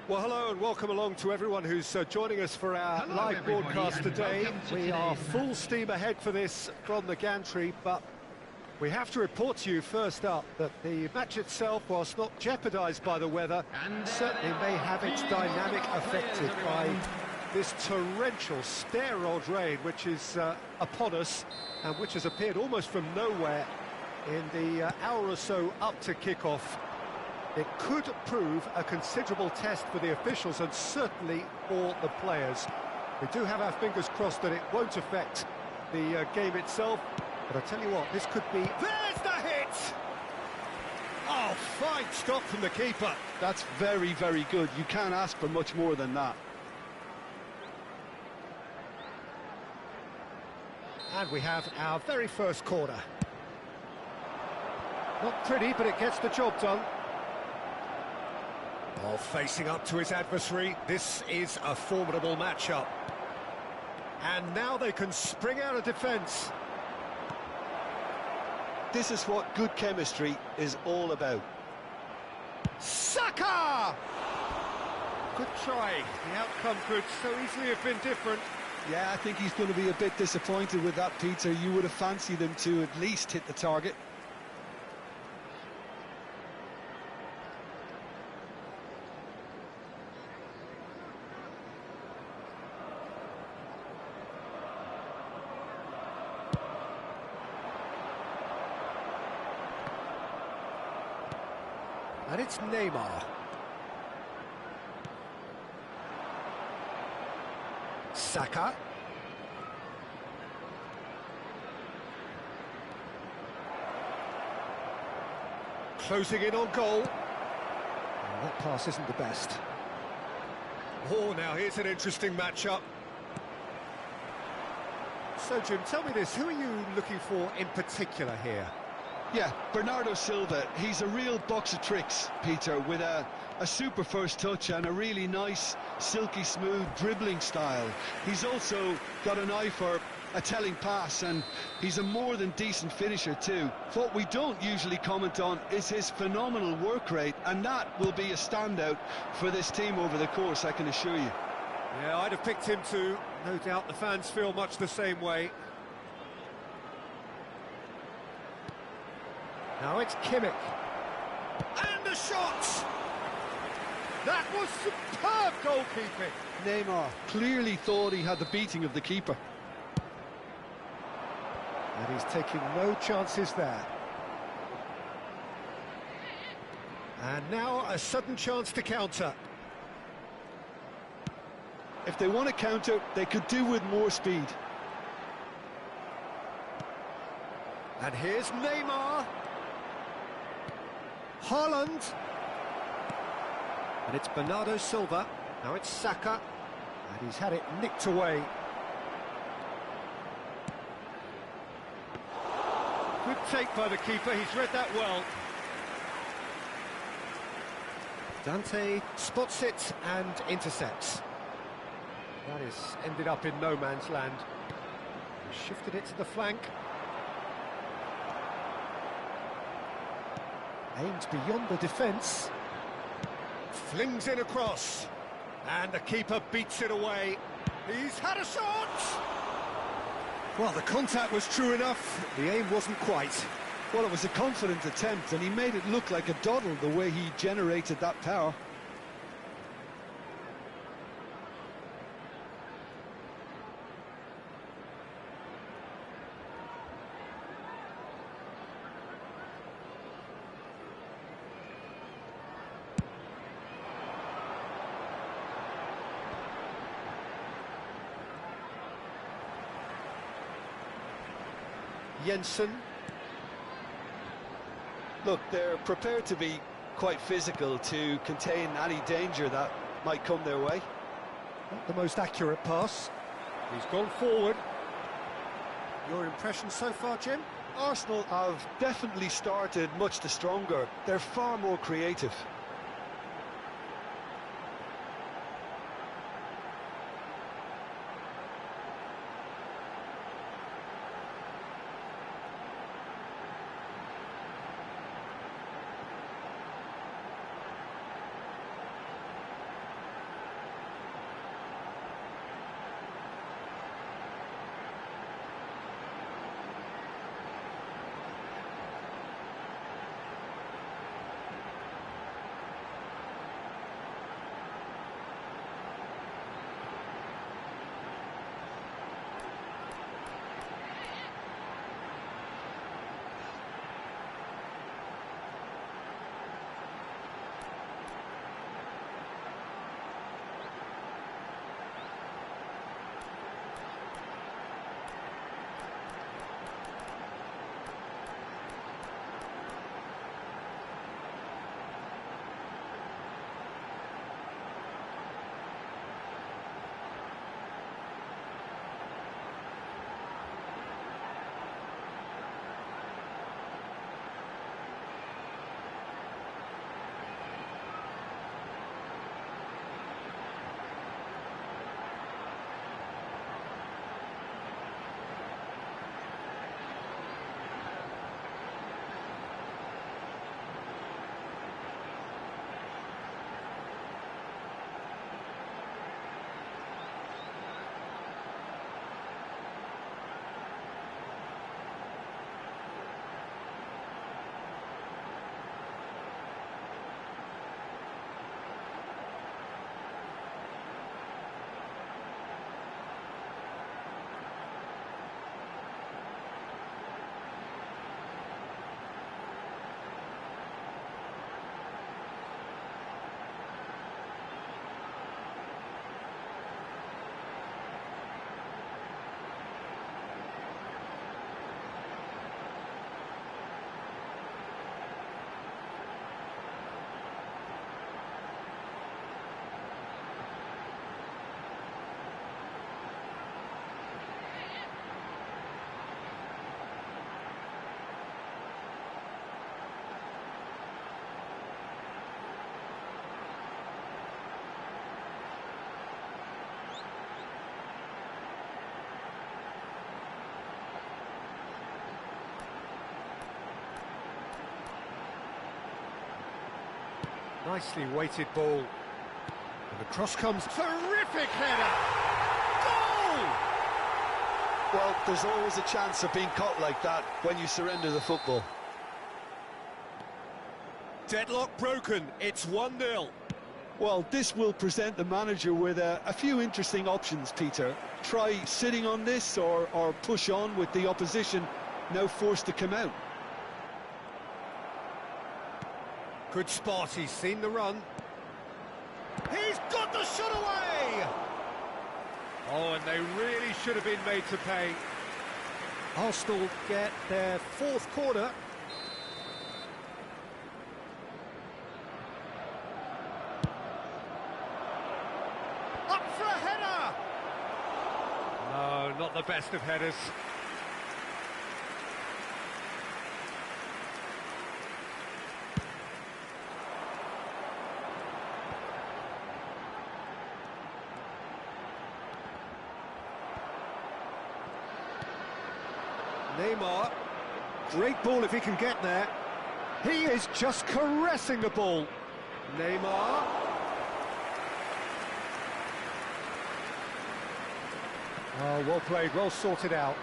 Well, hello and welcome along to everyone who's joining us for our live broadcast today. We are full steam ahead for this from the gantry, but we have to report to you first up that the match itself, whilst not jeopardised by the weather, certainly may have its dynamic affected by this torrential stair-rod rain which is upon us and which has appeared almost from nowhere in the hour or so up to kick-off. It could prove a considerable test for the officials and certainly for the players. We do have our fingers crossed that it won't affect the game itself, but I tell you what, this could be... There's the hit! Oh, fine stop from the keeper. That's very, very good. You can't ask for much more than that. And we have our very first corner. Not pretty, but it gets the job done. Oh, facing up to his adversary, this is a formidable matchup. And now they can spring out of defence. This is what good chemistry is all about. Saka! Good try. The outcome could so easily have been different. Yeah, I think he's going to be a bit disappointed with that, Peter. You would have fancied him to at least hit the target. And it's Neymar. Saka. Closing in on goal. Oh, that pass isn't the best. Oh, now here's an interesting matchup. So, Jim, tell me this, who are you looking for in particular here? Yeah, Bernardo Silva, he's a real box of tricks, Peter, with a super first touch and a really nice, silky smooth dribbling style. He's also got an eye for a telling pass, and he's a more than decent finisher too. What we don't usually comment on is his phenomenal work rate, and that will be a standout for this team over the course, I can assure you. Yeah, I'd have picked him too. No doubt the fans feel much the same way. Now it's Kimmich. And the shot! That was superb goalkeeping. Neymar clearly thought he had the beating of the keeper. And he's taking no chances there. And now a sudden chance to counter. If they want to counter, they could do with more speed. And here's Neymar. Haaland. And it's Bernardo Silva. Now it's Saka. And he's had it nicked away. Good take by the keeper, he's read that well. Dante spots it and intercepts. That has ended up in no man's land. He shifted it to the flank. Aims beyond the defence. Flings in across. And the keeper beats it away. He's had a shot! Well, the contact was true enough. The aim wasn't quite. Well, it was a confident attempt, and he made it look like a doddle the way he generated that power. Jensen. Look, they're prepared to be quite physical to contain any danger that might come their way. Not the most accurate pass. He's gone forward. Your impression so far, Jim? Arsenal have definitely started much the stronger. They're far more creative. Nicely weighted ball. And the cross comes. Terrific header! Goal! Well, there's always a chance of being caught like that when you surrender the football. Deadlock broken, it's 1-0. Well, this will present the manager with a few interesting options, Peter. Try sitting on this or push on with the opposition now forced to come out. Good spot, he's seen the run. He's got the shot away! Oh, and they really should have been made to pay. Arsenal get their fourth corner. Up for a header! No, not the best of headers. Neymar, great ball if he can get there. He is just caressing the ball. Neymar. Oh, well played, well sorted out.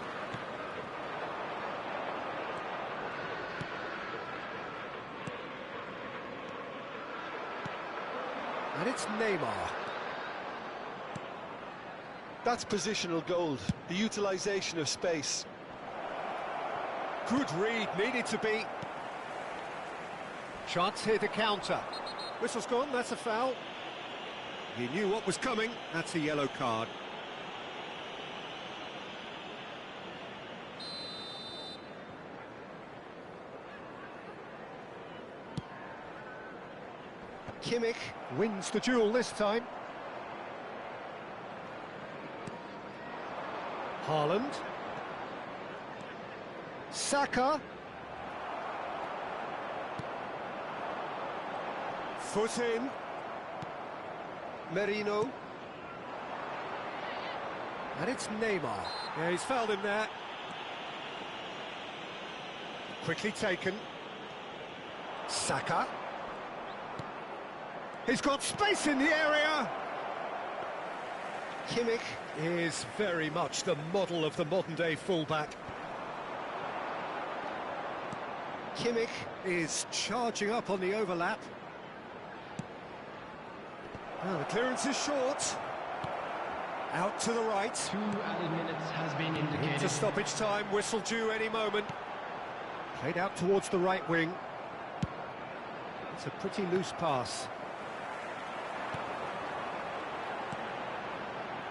And it's Neymar. That's positional gold, the utilisation of space. Good read, needed to be. Chance here to counter. Whistle's gone, that's a foul. He knew what was coming, that's a yellow card. Kimmich wins the duel this time. Haaland. Saka. Foot in. Merino. And it's Neymar. Yeah, he's fouled him there. Quickly taken. Saka. He's got space in the area. Kimmich is very much the model of the modern-day fullback. Kimmich is charging up on the overlap. Well, the clearance is short. Out to the right. 2 added minutes has been indicated. Into stoppage time, whistle due any moment. Played out towards the right wing. It's a pretty loose pass.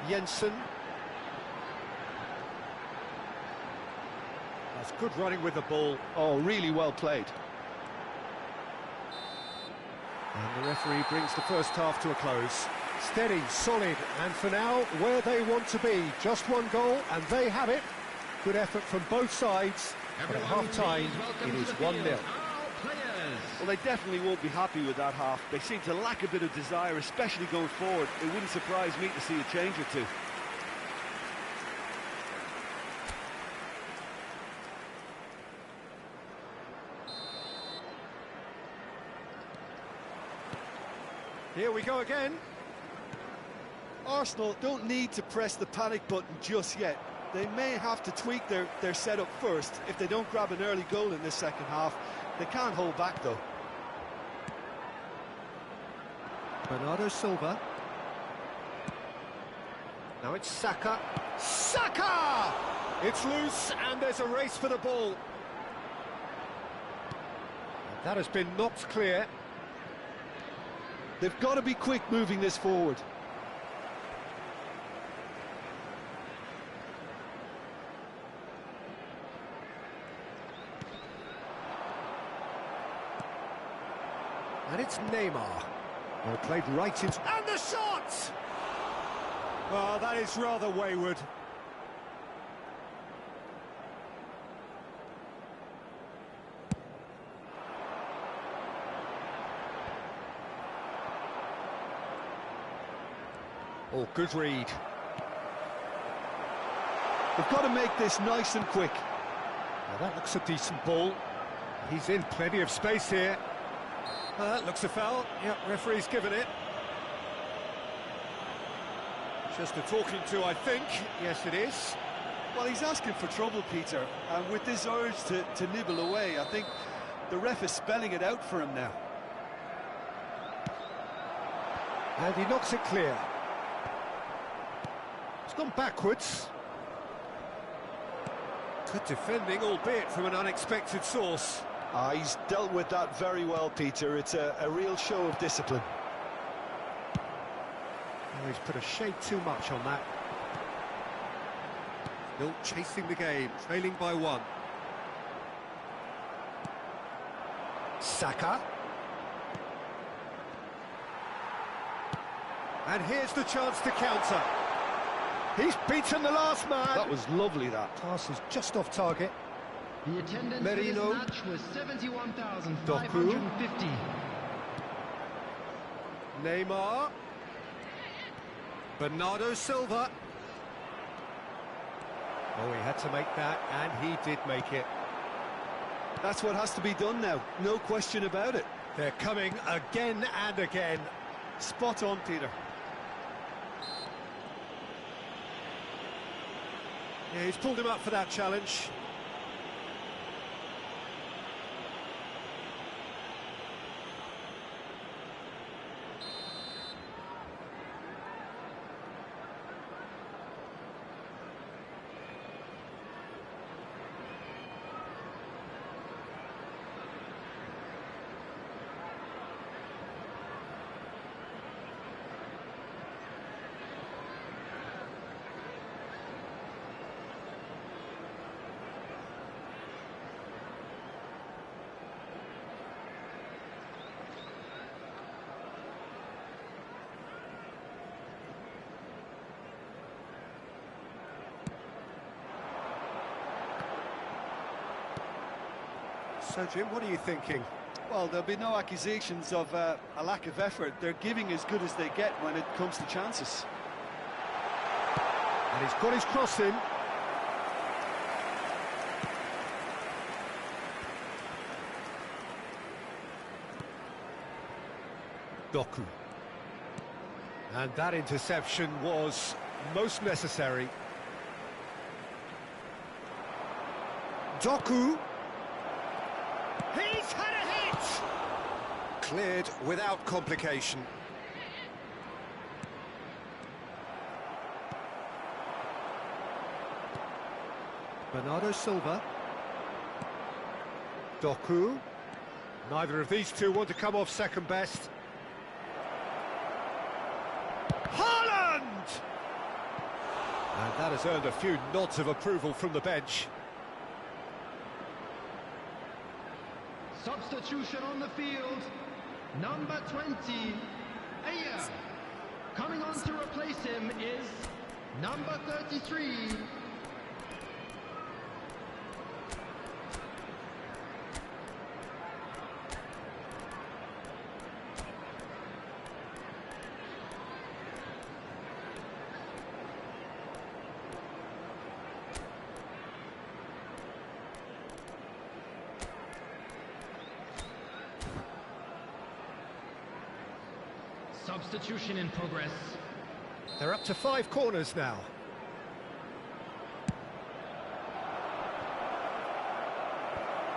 Jensen. That's good running with the ball. Oh, really well played. And the referee brings the first half to a close. Steady, solid, and for now, where they want to be. Just one goal, and they have it. Good effort from both sides. But at half-time, it is 1-0. Well, they definitely won't be happy with that half. They seem to lack a bit of desire, especially going forward. It wouldn't surprise me to see a change or two. Here we go again. Arsenal don't need to press the panic button just yet. They may have to tweak their setup first if they don't grab an early goal in this second half. They can't hold back, though. Bernardo Silva. Now it's Saka. Saka! It's loose, and there's a race for the ball. And that has been knocked clear. They've got to be quick moving this forward. And it's Neymar. Well played right into... And the shot! Well, that is rather wayward. Oh, good read. They've got to make this nice and quick. Well, that looks a decent ball. He's in plenty of space here. Looks a foul. Yep, referee's given it. Just a talking to, I think. Yes, it is. Well, he's asking for trouble, Peter, and with this urge to nibble away, I think the ref is spelling it out for him now. And he knocks it clear. It's gone backwards. Good defending, albeit from an unexpected source. He's dealt with that very well, Peter. It's a real show of discipline. Oh, he's put a shade too much on that. Still chasing the game, trailing by 1. Saka. And here's the chance to counter. He's beaten the last man. That was lovely, that. Pass is just off target. The attendance Merino. for this match was 71,550. Neymar. Bernardo Silva. Oh, he had to make that, and he did make it. That's what has to be done now, no question about it. They're coming again and again. Spot on, Peter. Yeah, he's pulled him up for that challenge. So, Jim, what are you thinking? Well, there'll be no accusations of a lack of effort. They're giving as good as they get when it comes to chances. And he's got his cross in. Doku. And that interception was most necessary. Doku. He's had a hit! Cleared without complication. Bernardo Silva. Doku. Neither of these two want to come off second best. Haaland! And that has earned a few nods of approval from the bench. Substitution on the field, number 20, Aya. Coming on to replace him is number 33. Substitution in progress. They're up to 5 corners now.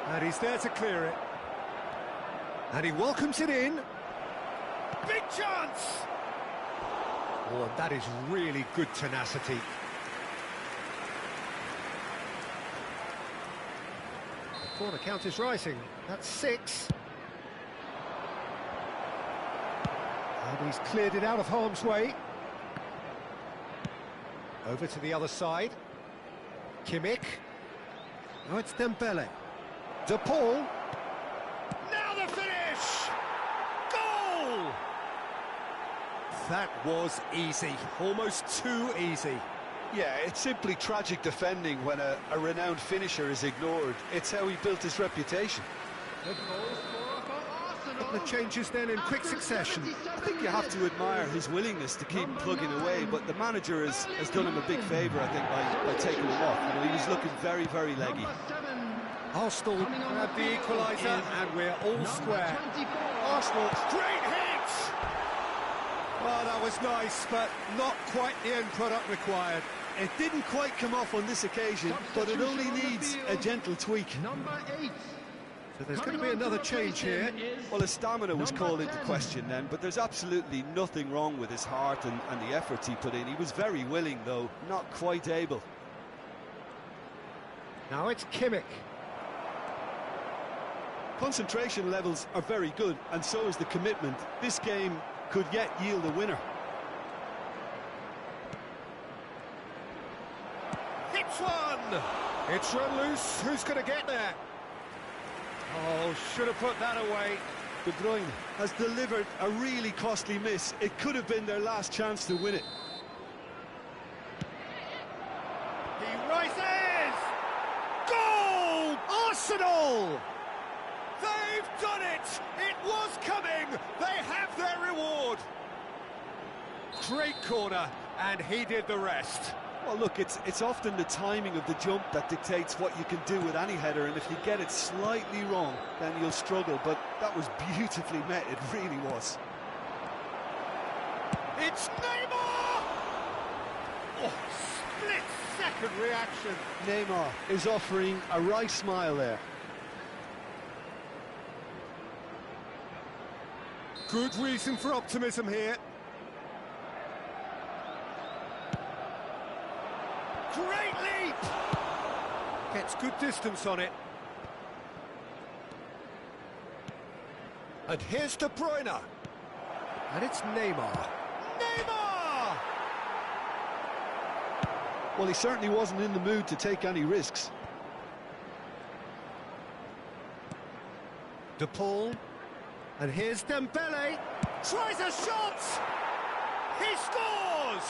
And he's there to clear it. And he welcomes it in. Big chance! Oh, and that is really good tenacity. The corner count is rising. That's 6. And he's cleared it out of harm's way. Over to the other side. Kimmich. Now it's Dembele. De Paul. Now the finish! Goal! That was easy. Almost too easy. Yeah, it's simply tragic defending when a renowned finisher is ignored. It's how he built his reputation. The changes then in quick succession. I think you have to admire his willingness to keep plugging away, but the manager has done him a big favour, I think, by taking him off. You know, he was looking very, very leggy. Arsenal have the equaliser, and we're all square. Arsenal. Great hit! Well, that was nice, but not quite the end product required. It didn't quite come off on this occasion, but it only needs a gentle tweak. Number 8. So there's going to be another change here. Well, his stamina was called into question then, but there's absolutely nothing wrong with his heart and the efforts he put in. He was very willing, though, not quite able. Now it's Kimmich. Concentration levels are very good, and so is the commitment. This game could yet yield a winner. Hits one! It's run loose. Who's going to get there? Oh, should have put that away. De Bruyne has delivered a really costly miss. It could have been their last chance to win it. He rises! Goal! Arsenal! They've done it! It was coming! They have their reward! Great corner, and he did the rest. Well, look, it's often the timing of the jump that dictates what you can do with any header, and if you get it slightly wrong, then you'll struggle, but that was beautifully met, it really was. It's Neymar! Oh, split-second reaction. Neymar is offering a wry smile there. Good reason for optimism here. Great leap! Gets good distance on it. And here's De Bruyne. And it's Neymar. Neymar! Well, he certainly wasn't in the mood to take any risks. De Paul. And here's Dembele. Tries a shot! He scores!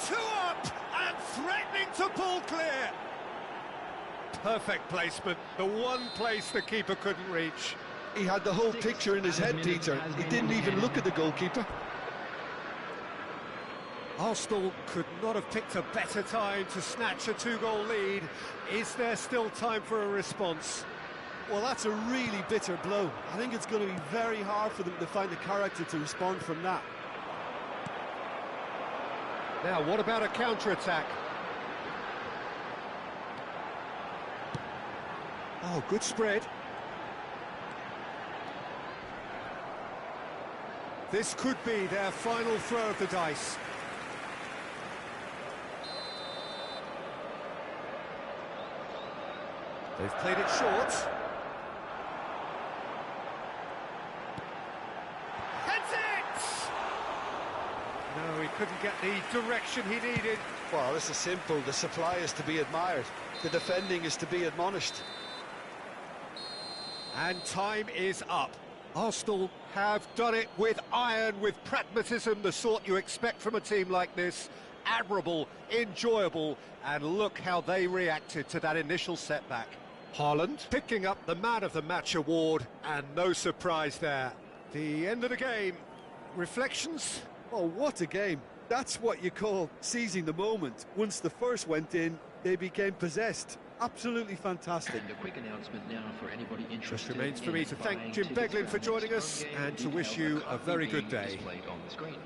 2 up and threatening to pull clear. Perfect placement, the one place the keeper couldn't reach. He had the whole picture in his head, Peter. He didn't even look at the goalkeeper. Arsenal could not have picked a better time to snatch a 2-goal lead. Is there still time for a response? Well, that's a really bitter blow. I think it's going to be very hard for them to find the character to respond from that. Now, what about a counter-attack? Oh, good spread. This could be their final throw of the dice. They've played it short. No, he couldn't get the direction he needed. Well, this is simple. The supply is to be admired. The defending is to be admonished. And time is up. Arsenal have done it with iron, with pragmatism, the sort you expect from a team like this. Admirable, enjoyable, and look how they reacted to that initial setback. Haaland picking up the Man of the Match award, and no surprise there. The end of the game. Reflections? Oh, what a game. That's what you call seizing the moment. Once the first went in, they became possessed. Absolutely fantastic. And a quick announcement now for anybody interested. Just remains for me to thank Jim Beglin for joining us and to wish you a very good day. Displayed on the screen.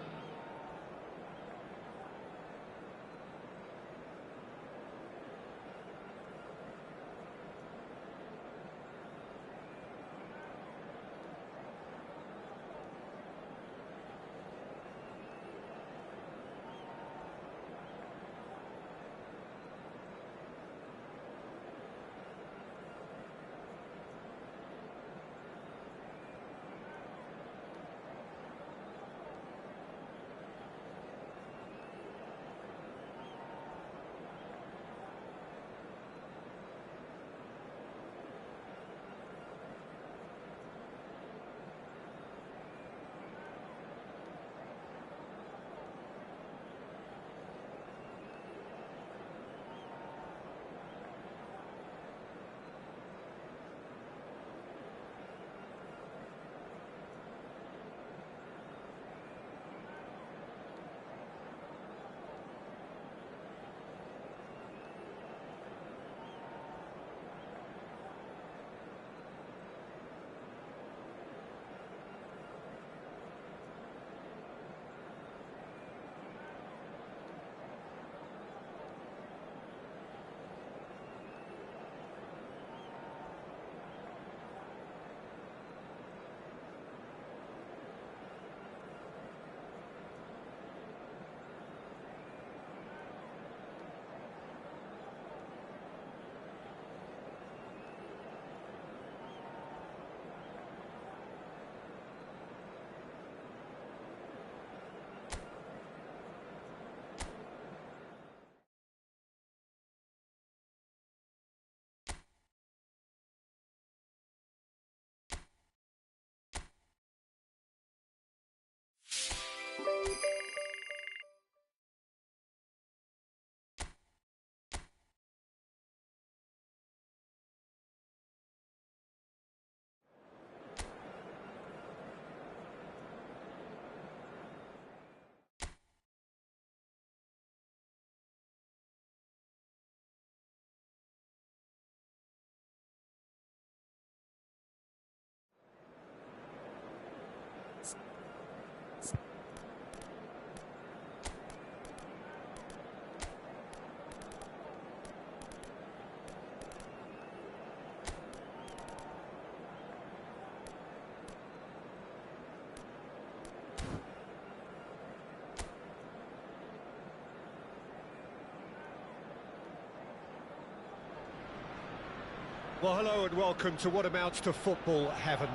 Well, hello and welcome to what amounts to football heaven.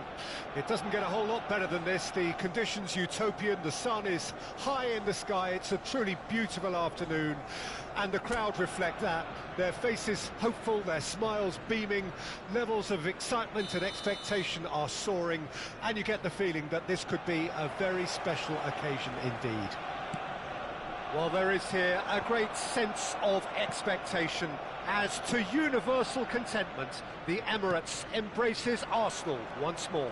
It doesn't get a whole lot better than this. The conditions utopian, the sun is high in the sky, it's a truly beautiful afternoon, and the crowd reflect that. Their faces hopeful, their smiles beaming, levels of excitement and expectation are soaring, and you get the feeling that this could be a very special occasion indeed. Well, there is here a great sense of expectation as, to universal contentment, the Emirates embraces Arsenal once more.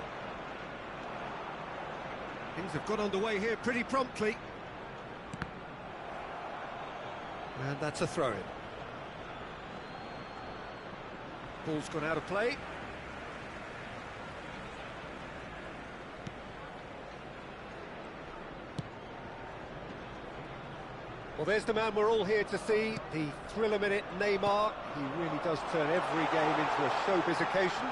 Things have got underway here pretty promptly. And that's a throw-in. Ball's gone out of play. Well, there's the man we're all here to see, the thriller-minute Neymar. He really does turn every game into a showbiz occasion.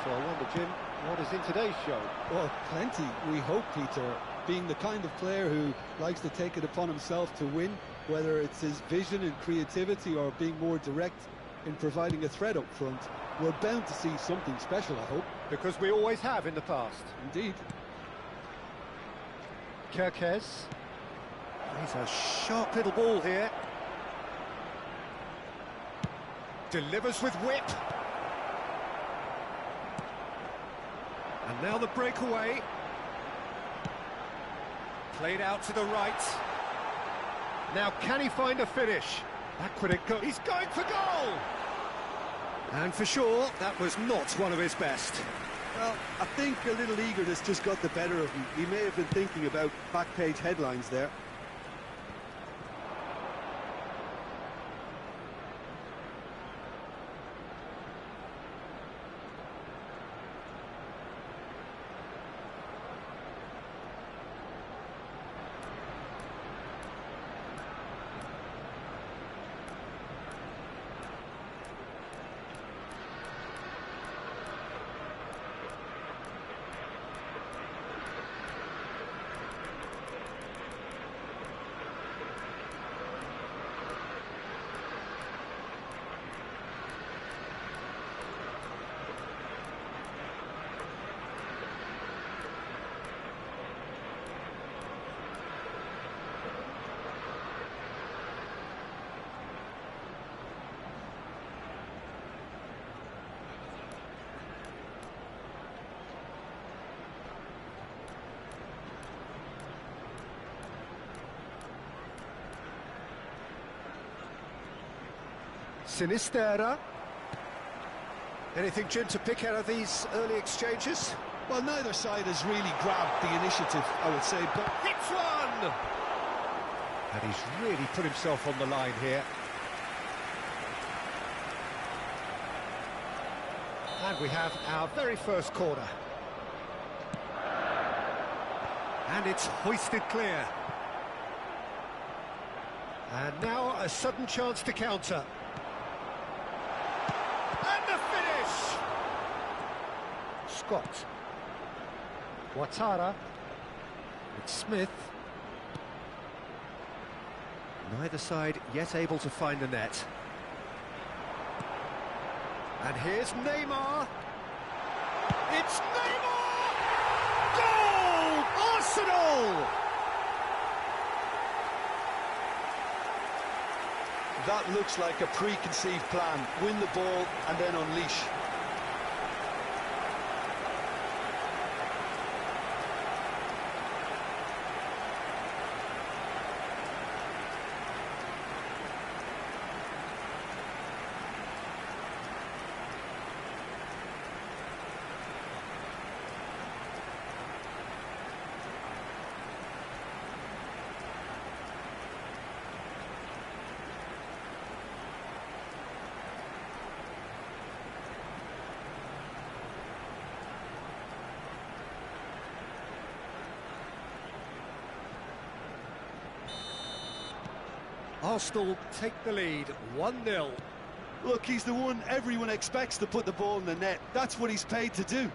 So I wonder, Jim, what is in today's show? Well, plenty, we hope, Peter. Being the kind of player who likes to take it upon himself to win, whether it's his vision and creativity or being more direct in providing a threat up front, we're bound to see something special, I hope. Because we always have in the past. Indeed. Kirkes. He's a sharp little ball here. Delivers with whip. And now the breakaway. Played out to the right. Now can he find a finish? Back would it go. He's going for goal! And for sure, that was not one of his best. Well, I think a little eagerness just got the better of him. He may have been thinking about back-page headlines there. Sinistera. Anything, Jim, to pick out of these early exchanges? Well, neither side has really grabbed the initiative, I would say, but... Hits one! And he's really put himself on the line here. And we have our very first corner. And it's hoisted clear. And now a sudden chance to counter. And the finish! Scott. Ouattara. It's Smith. Neither side yet able to find the net. And here's Neymar. It's Neymar! Goal! Arsenal! That looks like a preconceived plan. Win the ball and then unleash. Arsenal take the lead, 1-0. Look, he's the one everyone expects to put the ball in the net. That's what he's paid to do.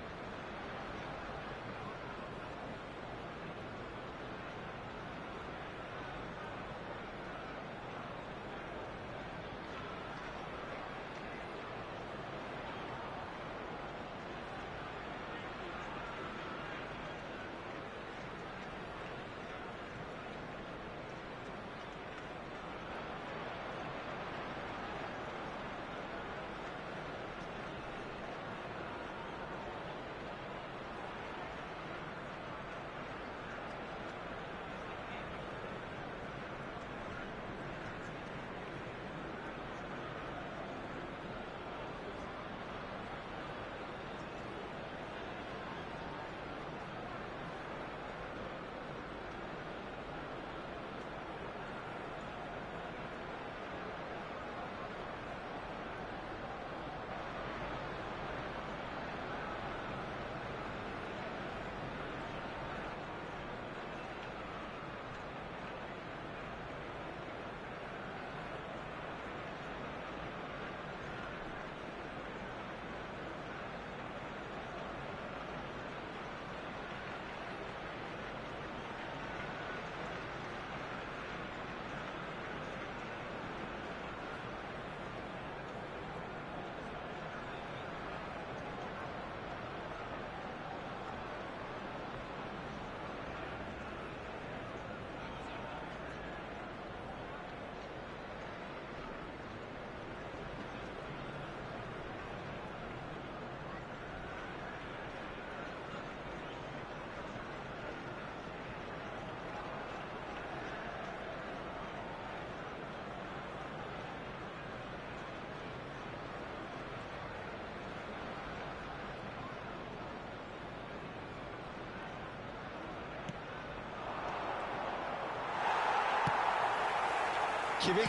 Kimmich.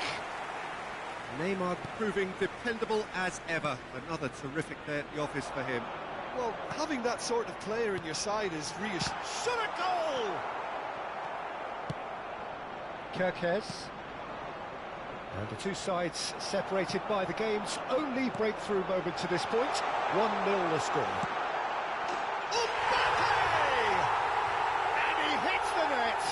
Neymar proving dependable as ever. Another terrific day at the office for him. Well, having that sort of player in your side is reassuring. Shot a goal! Kirkes. And the two sides separated by the game's only breakthrough moment to this point. 1-0 the score. And he hits the net!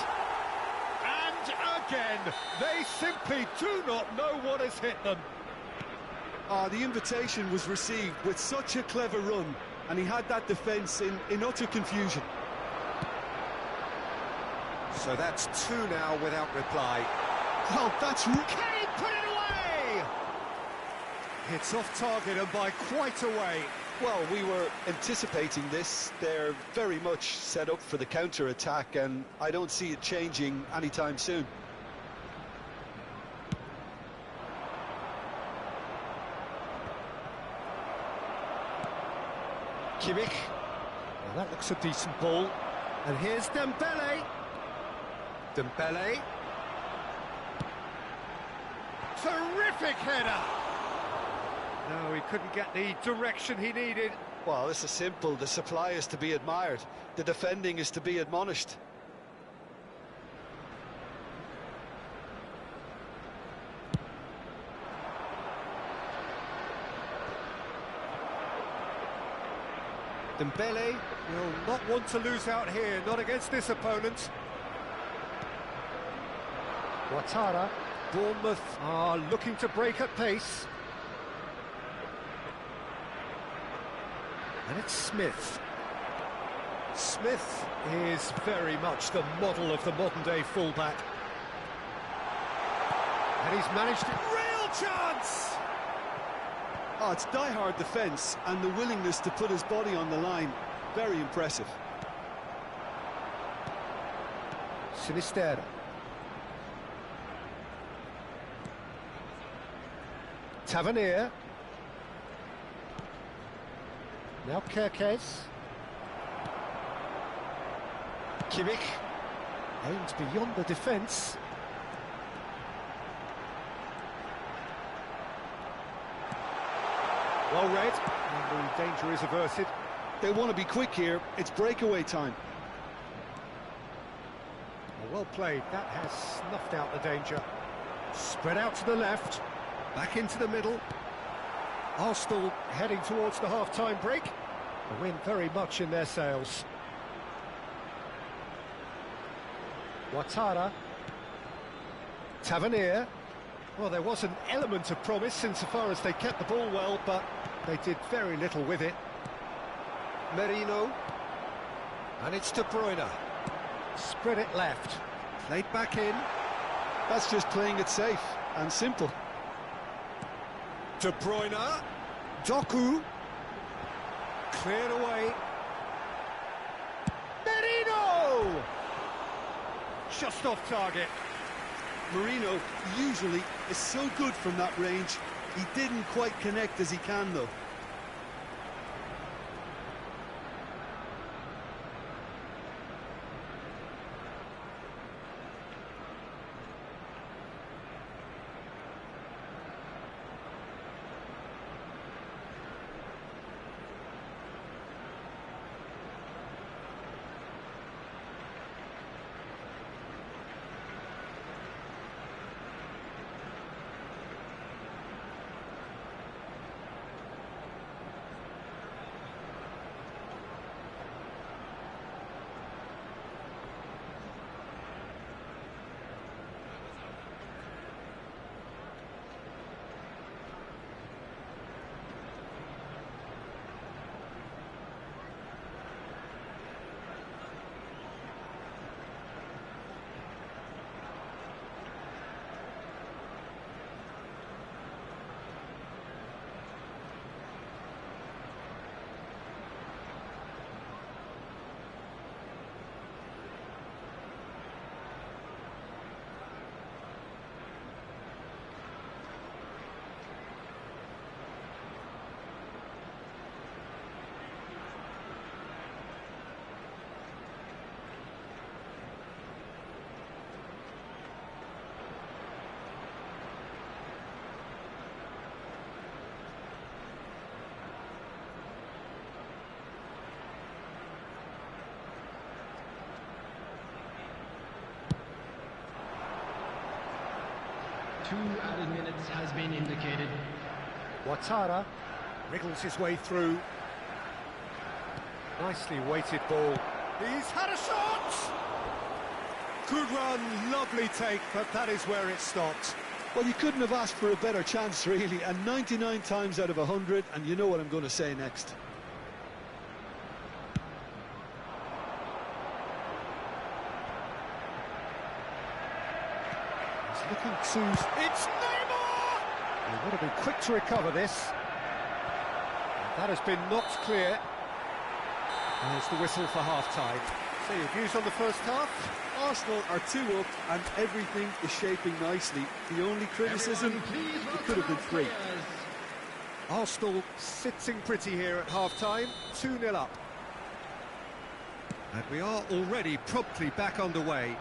And again, they simply do not know what has hit them. The invitation was received with such a clever run, and he had that defence in utter confusion. So that's two now without reply. Well, that's... Can he put it away? It's off target and by quite a way. Well, we were anticipating this. They're very much set up for the counter-attack, and I don't see it changing anytime soon. Kimmich. Well, that looks a decent ball. And here's Dembele. Dembele. Terrific header! No, he couldn't get the direction he needed. Well, this is simple. The supply is to be admired. The defending is to be admonished. Dembele will not want to lose out here, not against this opponent. Ouattara. Bournemouth are looking to break at pace. And it's Smith. Smith is very much the model of the modern-day fullback. And he's managed it. Real chance! Oh, it's die-hard defence and the willingness to put his body on the line. Very impressive. Sinisterra. Tavernier. Now Kirkes. Kimmich. Aims beyond the defence. Well read, and the danger is averted. They want to be quick here. It's breakaway time. Well played, that has snuffed out the danger. Spread out to the left, back into the middle. Arsenal heading towards the half-time break. The wind very much in their sails. Ouattara. Tavernier. Well, there was an element of promise insofar as they kept the ball well, but they did very little with it. Merino. And it's De Bruyne. Spread it left. Played back in. That's just playing it safe and simple. De Bruyne. Doku. Cleared away. Merino! Just off target. Marino usually is so good from that range. He didn't quite connect as he can, though. 2 added minutes has been indicated. Ouattara wriggles his way through. Nicely weighted ball. He's had a shot! Good run, lovely take, but that is where it stopped. Well, you couldn't have asked for a better chance, really, and 99 times out of 100, and you know what I'm going to say next. He's looking to... It's Neymar! He would have been quick to recover this. That has been knocked clear. There's the whistle for half-time. So your views on the first half? Arsenal are 2 up and everything is shaping nicely. The only criticism, it could have been 3. Arsenal sitting pretty here at half-time, 2-0 up. And we are already promptly back underway.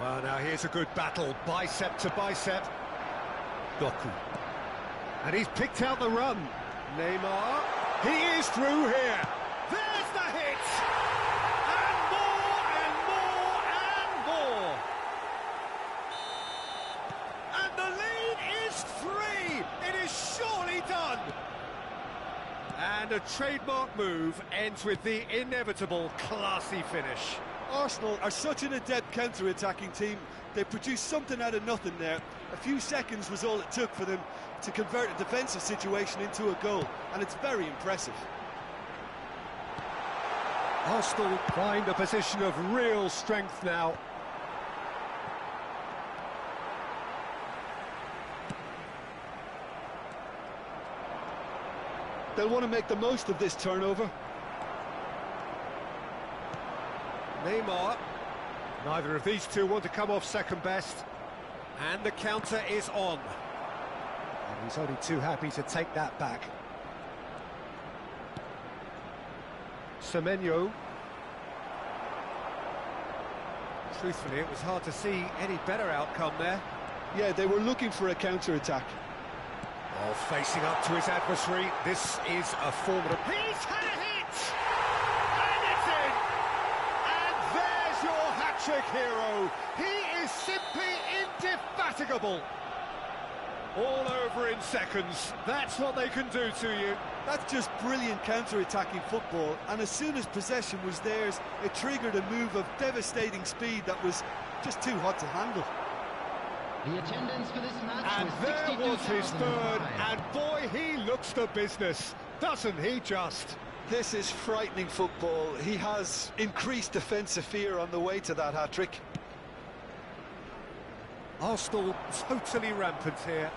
Well, now here's a good battle, bicep to bicep. Doku. And he's picked out the run. Neymar, he is through here. There's the hit! And more, and more, and more! And the lead is 3! It is surely done! And a trademark move ends with the inevitable classy finish. Arsenal are such an adept counter-attacking team. They produced something out of nothing there. A few seconds was all it took for them to convert a defensive situation into a goal, and it's very impressive. Arsenal find a position of real strength now. They'll want to make the most of this turnover. Neymar. Neither of these two want to come off second best. And the counter is on. And he's only too happy to take that back. Semenyo. Truthfully, it was hard to see any better outcome there. Yeah, they were looking for a counter-attack. Oh, facing up to his adversary, this is a formidable... He's had a hit! And it's in! And there's your hat-trick hero. He is simply indefatigable. All over in seconds. That's what they can do to you. That's just brilliant counter-attacking football, and as soon as possession was theirs, it triggered a move of devastating speed that was just too hot to handle. The attendance for this match And was there was his third, 62,005. and boy, he looks the business, doesn't he just? This is frightening football. He has increased defensive fear on the way to that hat-trick. Arsenal totally rampant here.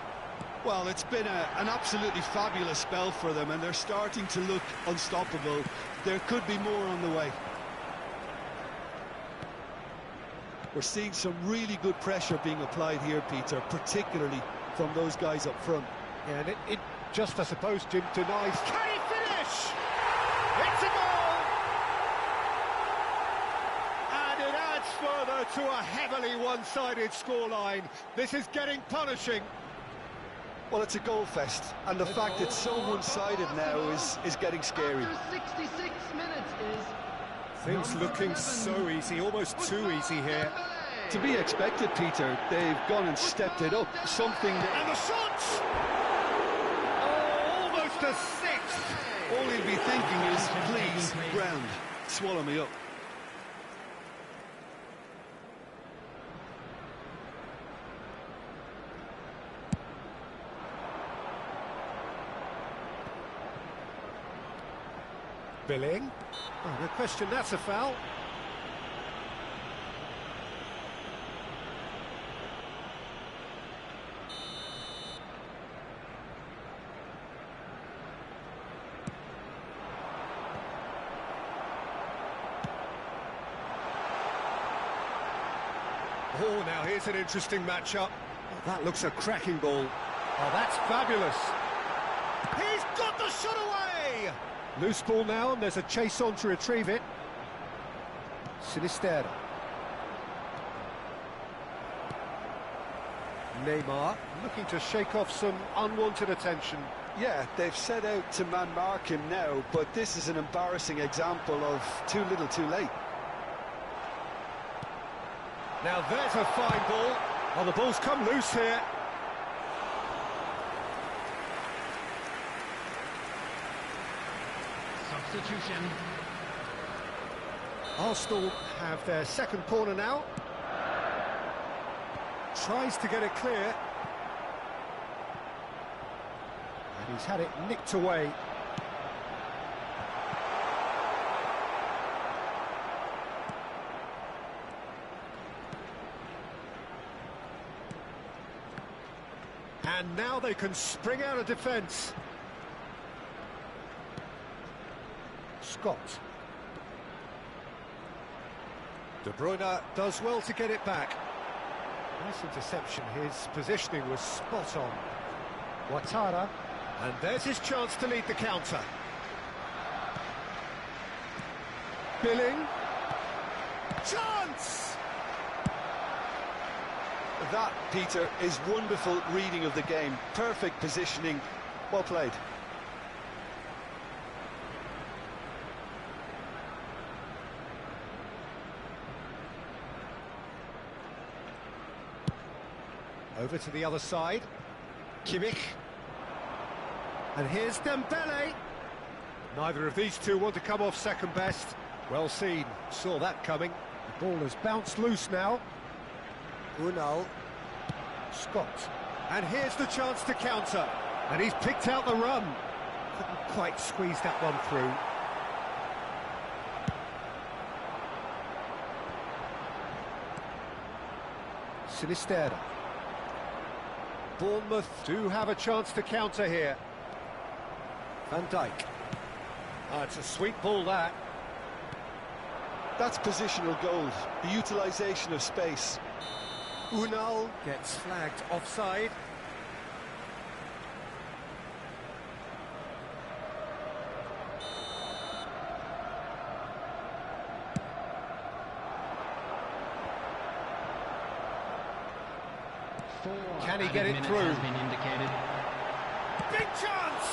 Well, it's been an absolutely fabulous spell for them, and they're starting to look unstoppable. There could be more on the way. We're seeing some really good pressure being applied here, Peter, particularly from those guys up front. Yeah, and it just, I suppose, Jim denies... Can he finish? It's a goal! And it adds further to a heavily one-sided scoreline. This is getting punishing. Well, it's a goal fest, and the fact it's so one-sided now is getting scary. After 66 minutes is... Things looking so easy, almost too easy here. To be expected, Peter. They've gone and stepped it up, something that... And the shot! Oh, almost a sixth! All he'll be thinking is, please, ground, swallow me up. Billing. Oh, no question, that's a foul. Oh, now here's an interesting matchup. Oh, that looks a cracking ball. Oh, that's fabulous. He's got the shot away! Loose ball now, and there's a chase on to retrieve it. Sinisterra. Neymar looking to shake off some unwanted attention. Yeah, they've set out to man-mark him now, but this is an embarrassing example of too little too late. Now there's a fine ball. Well, the ball's come loose here. Substitution. Arsenal have their second corner now. Tries to get it clear. And he's had it nicked away. And now they can spring out of defence. Scott. De Bruyne does well to get it back. Nice interception. His positioning was spot on. Ouattara. And there's his chance to lead the counter. Billing. Chance! That, Peter, is wonderful reading of the game. Perfect positioning. Well played. Over to the other side. Kimmich. And here's Dembele. Neither of these two want to come off second best. Well seen. Saw that coming. The ball has bounced loose now. Unal. Scott. And here's the chance to counter. And he's picked out the run. Couldn't quite squeeze that one through. Sinisterra. Bournemouth do have a chance to counter here. Van Dijk. Oh, it's a sweet ball, that. That's positional gold, the utilisation of space. Unal gets flagged offside. Can he get it through? Has been indicated. Big chance!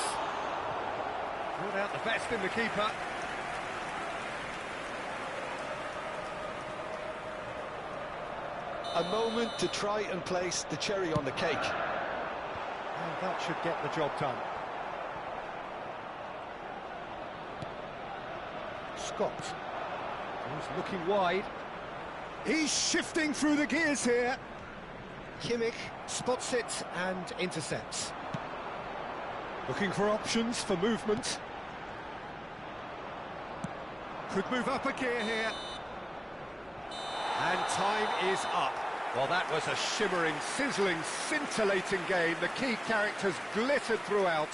Brought out the best in the keeper. A moment to try and place the cherry on the cake. And that should get the job done. Scott. He's looking wide. He's shifting through the gears here. Kimmich spots it and intercepts. Looking for options for movement. Could move up a gear here. And time is up. Well, that was a shimmering, sizzling, scintillating game. The key characters glittered throughout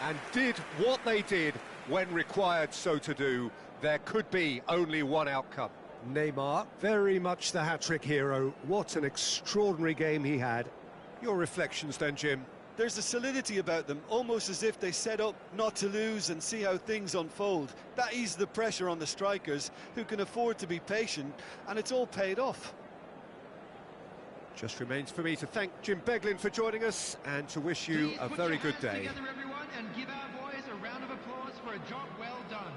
and did what they did when required so to do. There could be only one outcome. Neymar, very much the hat-trick hero. What an extraordinary game he had. Your reflections then, Jim? There's a solidity about them, almost as if they set up not to lose and see how things unfold. That eases the pressure on the strikers, who can afford to be patient, and it's all paid off. Just remains for me to thank Jim Beglin for joining us and to wish you a very good day. Together, everyone, and give our boys a round of applause for a job well done.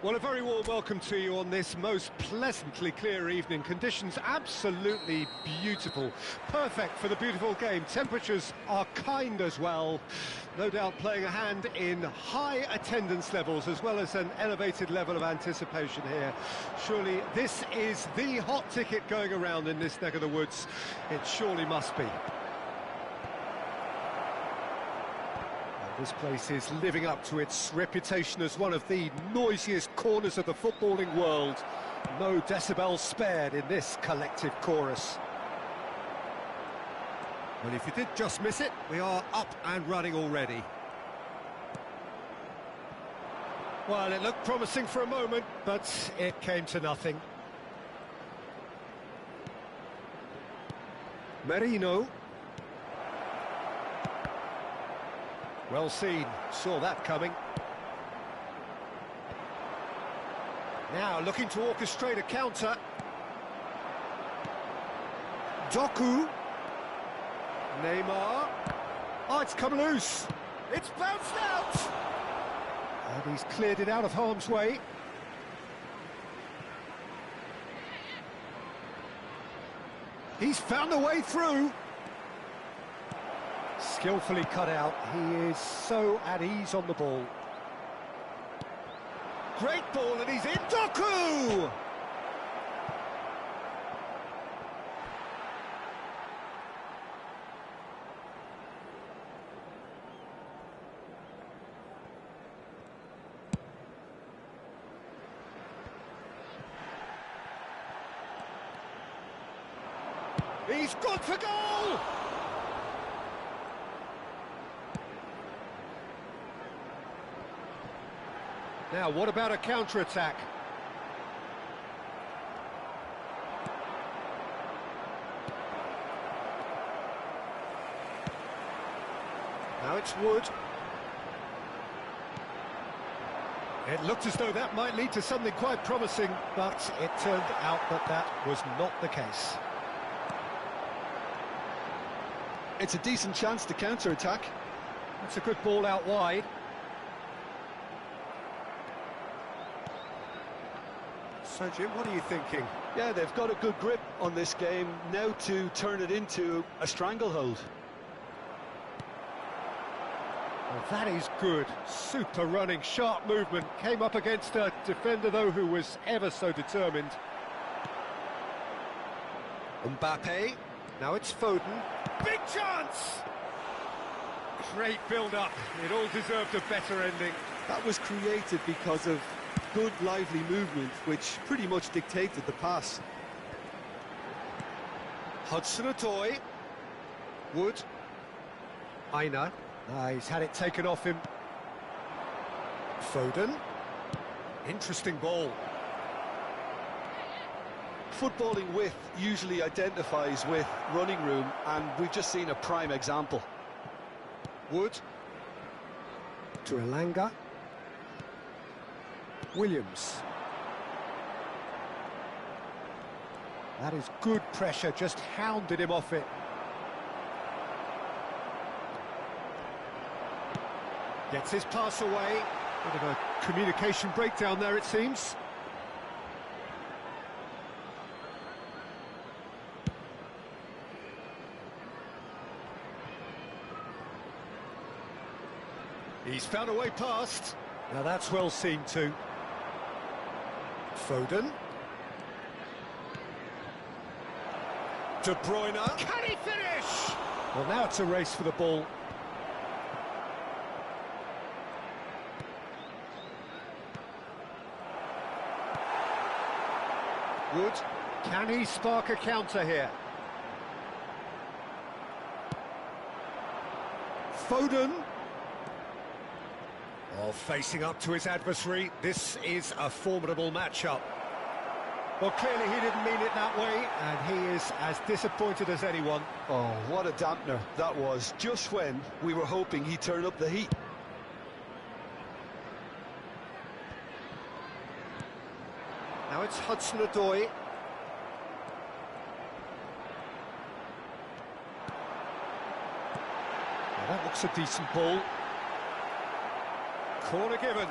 Well, a very warm welcome to you on this most pleasantly clear evening. Conditions absolutely beautiful. Perfect for the beautiful game. Temperatures are kind as well. No doubt playing a hand in high attendance levels as well as an elevated level of anticipation here. Surely this is the hot ticket going around in this neck of the woods. It surely must be. This place is living up to its reputation as one of the noisiest corners of the footballing world. No decibels spared in this collective chorus. Well, if you did just miss it, we are up and running already. Well, it looked promising for a moment, but it came to nothing. Merino. Well seen, saw that coming. Now looking to orchestrate a counter. Doku. Neymar. Oh, it's come loose. It's bounced out. And he's cleared it out of harm's way. He's found a way through. Skillfully cut out. He is so at ease on the ball. Great ball, and he's in. Doku! He's gone for goal! Now, what about a counter-attack? Now it's Wood. It looked as though that might lead to something quite promising, but it turned out that that was not the case. It's a decent chance to counter-attack. It's a good ball out wide. So, Jim, what are you thinking? Yeah, they've got a good grip on this game, now to turn it into a stranglehold. Well, that is good. Super running, sharp movement. Came up against a defender, though, who was ever so determined. Mbappe. Now it's Foden. Big chance! Great build-up. It all deserved a better ending. That was created because of good, lively movement, which pretty much dictated the pass. Hudson-Odoi. Wood. Aina. He's had it taken off him. Foden. Interesting ball. Footballing width usually identifies with running room, and we've just seen a prime example. Wood. To Elanga. Williams. That is good pressure, just hounded him off it. Gets his pass away. Bit of a communication breakdown there, it seems. He's found a way past. Now that's well seen too. Foden. De Bruyne. Can he finish? Well, now it's a race for the ball. Wood. Can he spark a counter here? Foden. Oh, facing up to his adversary, this is a formidable matchup. Well, clearly he didn't mean it that way, and he is as disappointed as anyone. Oh, what a dampener that was, just when we were hoping he'd turn up the heat. Now it's Hudson-Odoi. Now that looks a decent ball. Corner given.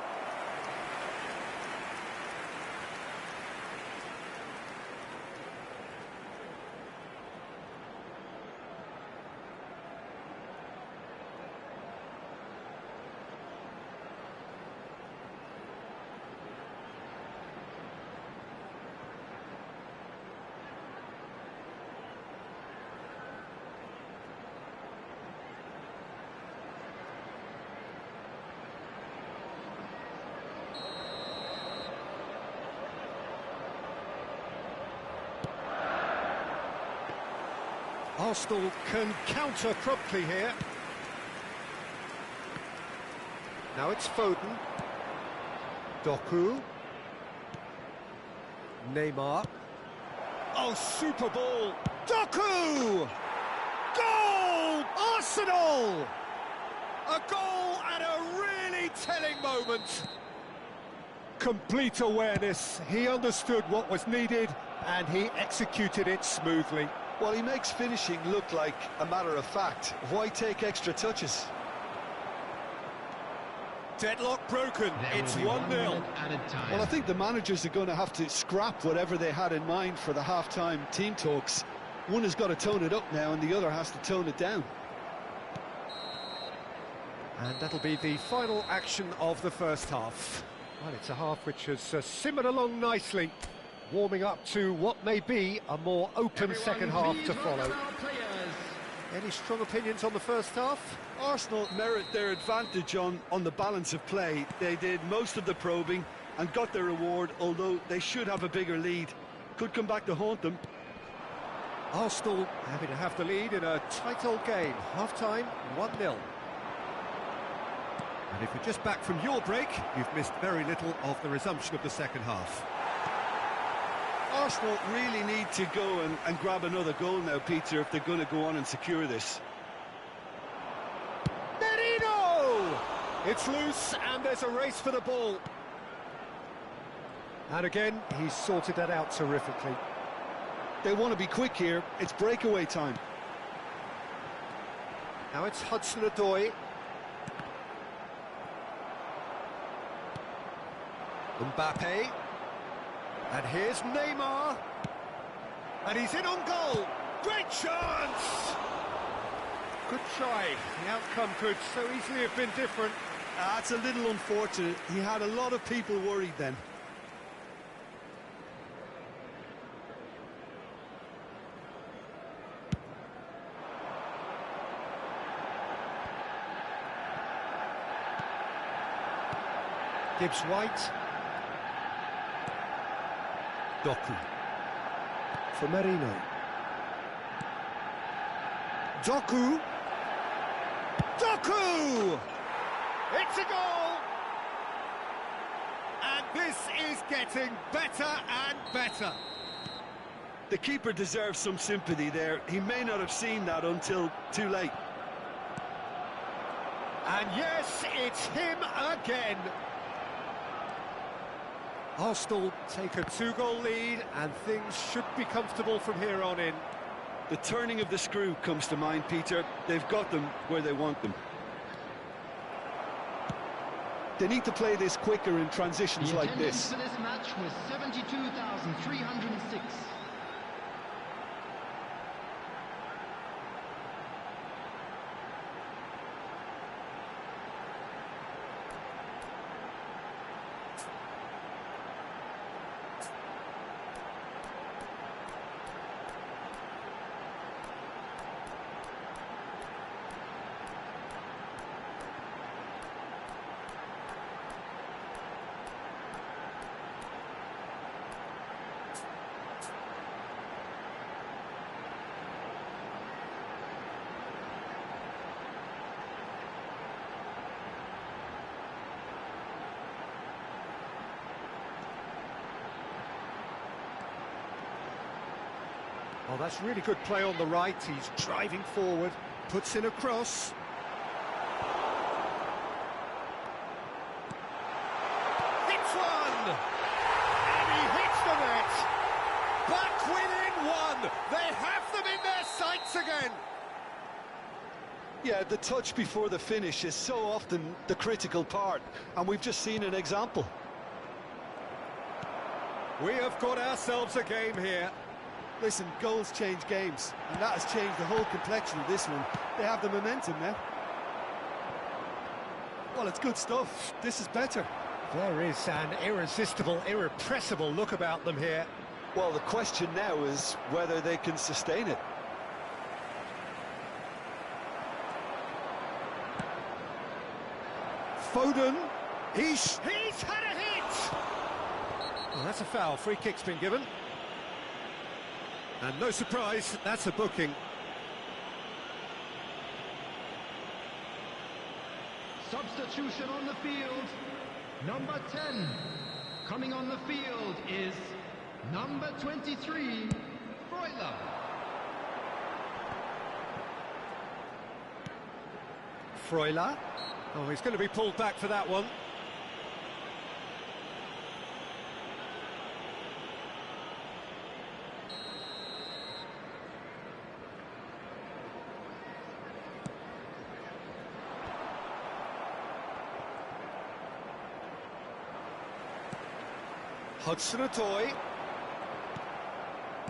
Arsenal can counter promptly here. Now it's Foden. Doku. Neymar. Oh, super ball. Doku! Goal! Arsenal! A goal at a really telling moment. Complete awareness. He understood what was needed and he executed it smoothly. Well, he makes finishing look like a matter of fact. Why take extra touches? Deadlock broken. It's 1-0. Well, I think the managers are going to have to scrap whatever they had in mind for the half-time team talks. One has got to tone it up now and the other has to tone it down. And that'll be the final action of the first half. Well, it's a half which has simmered along nicely, warming up to what may be a more open second half to follow. Any strong opinions on the first half? Arsenal merit their advantage on the balance of play. They did most of the probing and got their reward, although they should have a bigger lead. Could come back to haunt them. Arsenal happy to have the lead in a tight old game. Half-time, 1-0. And if you're just back from your break, you've missed very little of the resumption of the second half. Arsenal really need to go and grab another goal now, Peter, if they're going to go on and secure this. Merino! It's loose and there's a race for the ball. And again, he's sorted that out terrifically. They want to be quick here. It's breakaway time. Now it's Hudson-Odoi. Mbappe. And here's Neymar. And he's in on goal. Great chance! Good try. The outcome could so easily have been different. That's a little unfortunate. He had a lot of people worried then. Gibbs-White. Doku. For Merino. Doku! Doku! It's a goal! And this is getting better and better. The keeper deserves some sympathy there. He may not have seen that until too late. And yes, it's him again. Arsenal take a 2-goal lead and things should be comfortable from here on in. The turning of the screw comes to mind, Peter. They've got them where they want them. They need to play this quicker in transitions like this. The attendance for this match was 72,306. Oh, that's really good play on the right. He's driving forward, puts in a cross. Hits one! And he hits the net! Back within one! They have them in their sights again! Yeah, the touch before the finish is so often the critical part, and we've just seen an example. We have got ourselves a game here. Listen, goals change games, and that has changed the whole complexion of this one. They have the momentum now. Well, it's good stuff. This is better. There is an irresistible, irrepressible look about them here. Well, the question now is whether they can sustain it. Foden. He's had a hit! Well, that's a foul. Free kick's been given. And no surprise, that's a booking. substitution on the field. Number 10. Coming on the field is number 23, Freuler. Freuler. Oh, he's going to be pulled back for that one. Hudson-Odoi.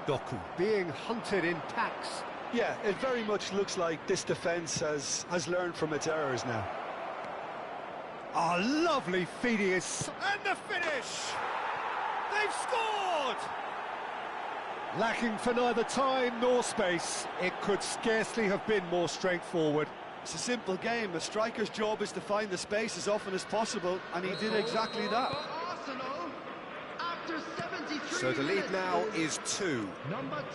Doku being hunted in packs. Yeah, it very much looks like this defence has learned from its errors now. Oh, lovely Phidias. And the finish! They've scored! Lacking for neither time nor space, it could scarcely have been more straightforward. It's a simple game. A striker's job is to find the space as often as possible, and he did exactly that. So the lead now is 2.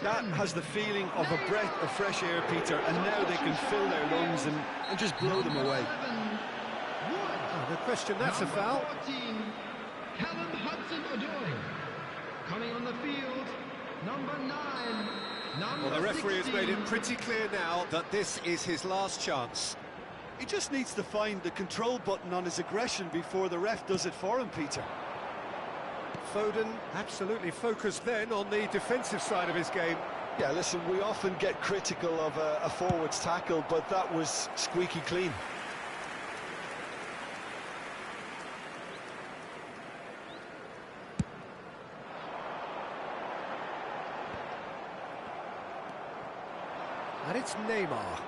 That has the feeling of a breath of fresh air, Peter, and now they can fill their lungs and just blow them away. Oh, the question, that's a foul. 14, Callum Hudson-Odoi. Coming on the field, number 9. Well, the referee has made it pretty clear now that this is his last chance. He just needs to find the control button on his aggression before the ref does it for him, Peter. Foden absolutely focused then on the defensive side of his game. Yeah, listen, we often get critical of a forward's tackle, but that was squeaky clean. And it's Neymar.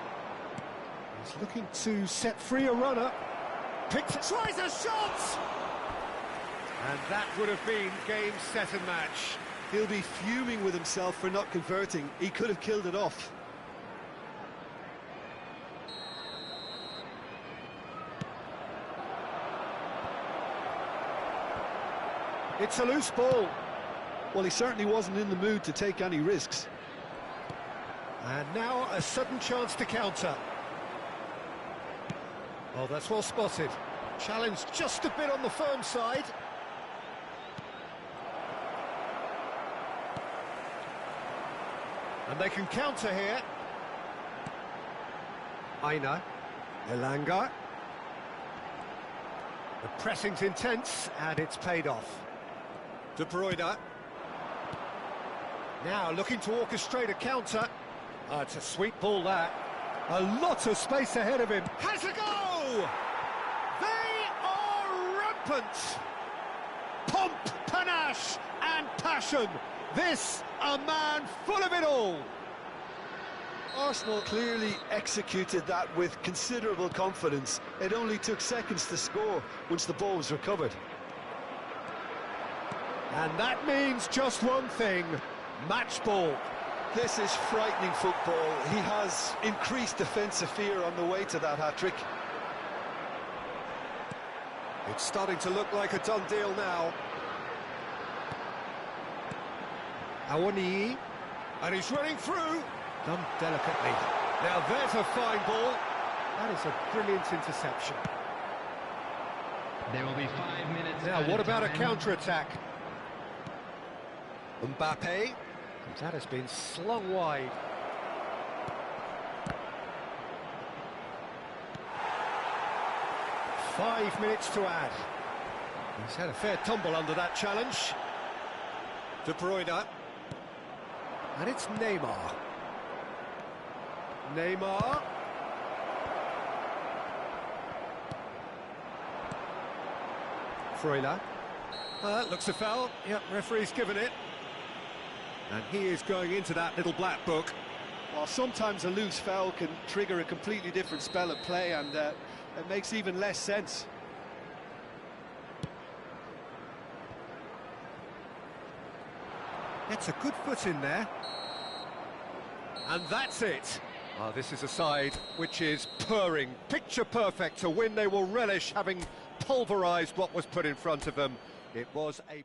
He's looking to set free a runner. Tries a shot! And that would have been game, set and match. He'll be fuming with himself for not converting. He could have killed it off. It's a loose ball. Well, he certainly wasn't in the mood to take any risks. And now a sudden chance to counter. Oh, that's well spotted. Challenged just a bit on the firm side. And they can counter here. Aina. Elanga. The pressing's intense, and it's paid off. De Bruyne. Now looking to orchestrate a counter. It's a sweet ball, that. A lot of space ahead of him. Has a go! They are rampant! Pomp, panache, and passion. This, a man full of it all. Arsenal clearly executed that with considerable confidence. It only took seconds to score once the ball was recovered. And that means just one thing, match ball. This is frightening football. He has increased defensive fear on the way to that hat-trick. It's starting to look like a done deal now. Awani, and he's running through. Done delicately. Now there's a fine ball. That is a brilliant interception. There will be 5 minutes. Now what about a counter-attack? Mbappe. That has been slung wide. Five minutes to add. He's had a fair tumble under that challenge. De Bruyne. And it's Neymar. Neymar. Freuler. Looks a foul. Yep, referee's given it. And he is going into that little black book. Well, sometimes a loose foul can trigger a completely different spell of play, and it makes even less sense. Gets a good foot in there. And that's it. Oh, this is a side which is purring, picture perfect to win. They will relish having pulverised what was put in front of them. It was a...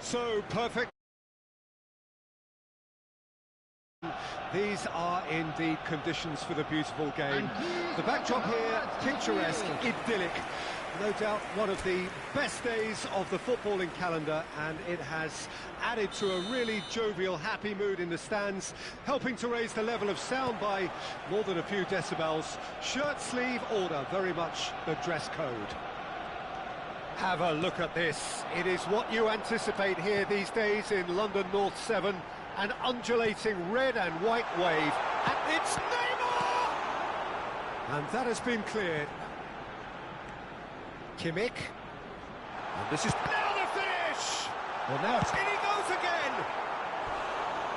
So perfect. These are indeed conditions for the beautiful game. The backdrop here, picturesque, idyllic. No doubt one of the best days of the footballing calendar, and it has added to a really jovial, happy mood in the stands, helping to raise the level of sound by more than a few decibels. Shirt sleeve order, very much the dress code. Have a look at this. It is what you anticipate here these days in London North 7. An undulating red and white wave, and it's Neymar! And that has been cleared. Kimmich. And this is now the finish! Well, now it's in he goes again!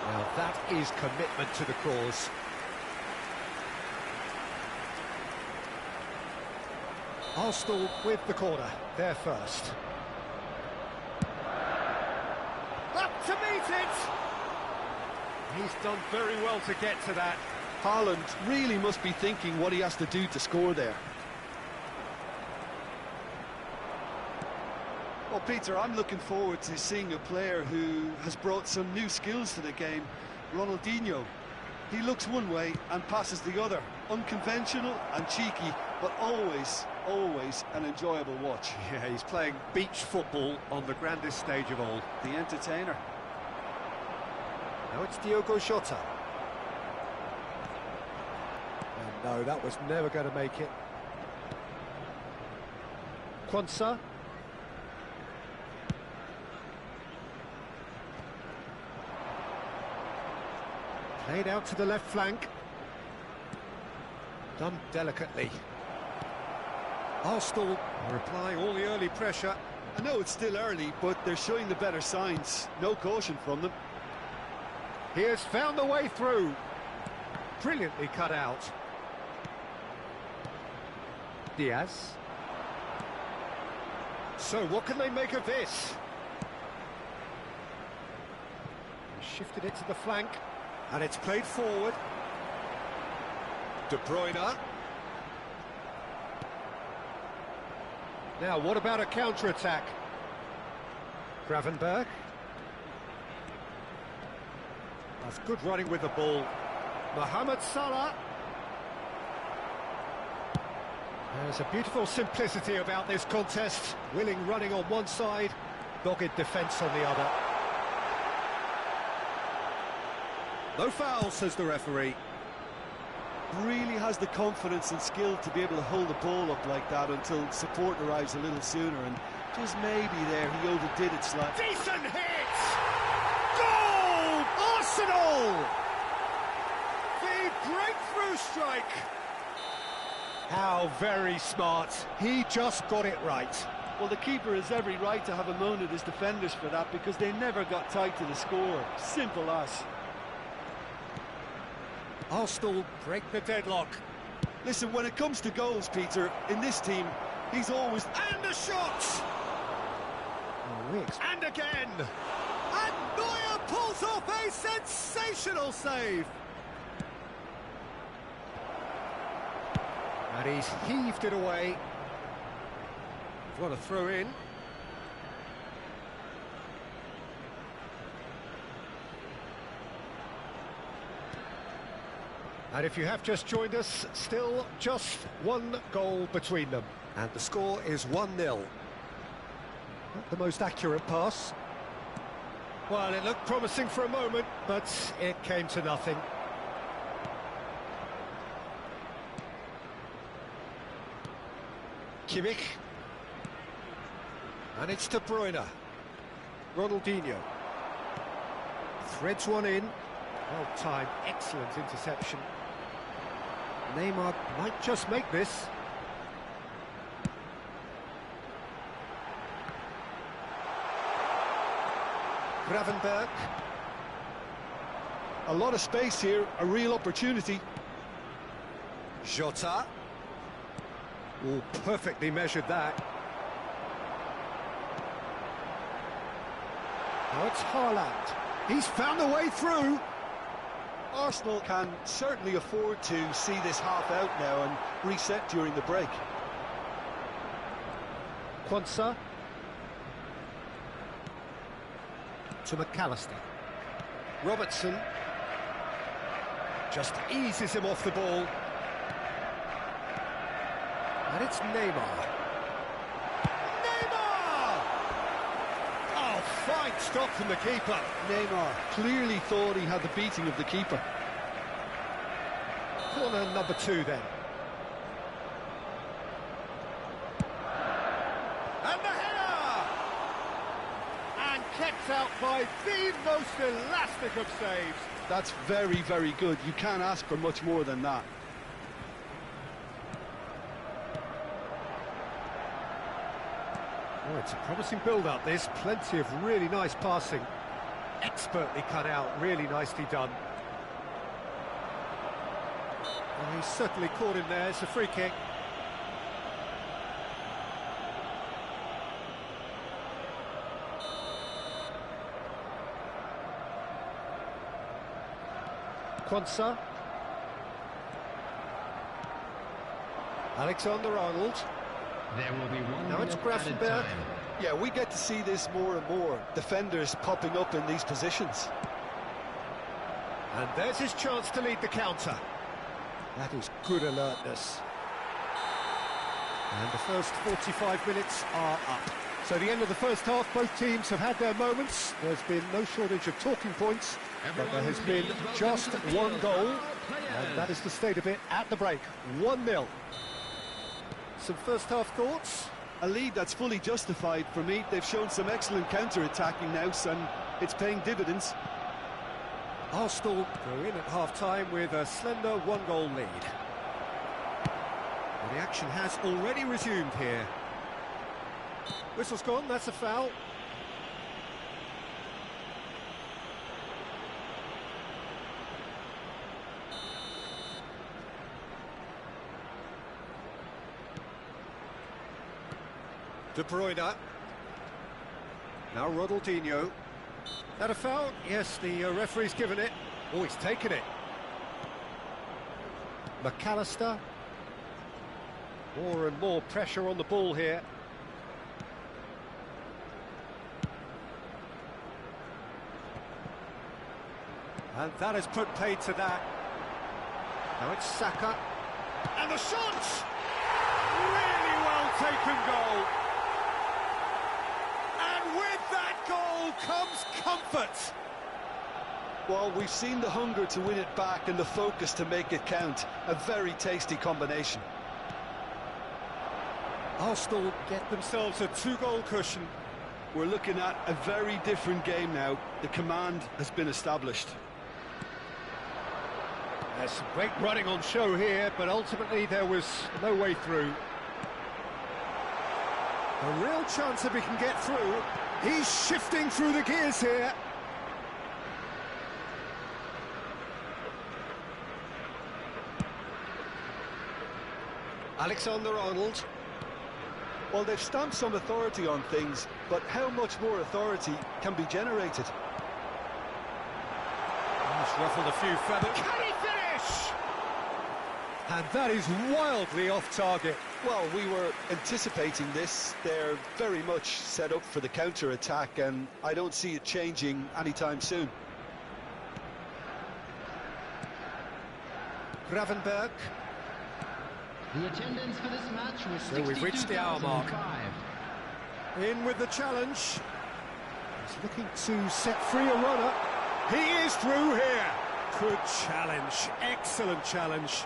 Now that is commitment to the cause. Arsenal with the corner, there first. Up to meet it! He's done very well to get to that. Haaland really must be thinking what he has to do to score there. Well, Peter, I'm looking forward to seeing a player who has brought some new skills to the game. Ronaldinho. He looks one way and passes the other. Unconventional and cheeky, but always an enjoyable watch. Yeah, he's playing beach football on the grandest stage of all. The entertainer. Now it's Diogo Jota. And no, that was never going to make it. Quansah. Played out to the left flank. Done delicately. Arsenal are applying all the early pressure. I know it's still early, but they're showing the better signs. No caution from them. He has found the way through. Brilliantly cut out. Diaz. So what can they make of this? Shifted it to the flank, and it's played forward. De Bruyne. Now, what about a counter-attack? Gravenberch. That's good running with the ball. Mohamed Salah. There's a beautiful simplicity about this contest. Willing running on one side, dogged defence on the other. No foul, says the referee. Really has the confidence and skill to be able to hold the ball up like that until support arrives a little sooner, and just maybe there he overdid it slightly. Decent hit! Goal! Arsenal! The breakthrough strike! How very smart. He just got it right. Well, the keeper has every right to have a moan at his defenders for that, because they never got tight to the score. Simple as. Arsenal break the deadlock. Listen, when it comes to goals, Peter, in this team, he's always... And a shot! And again! And Neuer pulls off a sensational save! And he's heaved it away. What a throw in. And if you have just joined us, still just one goal between them. And the score is 1-0. Not the most accurate pass. Well, it looked promising for a moment, but it came to nothing. Kimmich. And it's De Bruyne. Ronaldinho. Threads one in. Well timed, excellent interception. Neymar might just make this. Gravenberch. A lot of space here, a real opportunity. Jota. Oh, perfectly measured that. Now it's Haaland. He's found a way through. Arsenal can certainly afford to see this half out now and reset during the break. Quansah. To McAllister. Robertson. Just eases him off the ball. And it's Neymar. Neymar! Oh, fine stop from the keeper. Neymar clearly thought he had the beating of the keeper. Corner number 2 then. And the header! And kept out by the most elastic of saves. That's very, very good. You can't ask for much more than that. Oh, it's a promising build-up, this. Plenty of really nice passing. Expertly cut out, really nicely done. Well, he's certainly caught him there. It's a free kick. Quansah. Alexander-Arnold. There will be one Now it's minute added Gravenberch. time. Yeah, we get to see this more and more. Defenders popping up in these positions. And there's his chance to lead the counter. That is good alertness. And the first 45 minutes are up. So the end of the first half, both teams have had their moments. There's been no shortage of talking points, but there has been just one goal, and that is the state of it at the break. 1-0. Some first half thoughts? A lead that's fully justified for me. They've shown some excellent counter-attacking now, and it's paying dividends. Arsenal go in at half-time with a slender 1-goal lead. Well, the action has already resumed here. Whistle's gone, that's a foul. De Bruyne. Now Ronaldinho. That a foul? Yes, the referee's given it. Oh, he's taken it. McAllister. More and more pressure on the ball here. And that has put paid to that. Now it's Saka. And the shot! Really well taken goal. And with that goal comes comfort. Well, we've seen the hunger to win it back and the focus to make it count. A very tasty combination. Arsenal get themselves a 2-goal cushion. We're looking at a very different game now. The command has been established. There's some great running on show here, but ultimately there was no way through. A real chance if he can get through. He's shifting through the gears here. Alexander-Arnold. Well, they've stamped some authority on things, but how much more authority can be generated? He's ruffled a few feathers. Can he finish? And that is wildly off target. Well, we were anticipating this. They're very much set up for the counter-attack, and I don't see it changing anytime soon. Gravenberch. The attendance for this match was So we've reached the hour mark. 62,005. In with the challenge. He's looking to set free a runner. He is through here. Good challenge. Excellent challenge.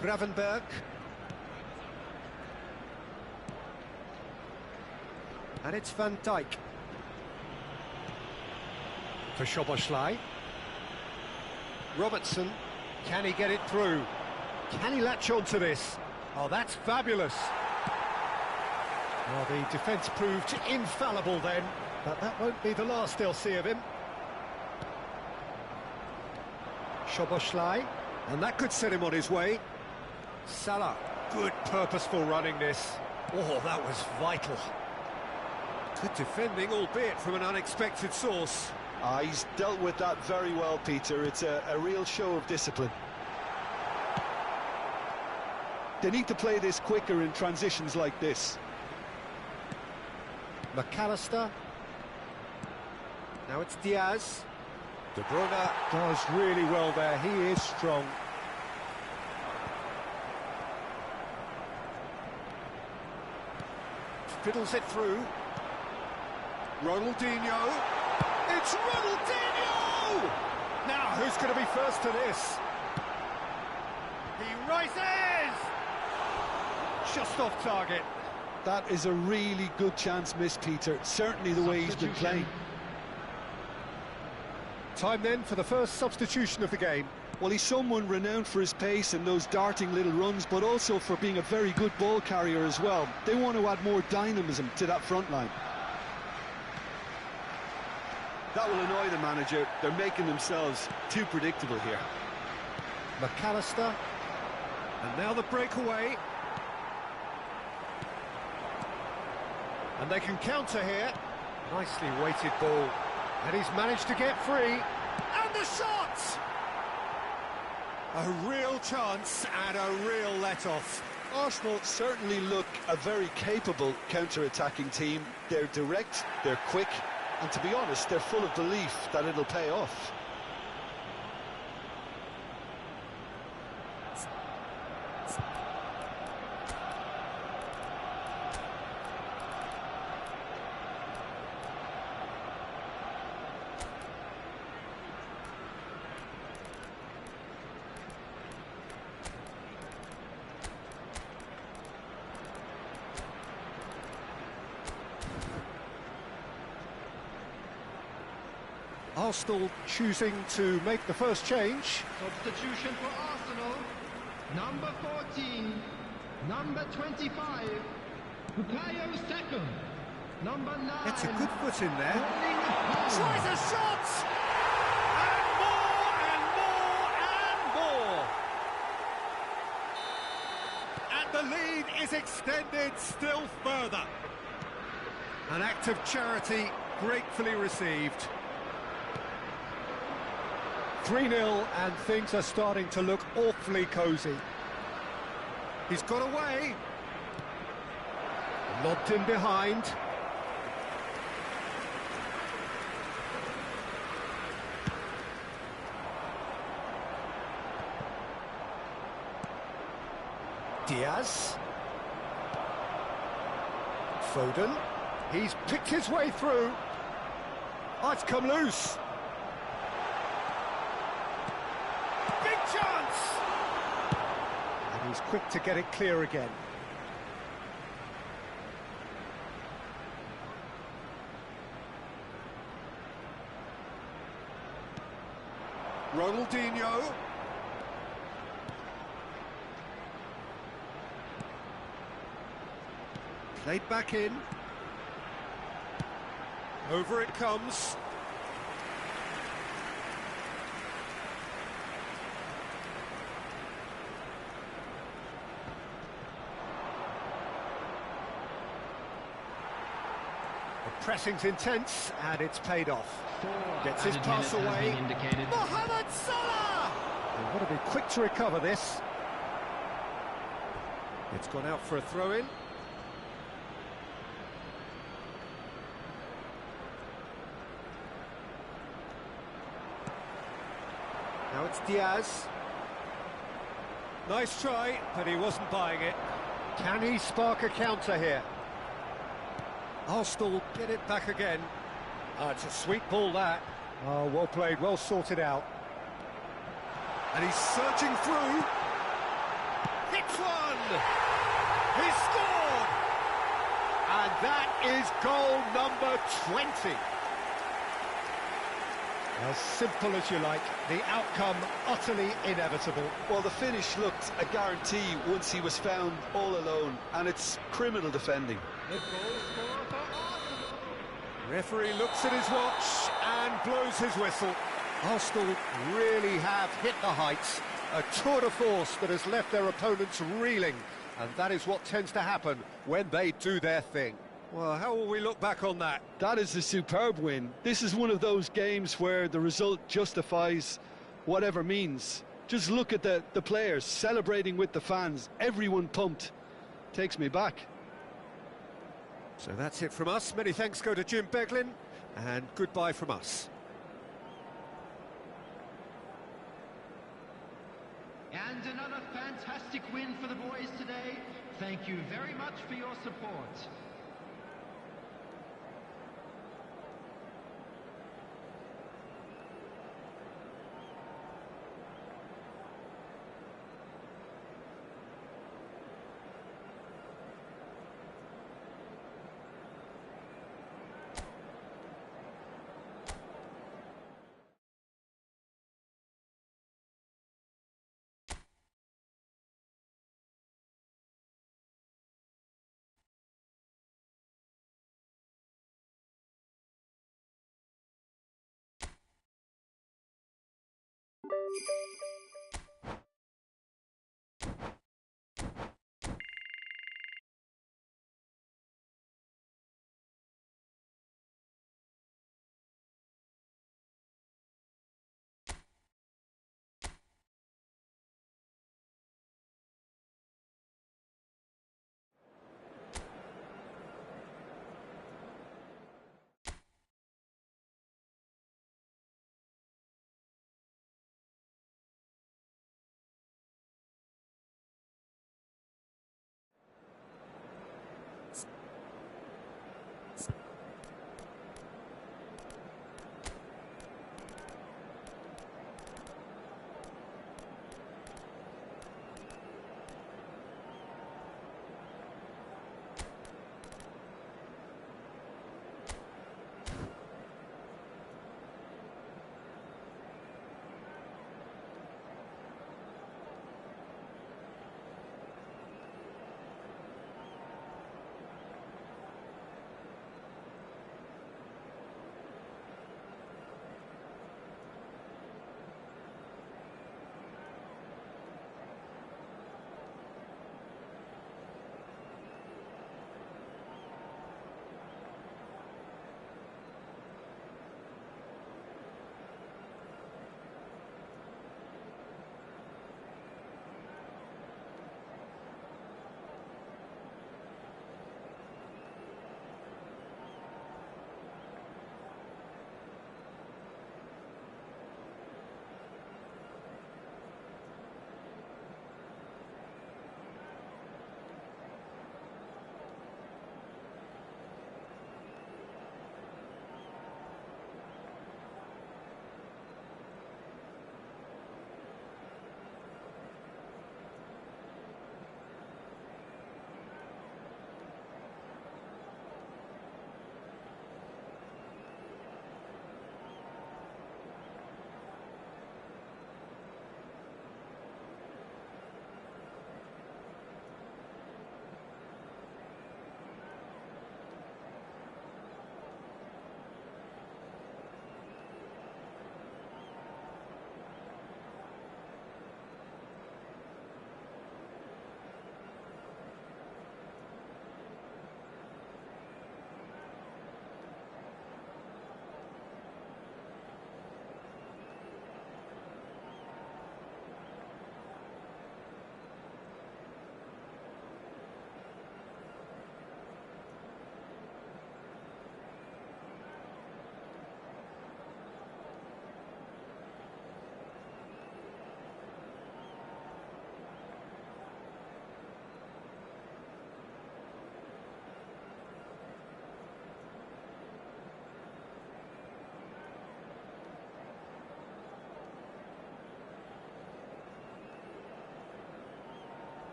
Gravenberch. And it's Van Dijk. For Szoboszlai. Robertson. Can he get it through? Can he latch on to this? Oh, that's fabulous. Well, the defence proved infallible then, but that won't be the last they'll see of him. Szoboszlai, and that could set him on his way. Salah, good purposeful running this. Oh, that was vital. Good defending, albeit from an unexpected source. He's dealt with that very well, Peter. It's a real show of discipline. They need to play this quicker in transitions like this. McAllister. Now it's Diaz. De Bruyne does really well there, he is strong. Fiddles it through. Ronaldinho. It's Ronaldinho! Now, who's going to be first to this? He rises! Just off target. That is a really good chance missed, Peter. Certainly the way he's been playing. Time then for the first substitution of the game. Well, he's someone renowned for his pace and those darting little runs, but also for being a very good ball carrier as well. They want to add more dynamism to that front line. That will annoy the manager. They're making themselves too predictable here. McAllister. And now the breakaway. And they can counter here. Nicely weighted ball. And he's managed to get free. And the shot! A real chance and a real let-off. Arsenal certainly look a very capable counter-attacking team. They're direct, they're quick, and to be honest, they're full of belief that it'll pay off. Arsenal choosing to make the first change. Substitution for Arsenal. Number 14, number 25, Bukayo Saka. Number 9. It's a good foot in there. Tries Tries a shot! And more, and more, and more! And the lead is extended still further. An act of charity gratefully received. 3-0 and things are starting to look awfully cosy. He's got away. Lobbed in behind. Diaz. Foden. He's picked his way through. Oh, it's come loose. Big chance! And he's quick to get it clear again. Ronaldinho. Played back in. Over it comes. The pressing's intense and it's paid off. Gets his pass away. Mohamed Salah! They've got to be quick to recover this. It's gone out for a throw-in. Now it's Diaz. Nice try, but he wasn't buying it. Can he spark a counter here? Arsenal get it back again. It's a sweet ball, that. Oh, well played, well sorted out. And he's surging through. Hits one! He scored! And that is goal number 20. As simple as you like, the outcome utterly inevitable. Well, the finish looked a guarantee once he was found all alone, and it's criminal defending. The goal scorer for Arsenal. Referee looks at his watch and blows his whistle. Arsenal really have hit the heights. A tour de force that has left their opponents reeling. And that is what tends to happen when they do their thing. Well, how will we look back on that? That is a superb win. This is one of those games where the result justifies whatever means. Just look at the players celebrating with the fans. Everyone pumped. Takes me back. So that's it from us. Many thanks go to Jim Beglin, and goodbye from us. And another fantastic win for the boys today. Thank you very much for your support.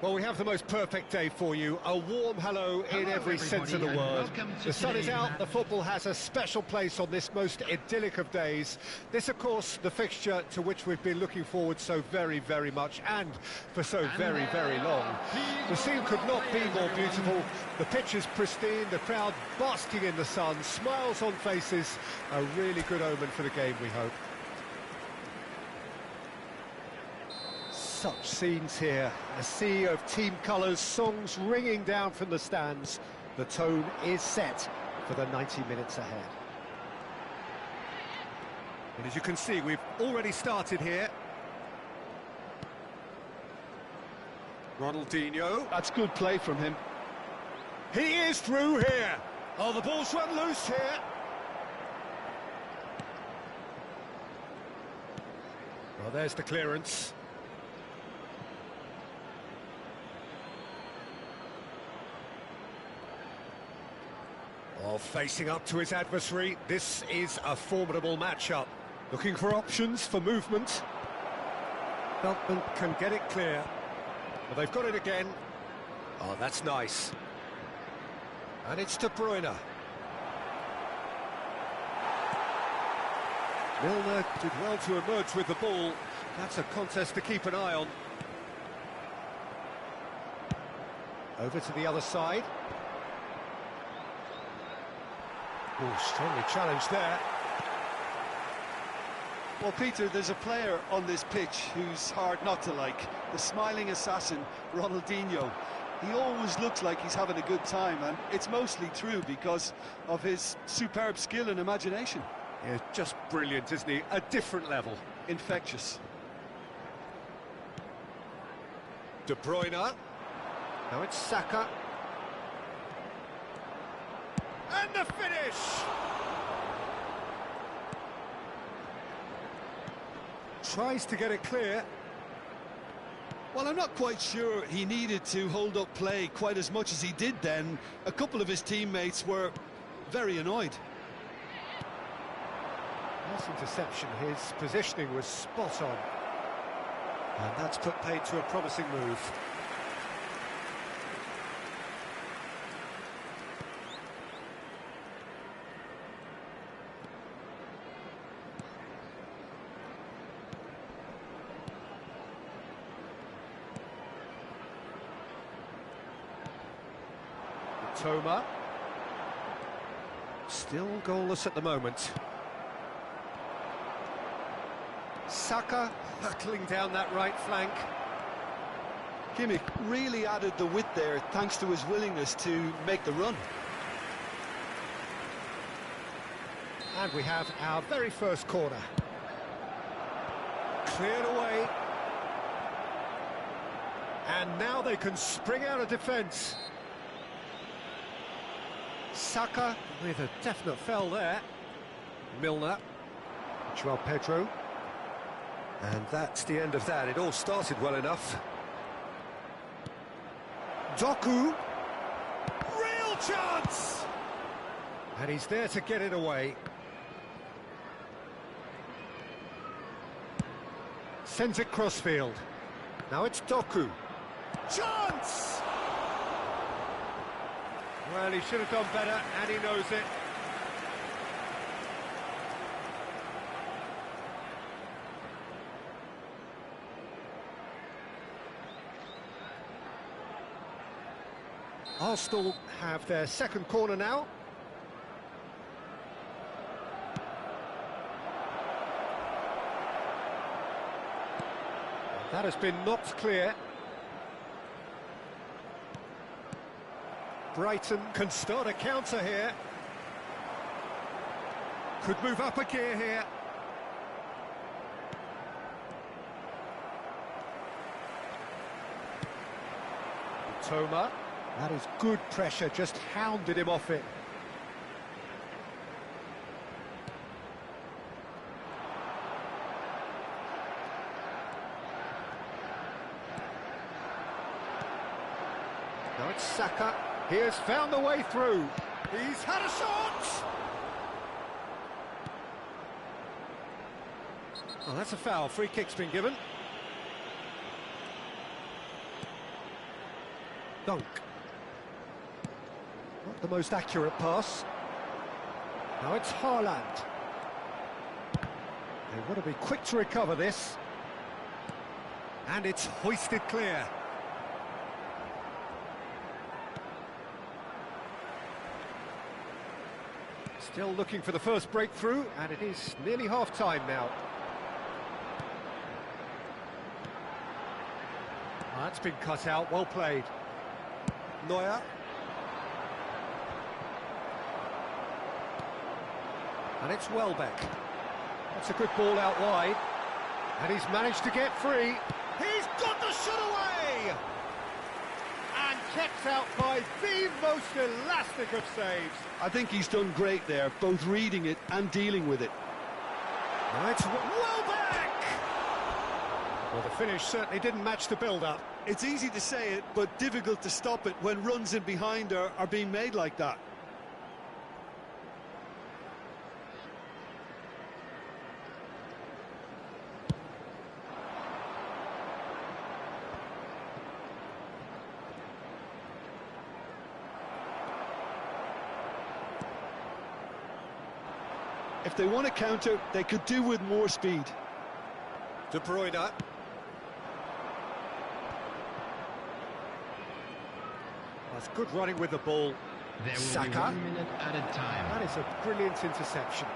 Well, we have the most perfect day for you. A warm hello in every sense of the word. The sun is out, the football has a special place on this most idyllic of days. This, of course, the fixture to which we've been looking forward so very, very much, and for so very, very long. The scene could not be more beautiful. The pitch is pristine, the crowd basking in the sun, smiles on faces. A really good omen for the game, we hope. Such scenes here, a sea of team colours, songs ringing down from the stands. The tone is set for the 90 minutes ahead. And as you can see, we've already started here. Ronaldinho. That's good play from him. He is through here. Oh, the ball's run loose here. Well, there's the clearance. Oh, facing up to his adversary, this is a formidable matchup. Looking for options for movement. Veltman can get it clear. Well, they've got it again. Oh, that's nice. And it's De Bruyne. Milner did well to emerge with the ball. That's a contest to keep an eye on. Over to the other side. Oh, strongly challenged there. Well, Peter, there's a player on this pitch who's hard not to like. The smiling assassin, Ronaldinho. He always looks like he's having a good time, and it's mostly true because of his superb skill and imagination. Yeah, just brilliant, isn't he? A different level. Infectious. De Bruyne. Now it's Saka. And the finish! Tries to get it clear. Well, I'm not quite sure he needed to hold up play quite as much as he did then. A couple of his teammates were very annoyed. Nice interception, his positioning was spot on. And that's put paid to a promising move. Toma. Still goalless at the moment. Saka hurtling down that right flank. Kimmich really added the width there thanks to his willingness to make the run. And we have our very first corner. Cleared away. And now they can spring out of defence. Saka with a definite foul there. Milner. Joao Pedro. And that's the end of that. It all started well enough. Doku. Real chance! And he's there to get it away. Sends it crossfield. Now it's Doku. Chance! Well, he should have done better, and he knows it. Arsenal have their second corner now. That has been knocked clear. Brighton can start a counter here. Could move up a gear here. Toma. That is good pressure, just hounded him off it. Now it's Saka. He has found the way through. He's had a shot! Well, that's a foul. Free kick's been given. Dunk. Not the most accurate pass. Now it's Haaland. They want to be quick to recover this. And it's hoisted clear. Still looking for the first breakthrough, and it is nearly half-time now. That's been cut out, well played. Neuer. And it's Welbeck. That's a good ball out wide. And he's managed to get free. He's got the shot away! And kept out by the most elastic of saves. I think he's done great there, both reading it and dealing with it. Now it's Welbeck! Well, the finish certainly didn't match the build-up. It's easy to say it, but difficult to stop it when runs in behind are being made like that. If they want to counter, they could do with more speed. De Bruyne. That's good running with the ball. There will Saka. be 1 minute at a time. That is a brilliant interception.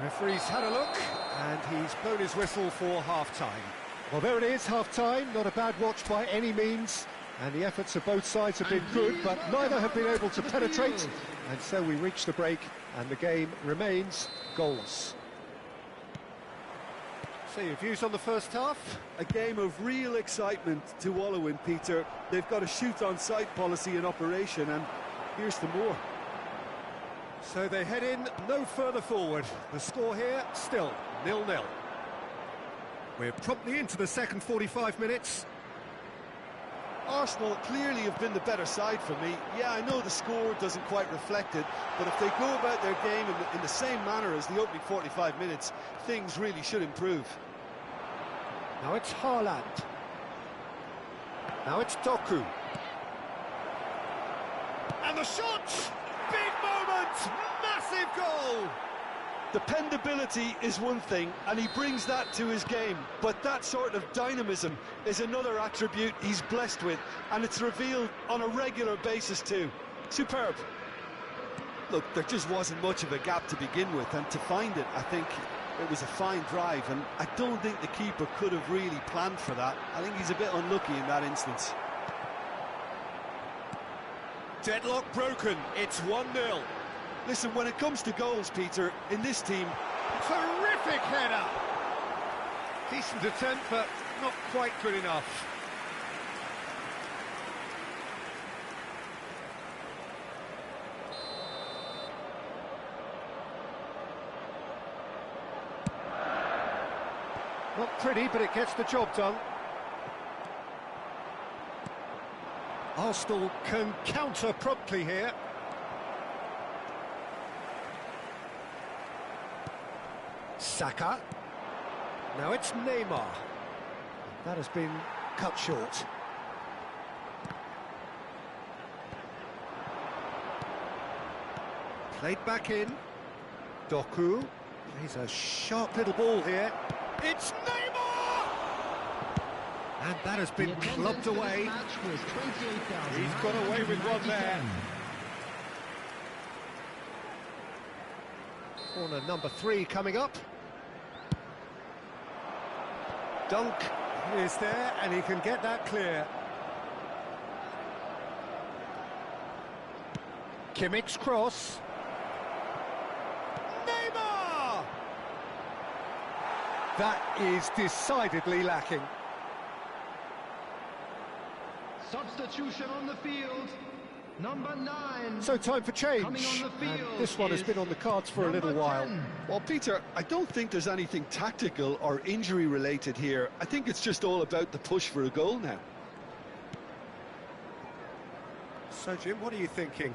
Referee's had a look, and he's blown his whistle for half-time. Well, there it is, half-time. Not a bad watch by any means. And the efforts of both sides have been good, but neither have been able to penetrate. And so we reach the break, and the game remains goalless. So your views on the first half? A game of real excitement to wallow in, Peter. They've got a shoot-on-sight policy in operation, and here's the more. So they head in no further forward. The score here, still 0-0. We're promptly into the second 45 minutes. Arsenal clearly have been the better side for me. Yeah, I know the score doesn't quite reflect it, but if they go about their game in the same manner as the opening 45 minutes, things really should improve. Now it's Haaland. Now it's Doku. And the shot! Big moment! Massive goal! Dependability is one thing, and he brings that to his game, but that sort of dynamism is another attribute he's blessed with, and it's revealed on a regular basis too. Superb. Look, there just wasn't much of a gap to begin with, and to find it, I think it was a fine drive, and I don't think the keeper could have really planned for that. I think he's a bit unlucky in that instance. Deadlock broken, it's 1-0. Listen, when it comes to goals, Peter, in this team... Terrific header! Decent attempt, but not quite good enough. Not pretty, but it gets the job done. Arsenal can counter promptly here. Saka. Now it's Neymar. That has been cut short. Played back in. Doku plays a sharp little ball here. It's Neymar! And that has been clubbed away. He's got away with one there. Corner number 3 coming up. Dunk is there, and he can get that clear. Kimmich's cross. Neymar! That is decidedly lacking. Substitution on the field. Number 9. So time for change. Coming on the field and this one has been on the cards for a little while. 10. Well, Peter, I don't think there's anything tactical or injury-related here. I think it's just all about the push for a goal now. So, Jim, what are you thinking?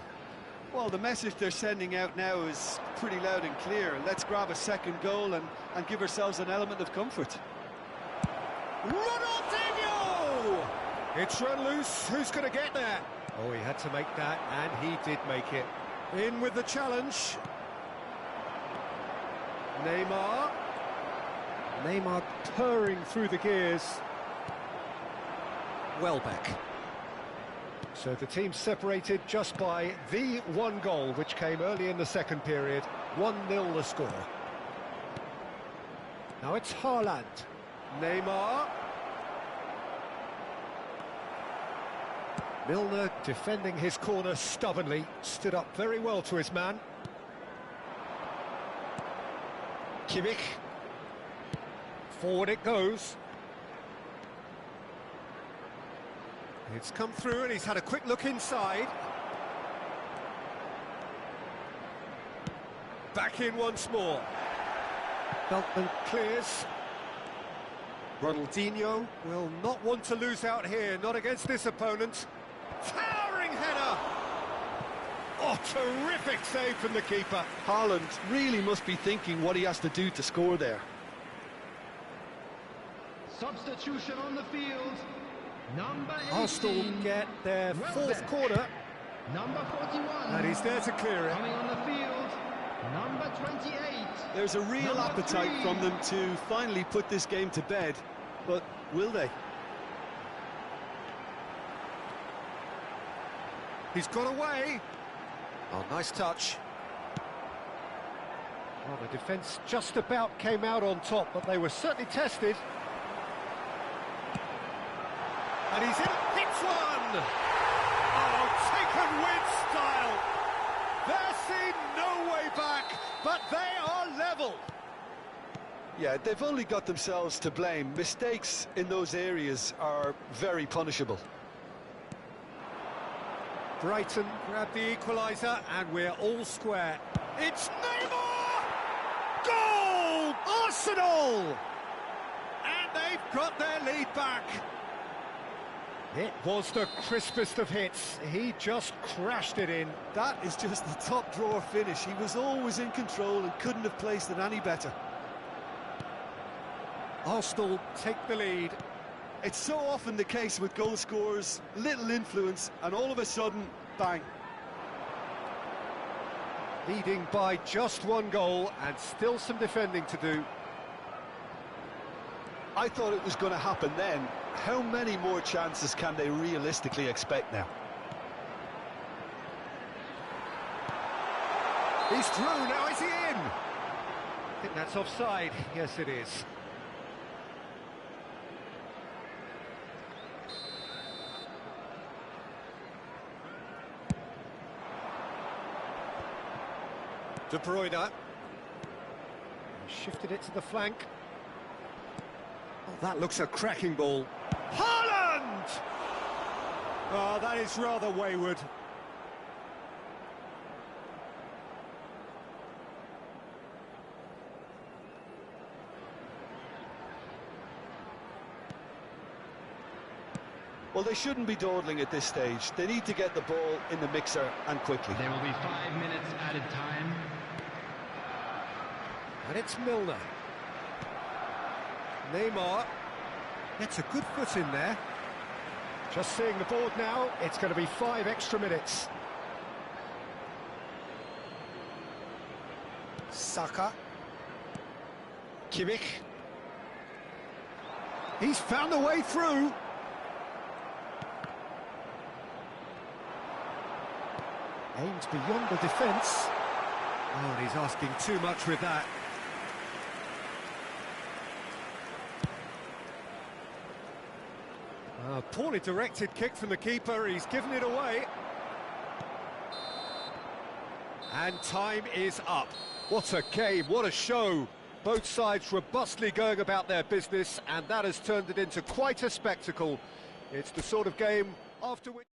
Well, the message they're sending out now is pretty loud and clear. Let's grab a second goal and give ourselves an element of comfort. Ronaldinho! It's run loose. Who's going to get there? Oh, he had to make that, and he did make it. In with the challenge. Neymar purring through the gears. Welbeck. So the team separated just by the one goal, which came early in the second period. 1-0 the score. Now it's Haaland. Neymar. Milner defending his corner stubbornly, stood up very well to his man. Kimmich. Forward it goes. It's come through and he's had a quick look inside. Back in once more. Beltman clears. Ronaldinho will not want to lose out here, not against this opponent. Towering header! Oh, terrific save from the keeper. Haaland really must be thinking what he has to do to score there. Substitution on the field. Number 18. Arsenal get their fourth corner. Number 41. And he's there to clear it. Coming on the field. Number 28. There's a real appetite from them to finally put this game to bed, but will they? He's got away. Oh, nice touch. Well, the defence just about came out on top, but they were certainly tested. And he's in, hits one! Oh, taken with style! They're seen no way back, but they are level. Yeah, they've only got themselves to blame. Mistakes in those areas are very punishable. Brighton grab the equaliser, and we're all square. It's Neymar! Goal! Arsenal! And they've got their lead back. It was the crispest of hits. He just crashed it in. That is just the top drawer finish. He was always in control and couldn't have placed it any better. Arsenal take the lead. It's so often the case with goal scorers, little influence, and all of a sudden, bang. Leading by just one goal, and still some defending to do. I thought it was going to happen then. How many more chances can they realistically expect now? He's through, now is he in? I think that's offside. Yes, it is. De Bruyne. Shifted it to the flank. Oh, that looks a cracking ball. Haaland! Oh, that is rather wayward. Well, they shouldn't be dawdling at this stage. They need to get the ball in the mixer and quickly. There will be 5 minutes added time. And it's Milner. Neymar gets a good foot in there. Just seeing the board now, it's going to be 5 extra minutes. Saka. Kimmich. He's found a way through. Aims beyond the defence. Oh, and he's asking too much with that. Poorly directed kick from the keeper, he's given it away. And time is up. What a game, what a show. Both sides robustly going about their business, and that has turned it into quite a spectacle. It's the sort of game after which...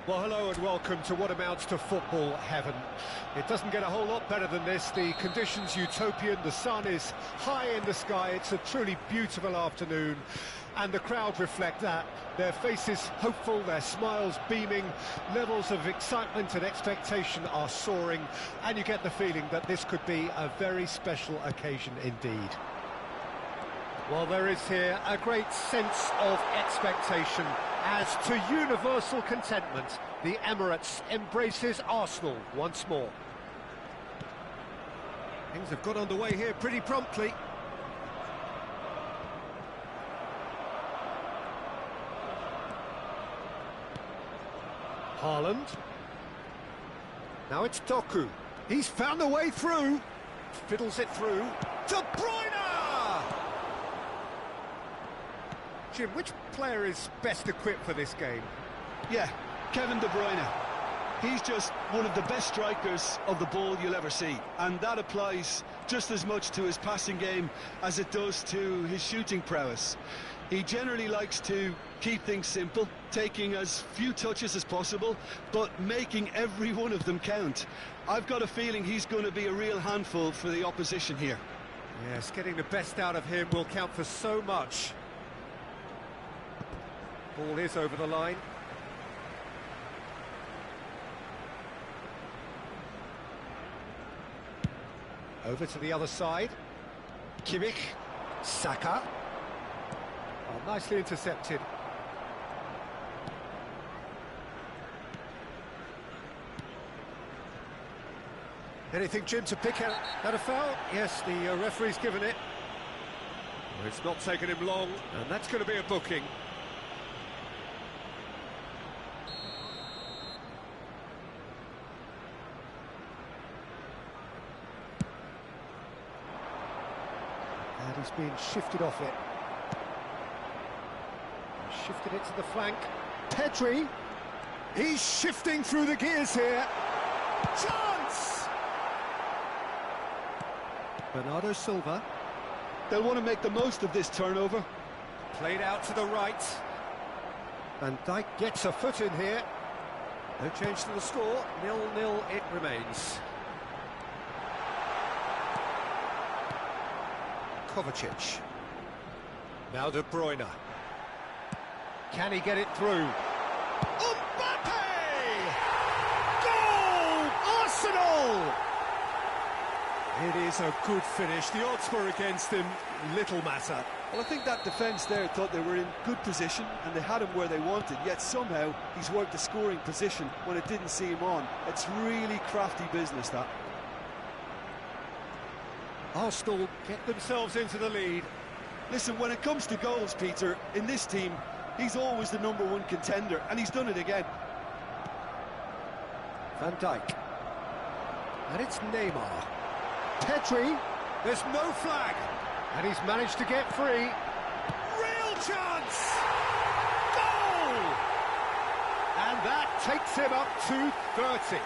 Well, hello and welcome to what amounts to football heaven. It doesn't get a whole lot better than this. The conditions utopian, the sun is high in the sky, it's a truly beautiful afternoon, and the crowd reflect that. Their faces hopeful, their smiles beaming, levels of excitement and expectation are soaring, and you get the feeling that this could be a very special occasion indeed. Well, there is here a great sense of expectation as to universal contentment. The Emirates embraces Arsenal once more. Things have got underway here pretty promptly. Haaland. Now it's Doku. He's found a way through. Fiddles it through. De Bruyne! Jim, which player is best equipped for this game? Yeah, Kevin De Bruyne. He's just one of the best strikers of the ball you'll ever see, and that applies just as much to his passing game as it does to his shooting prowess. He generally likes to keep things simple, taking as few touches as possible, but making every one of them count. I've got a feeling he's going to be a real handful for the opposition here. Yes, getting the best out of him will count for so much. Ball is over the line. Over to the other side. Kimmich. Saka. Oh, nicely intercepted. Anything, Jim, to pick out? That a foul? Yes, the referee's given it. Well, it's not taken him long, and that's going to be a booking. And he's being shifted off it. Shifted it to the flank. Pedri. He's shifting through the gears here. Chance! Bernardo Silva. They'll want to make the most of this turnover. Played out to the right. Van Dijk gets a foot in here. No change to the score. 0-0 it remains. Kovacic. Now De Bruyne. Can he get it through? Mbappe! Goal! Arsenal! It is a good finish. The odds were against him. Little matter. Well, I think that defence there thought they were in good position and they had him where they wanted, yet somehow he's worked the scoring position when it didn't see him on. It's really crafty business, that. Arsenal get themselves into the lead. Listen, when it comes to goals, Peter, in this team, he's always the #1 contender, and he's done it again. Van Dijk. And it's Neymar. Pedri. There's no flag. And he's managed to get free. Real chance! Goal! And that takes him up to 30.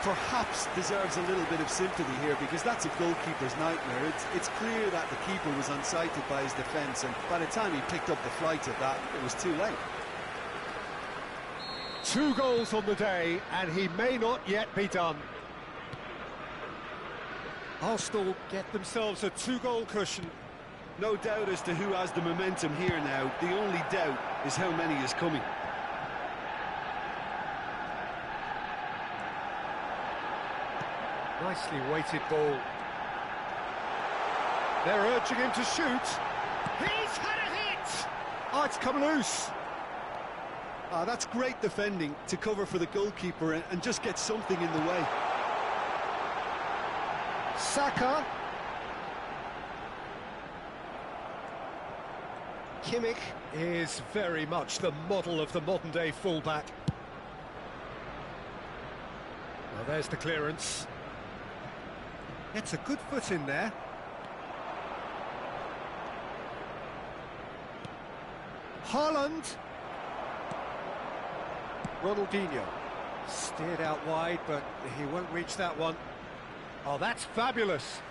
Perhaps deserves a little bit of sympathy here, because that's a goalkeeper's nightmare. It's clear that the keeper was unsighted by his defence, and by the time he picked up the flight of that, it was too late. 2 goals on the day, and he may not yet be done. Arsenal get themselves a 2-goal cushion. No doubt as to who has the momentum here now. The only doubt is how many is coming. Nicely weighted ball. They're urging him to shoot. He's had a hit! Oh, it's come loose. That's great defending to cover for the goalkeeper and just get something in the way. Saka. Kimmich is very much the model of the modern-day fullback. Well, there's the clearance. Gets a good foot in there. Haaland. Ronaldinho. Steered out wide, but he won't reach that one. Oh, that's fabulous.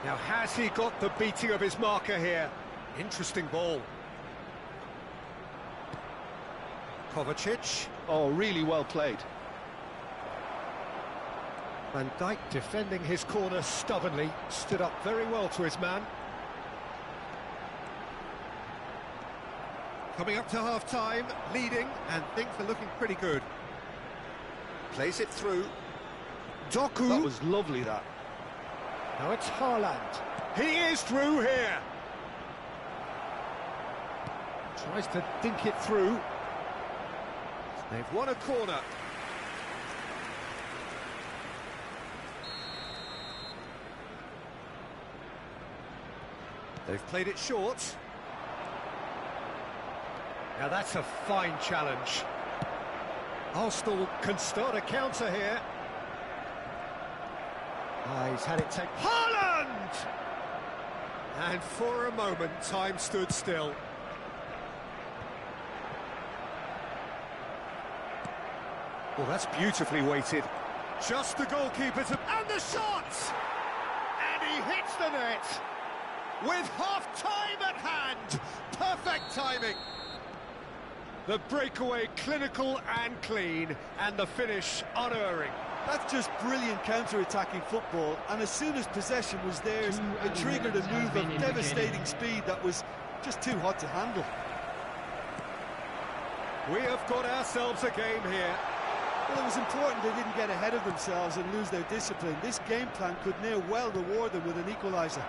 Now, has he got the beating of his marker here? Interesting ball. Kovacic. Oh, really well played. Van Dijk defending his corner stubbornly, stood up very well to his man. Coming up to half-time, leading, and things are looking pretty good. Plays it through. Doku. That was lovely, that. Now it's Haaland. He is through here. Tries to dink it through. They've won a corner. They've played it short. Now that's a fine challenge. Arsenal can start a counter here. He's had it taken. Haaland! And for a moment, time stood still. Well, that's beautifully weighted. Just the goalkeeper to... And the shot! And he hits the net! With half-time at hand! Perfect timing! The breakaway clinical and clean, and the finish unerring. That's just brilliant counter-attacking football, and as soon as possession was theirs, it triggered a move of devastating speed that was just too hot to handle. We have got ourselves a game here. Well, it was important they didn't get ahead of themselves and lose their discipline. This game plan could near well reward them with an equaliser.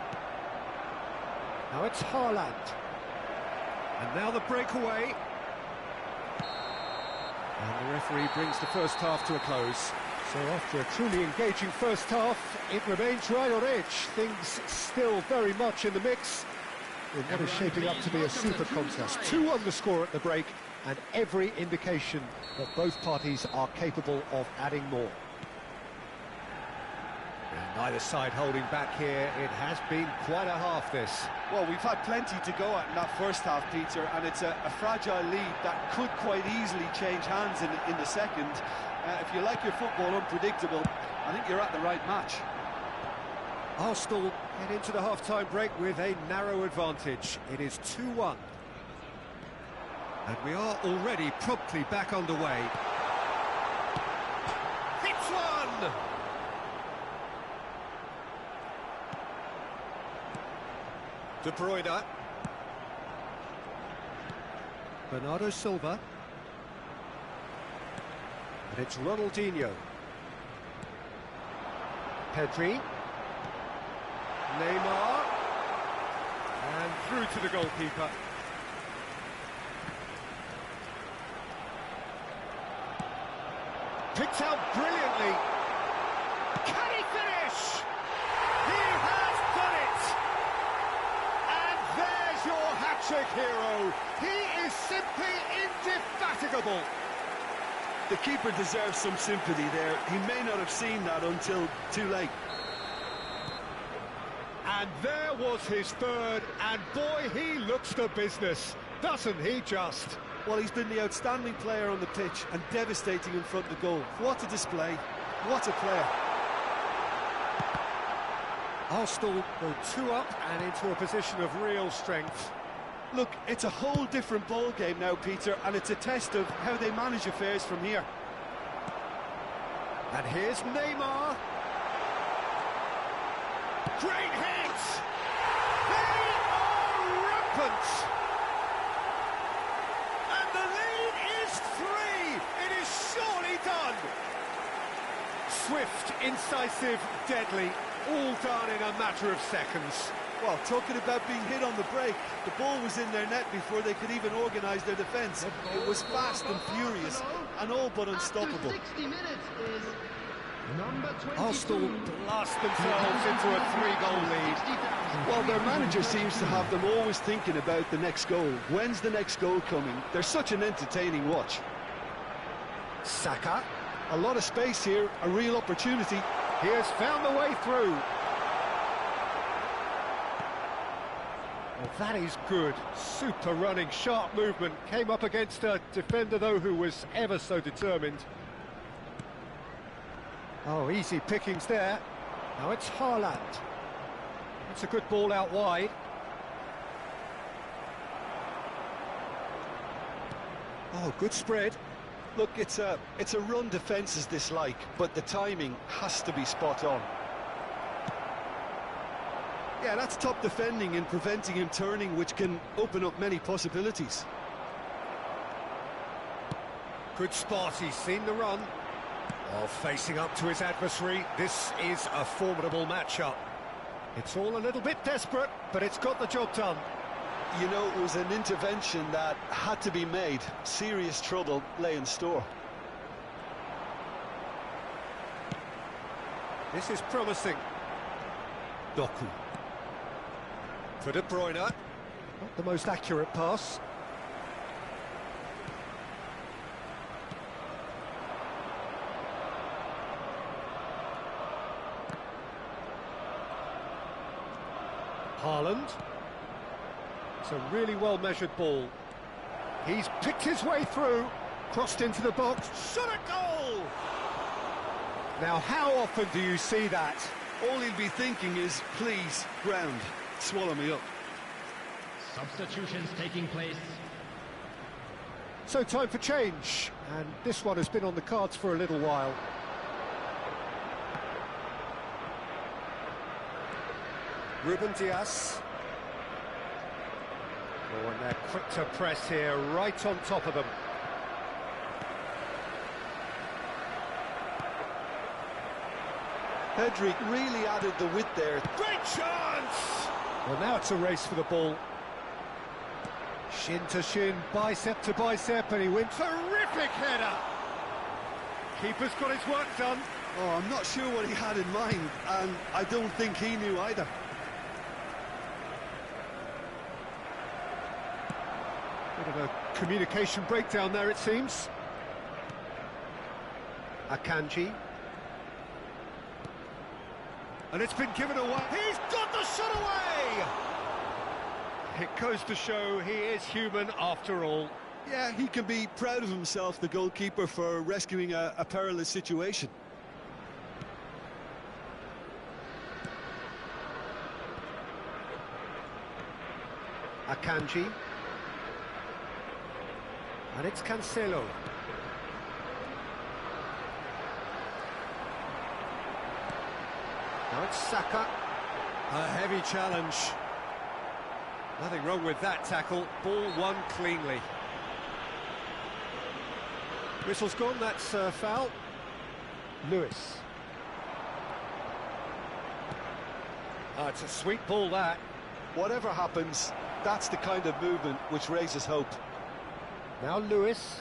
Now it's Haaland. And now the breakaway. And the referee brings the first half to a close. So after a truly engaging first half, it remains right on edge. Things still very much in the mix in what is shaping up to be a super contest. 2-1 the score at the break, and every indication that both parties are capable of adding more. And neither side holding back here. It has been quite a half, this. Well, we've had plenty to go at in that first half, Peter, and it's a fragile lead that could quite easily change hands in the second. If you like your football unpredictable, I think you're at the right match. Arsenal head into the half-time break with a narrow advantage. It is 2-1. And we are already promptly back underway. Hits one! De Bruyne. Bernardo Silva. And it's Ronaldinho. Pedri. Neymar. And through to the goalkeeper. Picked out brilliantly. hat-trick hero. He is simply indefatigable. The keeper deserves some sympathy there. He may not have seen that until too late. And there was his third, and boy, he looks the business, doesn't he just? Well, he's been the outstanding player on the pitch and devastating in front of the goal. What a display, what a player. Arsenal go 2 up and into a position of real strength. Look, it's a whole different ball game now, Peter, and it's a test of how they manage affairs from here. And here's Neymar. Great hit! They are rampant! And the lead is 3! It is surely done! Swift, incisive, deadly, all done in a matter of seconds. Well, talking about being hit on the break, the ball was in their net before they could even organise their defence. It was fast and furious, and all but unstoppable. After 60 minutes is number 22. Arsenal blast themselves into a 3-goal lead. Well, their manager seems to have them always thinking about the next goal. When's the next goal coming? They're such an entertaining watch. Saka. A lot of space here, a real opportunity. He has found the way through. Well, that is good. Super running, sharp movement. Came up against a defender, though, who was ever so determined. Oh, easy pickings there. Now it's Haaland. It's a good ball out wide. Oh, good spread. Look, it's a run defence is dislike, but the timing has to be spot on. Yeah, that's top defending and preventing him turning, which can open up many possibilities. Good spot, he's seen the run. Oh, facing up to his adversary, this is a formidable matchup. It's all a little bit desperate, but it's got the job done. You know, it was an intervention that had to be made. Serious trouble lay in store. This is promising. Doku. For De Bruyne. Not the most accurate pass. Haaland. It's a really well-measured ball. He's picked his way through, crossed into the box, shot a goal! Now, how often do you see that? All he'll be thinking is, please, ground, swallow me up. Substitutions taking place. So time for change, and this one has been on the cards for a little while. Ruben Dias. Oh, and they're quick to press here, right on top of them. Pedri really added the width there. Great chance! Well, now it's a race for the ball. Shin to shin, bicep to bicep, and he wins. Terrific header! Keeper's got his work done. Oh, I'm not sure what he had in mind, and I don't think he knew either. Bit of a communication breakdown there, it seems. Akanji. And it's been given away. He's got the shot away! It goes to show he is human after all. Yeah, he can be proud of himself, the goalkeeper, for rescuing a perilous situation. Akanji. And it's Cancelo. Now it's Saka. A heavy challenge. Nothing wrong with that tackle. Ball won cleanly. Whistle's gone, that's foul. Lewis. It's a sweet ball, that. Whatever happens, that's the kind of movement which raises hope. Now Lewis.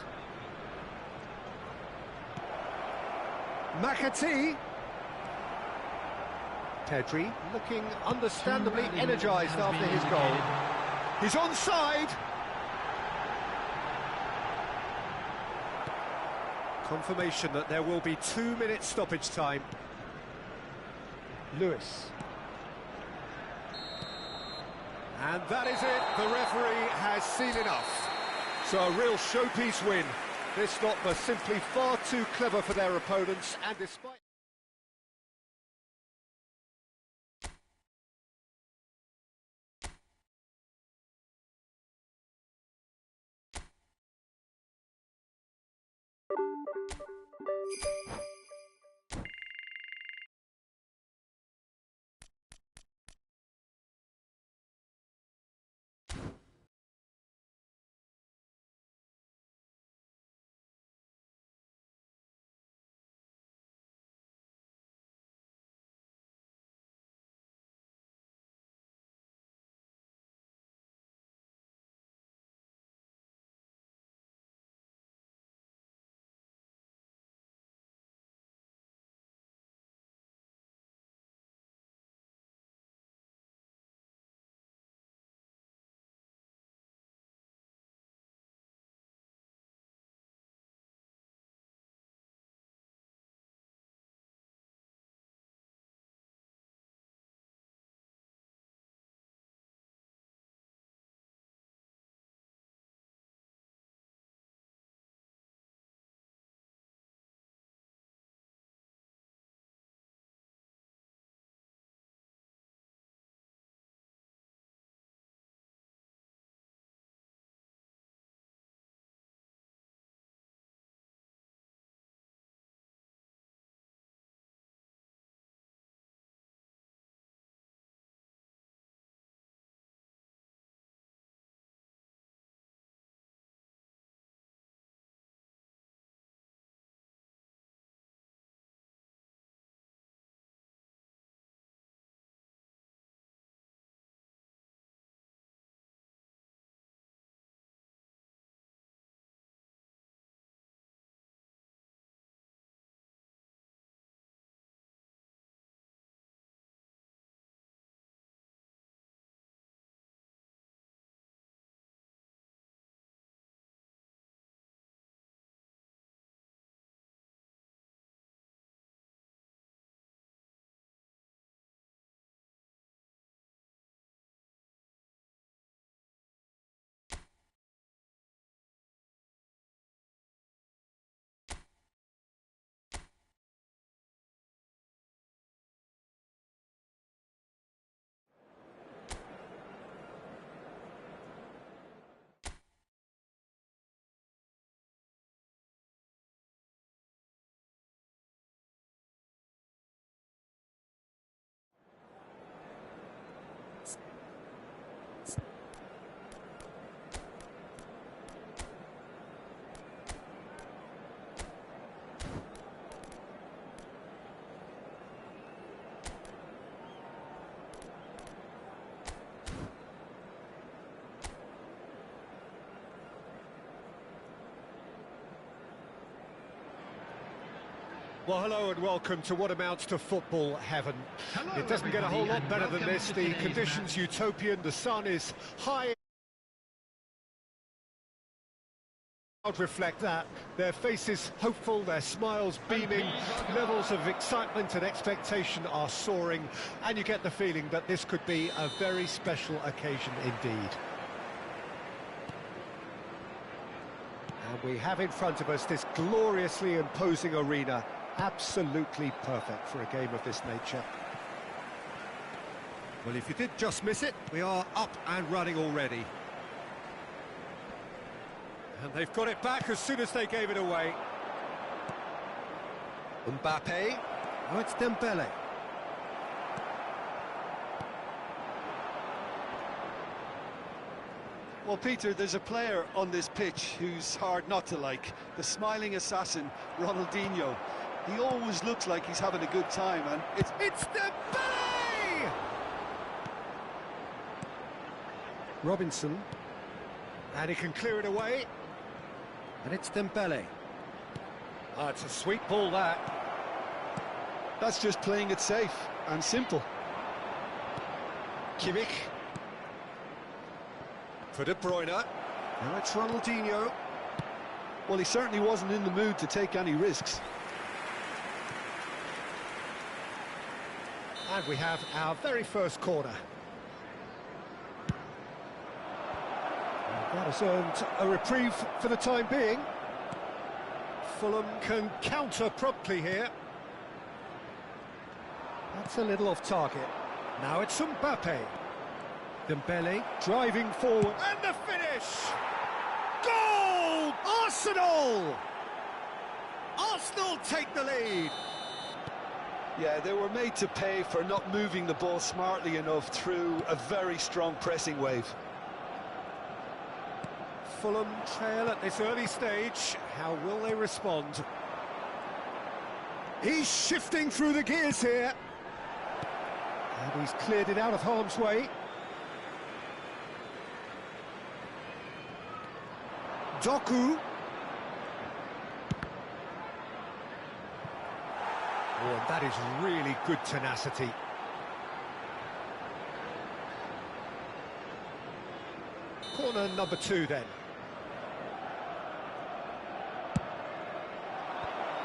McAtee. Pedri looking understandably energised after his goal. He's onside. Confirmation that there will be 2 minutes stoppage time. Lewis. And that is it. The referee has seen enough. So a real showpiece win. This lot were simply far too clever for their opponents, and despite... Well, hello and welcome to what amounts to football heaven. It doesn't get a whole lot better than this. The conditions utopian, the sun is high. Reflect that. Their faces hopeful, their smiles beaming, levels of excitement and expectation are soaring, and you get the feeling that this could be a very special occasion indeed. And we have in front of us this gloriously imposing arena. Absolutely perfect for a game of this nature. Well, if you did just miss it, we are up and running already. And they've got it back as soon as they gave it away. Mbappe. Oh, it's Dembele. Well, Peter, there's a player on this pitch who's hard not to like. The smiling assassin, Ronaldinho. He always looks like he's having a good time, and It's Dembele! Robinson. And he can clear it away. And it's Dembele. Oh, it's a sweet ball, that. that's just playing it safe and simple. Kimmich. For De Bruyne. Now it's Ronaldinho. Well, he certainly wasn't in the mood to take any risks. And we have our very first corner. And that has earned a reprieve for the time being. Fulham can counter promptly here. That's a little off target. Now it's Mbappe. Dembele driving forward. And the finish! Goal! Arsenal! Arsenal take the lead. Yeah, they were made to pay for not moving the ball smartly enough through a very strong pressing wave. Fulham trail at this early stage. How will they respond? He's shifting through the gears here. And he's cleared it out of harm's way. Doku. Oh, and that is really good tenacity. Corner number 2 then.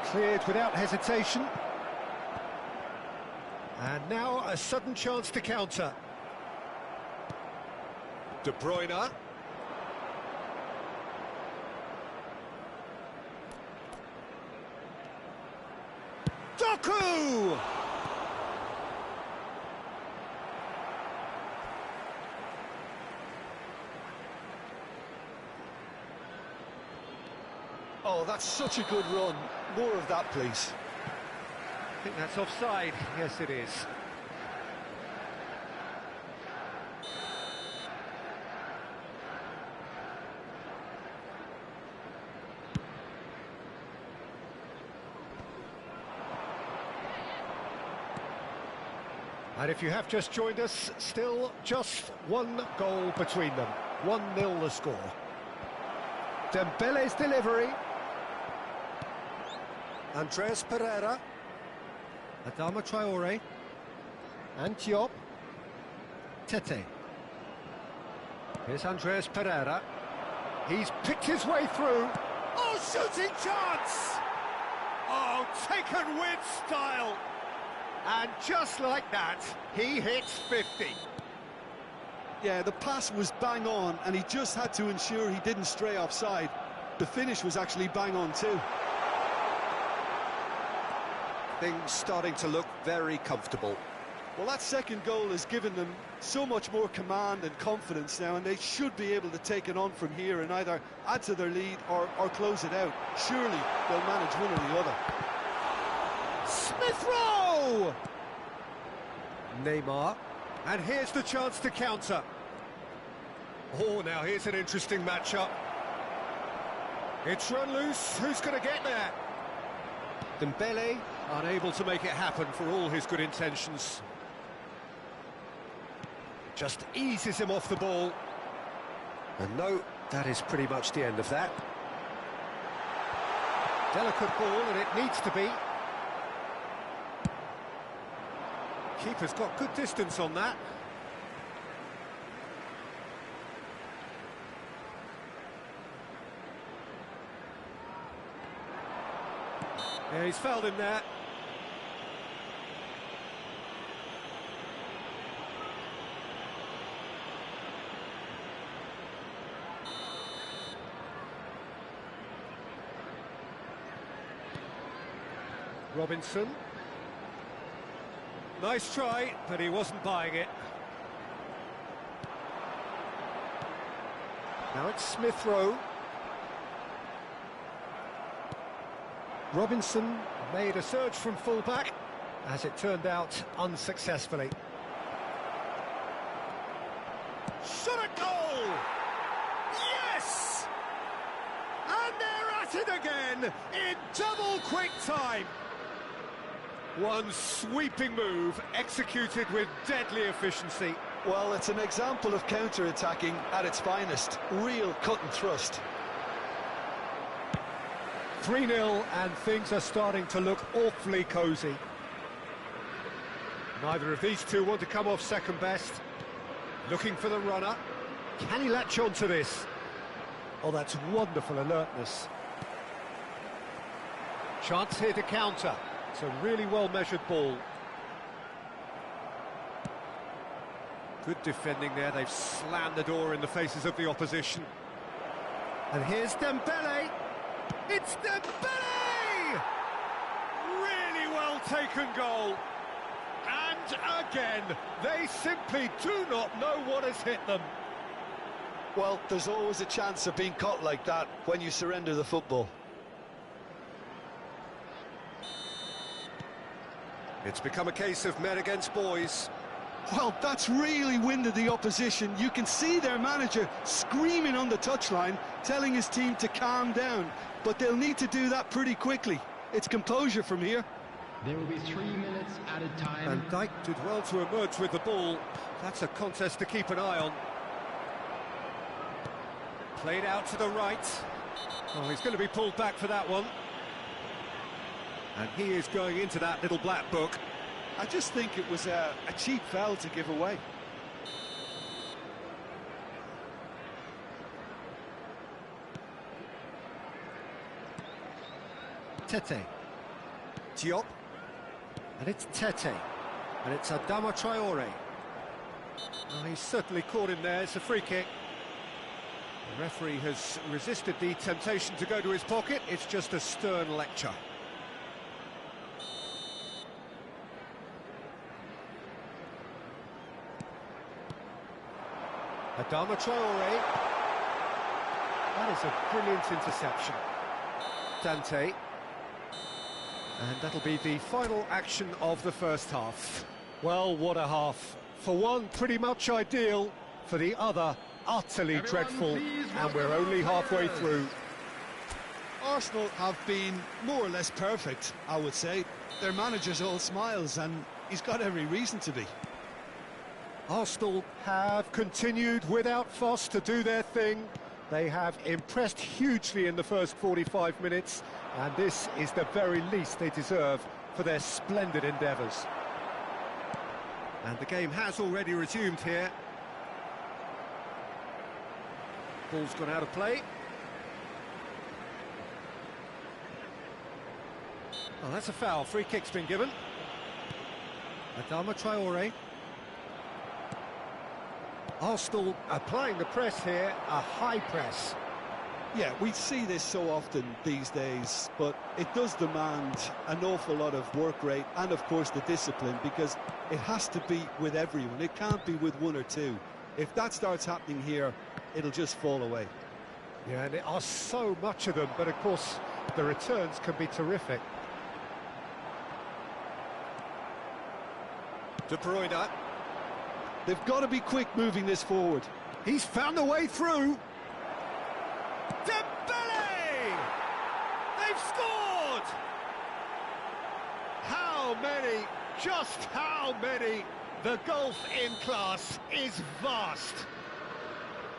Cleared without hesitation. And now a sudden chance to counter. De Bruyne. Doku! Oh, that's such a good run. More of that, please. I think that's offside. Yes, it is. And if you have just joined us, still just one goal between them. 1-0 the score. Dembele's delivery. Andreas Pereira. Adama Traore. And Diop. Tete. Here's Andreas Pereira. He's picked his way through. Oh, shooting chance! Oh, taken with style. And just like that, he hits 50. Yeah, the pass was bang on, and he just had to ensure he didn't stray offside. The finish was actually bang on too. Things starting to look very comfortable. Well, that second goal has given them so much more command and confidence now, and they should be able to take it on from here and either add to their lead or close it out. Surely they'll manage one or the other. Smith Rowe! Neymar. And here's the chance to counter. Oh, now here's an interesting matchup. It's run loose. Who's going to get there? Dembele unable to make it happen for all his good intentions. Just eases him off the ball. And no, that is pretty much the end of that. Delicate ball, and it needs to be. Keeper's got good distance on that. Yeah, he's fouled him there. Robinson. Nice try, but he wasn't buying it. Now it's Smith Rowe. Robinson made a surge from full-back, as it turned out, unsuccessfully. Shot a goal! Yes! And they're at it again, in double quick time. One sweeping move, executed with deadly efficiency. Well, it's an example of counter-attacking at its finest. Real cut and thrust. 3-0, and things are starting to look awfully cosy. Neither of these two want to come off second best. Looking for the runner. Can he latch on to this? Oh, that's wonderful alertness. Chance here to counter. It's a really well-measured ball. Good defending there. They've slammed the door in the faces of the opposition. And here's Dembele. It's Dembele! Really well taken goal. And again, they simply do not know what has hit them. Well, there's always a chance of being caught like that when you surrender the football. It's become a case of men against boys. Well, that's really winded the opposition. You can see their manager screaming on the touchline, telling his team to calm down. But they'll need to do that pretty quickly. It's composure from here. There will be 3 minutes added time. And Dijk did well to emerge with the ball. That's a contest to keep an eye on. Played out to the right. Oh, he's going to be pulled back for that one. And he is going into that little black book. I just think it was a cheap foul to give away. Tete. Diop. And it's Tete. And it's Adama Traore. Oh, he's certainly caught him there. It's a free kick. The referee has resisted the temptation to go to his pocket. It's just a stern lecture. Adama Traore. That is a brilliant interception. Dante. And that'll be the final action of the first half. Well, what a half. For one, pretty much ideal. For the other, utterly dreadful. And we're only halfway through. Arsenal have been more or less perfect, I would say. Their manager's all smiles, and he's got every reason to be. Arsenal have continued without fuss to do their thing. They have impressed hugely in the first 45 minutes, and this is the very least they deserve for their splendid endeavours. And the game has already resumed here. Ball's gone out of play. Oh, that's a foul. Free kick's been given. Adama Traore. Arsenal applying the press here, a high press. Yeah, we see this so often these days, but it does demand an awful lot of work rate and, of course, the discipline, because it has to be with everyone. It can't be with one or two. If that starts happening here, it'll just fall away. Yeah, and there are so much of them, but, of course, the returns can be terrific. De Bruyne. They've got to be quick moving this forward. He's found a way through. Dembele! They've scored! How many? Just how many? The gulf in class is vast.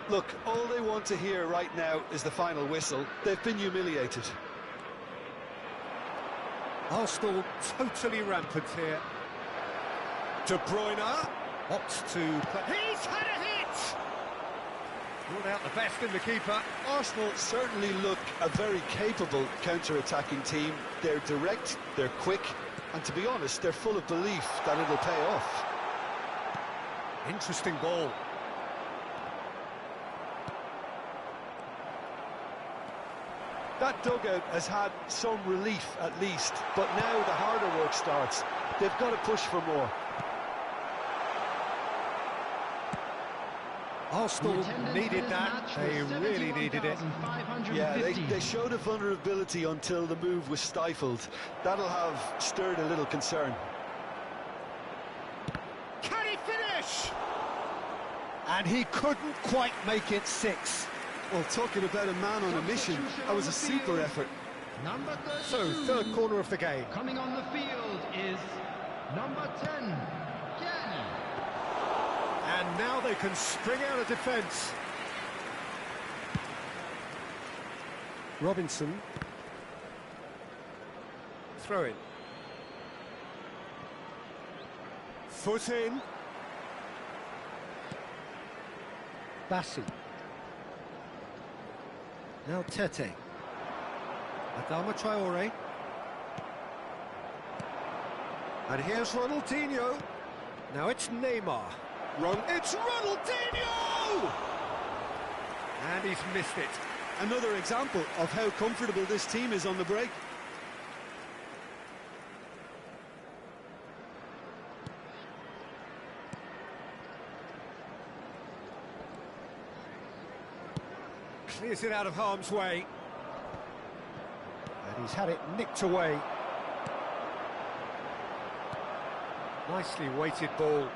Look, all they want to hear right now is the final whistle. They've been humiliated. Arsenal totally rampant here. De Bruyne opts to play. He's had a hit! Ruled out the best in the keeper. Arsenal certainly look a very capable counter-attacking team. They're direct, they're quick, and to be honest, they're full of belief that it'll pay off. Interesting ball. That dugout has had some relief at least, but now the harder work starts. They've got to push for more. Arsenal needed that, they really needed it. Yeah, they showed a vulnerability until the move was stifled. That'll have stirred a little concern. Can he finish? And he couldn't quite make it 6. Well, talking about a man on a mission, that was a super effort. Number 32. So, third corner of the game. Coming on the field is number 10, Ken. And now they can spring out of defence. Robinson. Throw in. Foot in. Bassi. Now Tete. Adama Traore. And here's Ronaldinho. Now it's Neymar. It's Ronaldinho! And he's missed it. Another example of how comfortable this team is on the break. Clears it out of harm's way. And he's had it nicked away. Nicely weighted ball.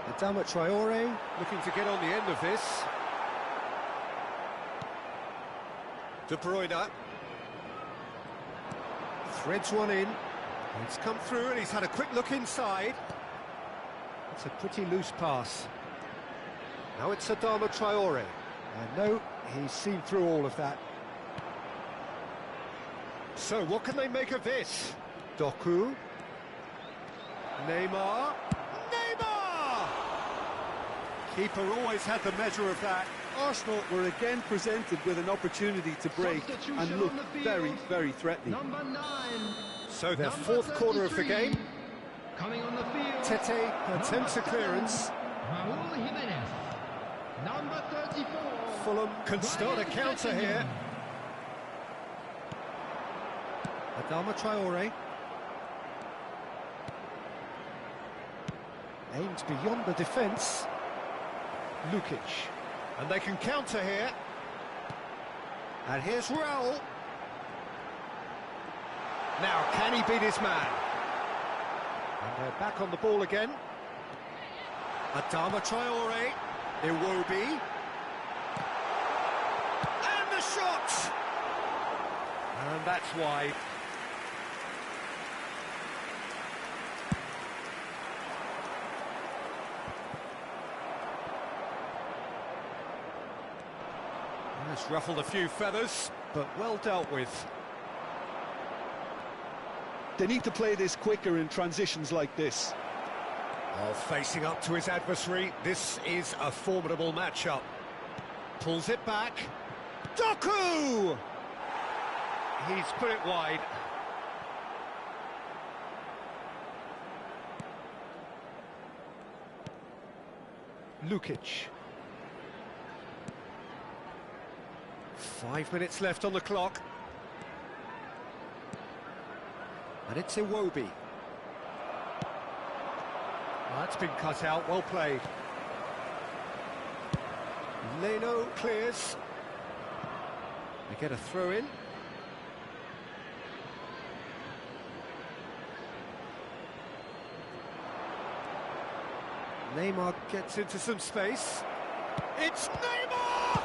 Adama Traore looking to get on the end of this. De Bruyne. Threads one in. It's come through and he's had a quick look inside. It's a pretty loose pass. Now it's Adama Traore. And no, he's seen through all of that. So what can they make of this? Doku. Neymar. Neymar! Keeper always had the measure of that. Arsenal were again presented with an opportunity to break and look very, very threatening. Number 9. So their Number fourth quarter of the 33. game. Coming on the field. Tete attempts a clearance. Raul Jimenez. Number 34. Fulham can start a counter here. Adama Traore. Aimed beyond the defence. Lukic. And they can counter here. And here's Raul. Now, can he beat his man? And they're back on the ball again. Adama Traore. Iwobi. And the shot! And that's wide. It's ruffled a few feathers, but well dealt with. They need to play this quicker in transitions like this. Oh, facing up to his adversary, this is a formidable matchup. Pulls it back. Doku! He's put it wide. Lukic. 5 minutes left on the clock. And it's Iwobi. That's been cut out, well played. Leno clears. They get a throw in. Neymar gets into some space. It's Neymar!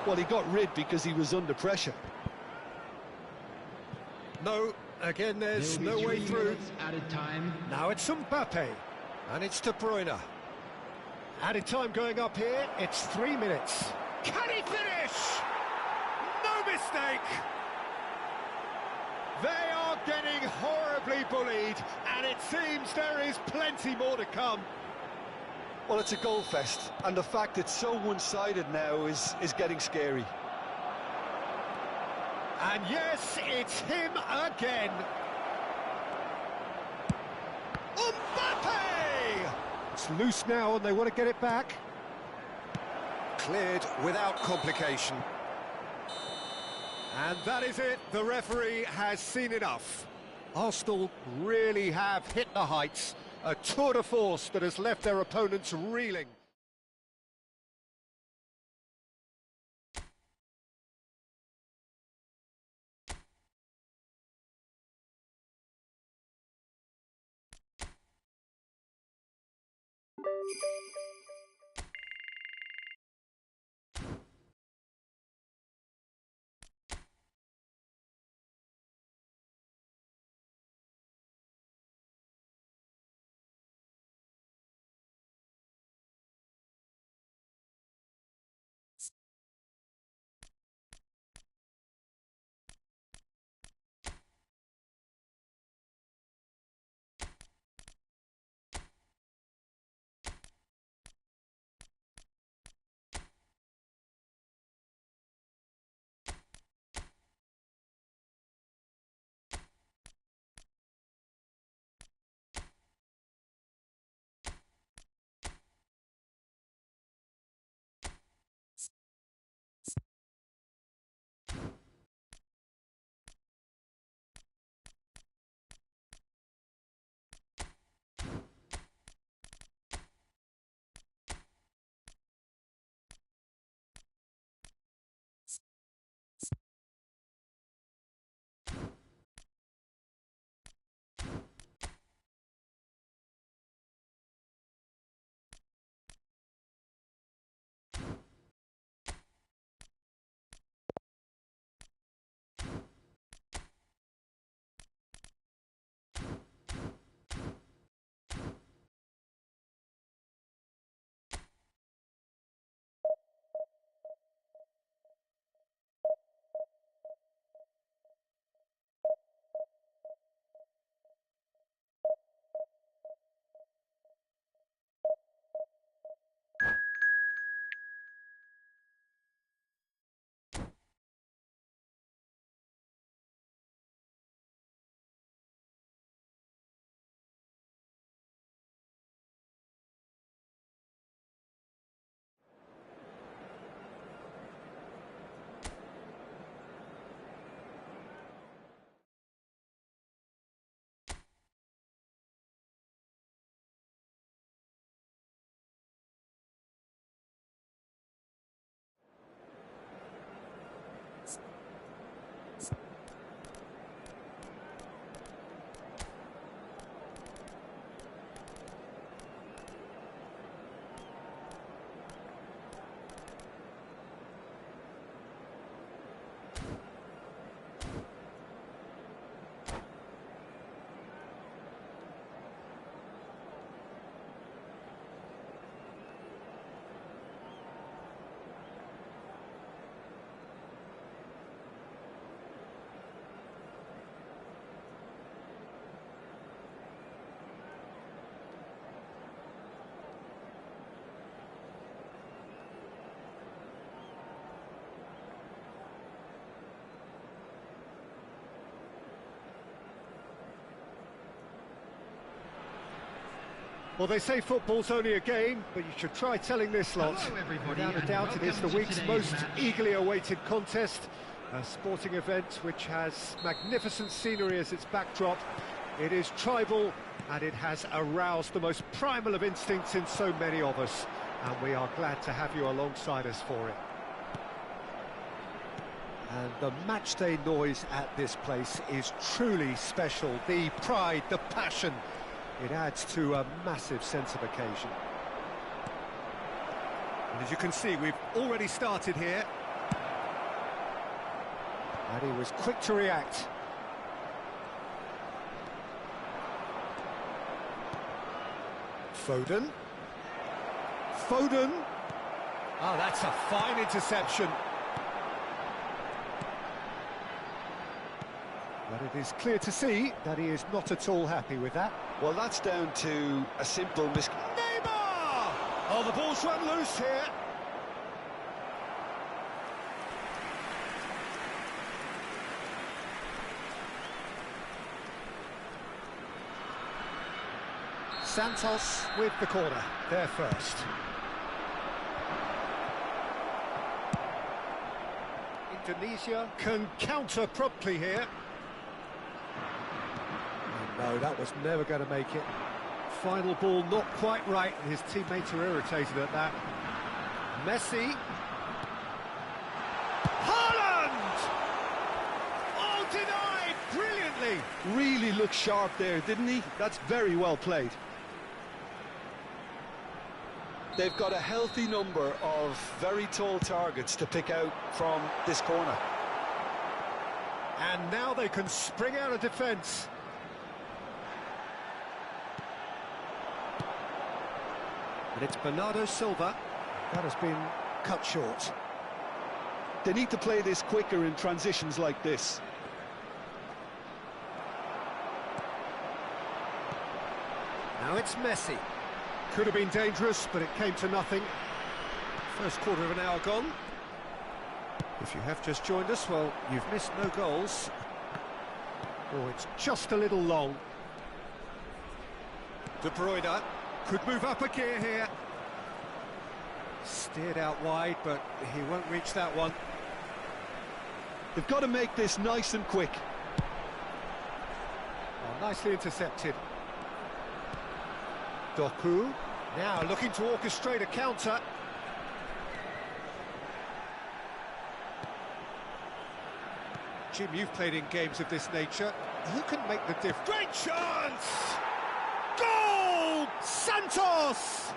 Well, he got rid because he was under pressure. No, again there's no way through. Added time. Now it's Mbappe, and it's De Bruyne. Added time going up here, it's 3 minutes. Can he finish? No mistake! They are getting horribly bullied, and it seems there is plenty more to come. Well, it's a goal fest, and the fact it's so one-sided now is getting scary. And yes, it's him again. Mbappe! It's loose now, and they want to get it back. Cleared without complication. And that is it. The referee has seen enough. Arsenal really have hit the heights. A tour de force that has left their opponents reeling. Well, they say football's only a game, but you should try telling this lot. Hello, everybody, Without a and doubt, it is the welcome to week's today's most match. eagerly awaited contest. A sporting event which has magnificent scenery as its backdrop. It is tribal, and it has aroused the most primal of instincts in so many of us. And we are glad to have you alongside us for it. And the matchday noise at this place is truly special. The pride, the passion, it adds to a massive sense of occasion. And as you can see, we've already started here. And he was quick to react. Foden. Foden. Oh, that's a fine interception. But it is clear to see that he is not at all happy with that. Well, that's down to a simple Neymar! Oh, the ball's run loose here. Santos with the corner, there first. Indonesia can counter promptly here. Oh, no, that was never going to make it. Final ball not quite right, and his teammates are irritated at that. Messi. Haaland! Oh, denied brilliantly. really looked sharp there, didn't he? That's very well played. They've got a healthy number of very tall targets to pick out from this corner. And now they can spring out of defence. And it's Bernardo Silva. That has been cut short. They need to play this quicker in transitions like this. Now it's Messi. Could have been dangerous, but it came to nothing. First quarter of an hour gone. If you have just joined us, well, you've missed no goals. Oh, it's just a little long. De Bruyne could move up a gear here. Steered out wide, but he won't reach that one. They've got to make this nice and quick. Oh, nicely intercepted. Doku, now looking to orchestrate a counter. Jim, you've played in games of this nature. Who can make the difference? Great chance! Goal! Santos!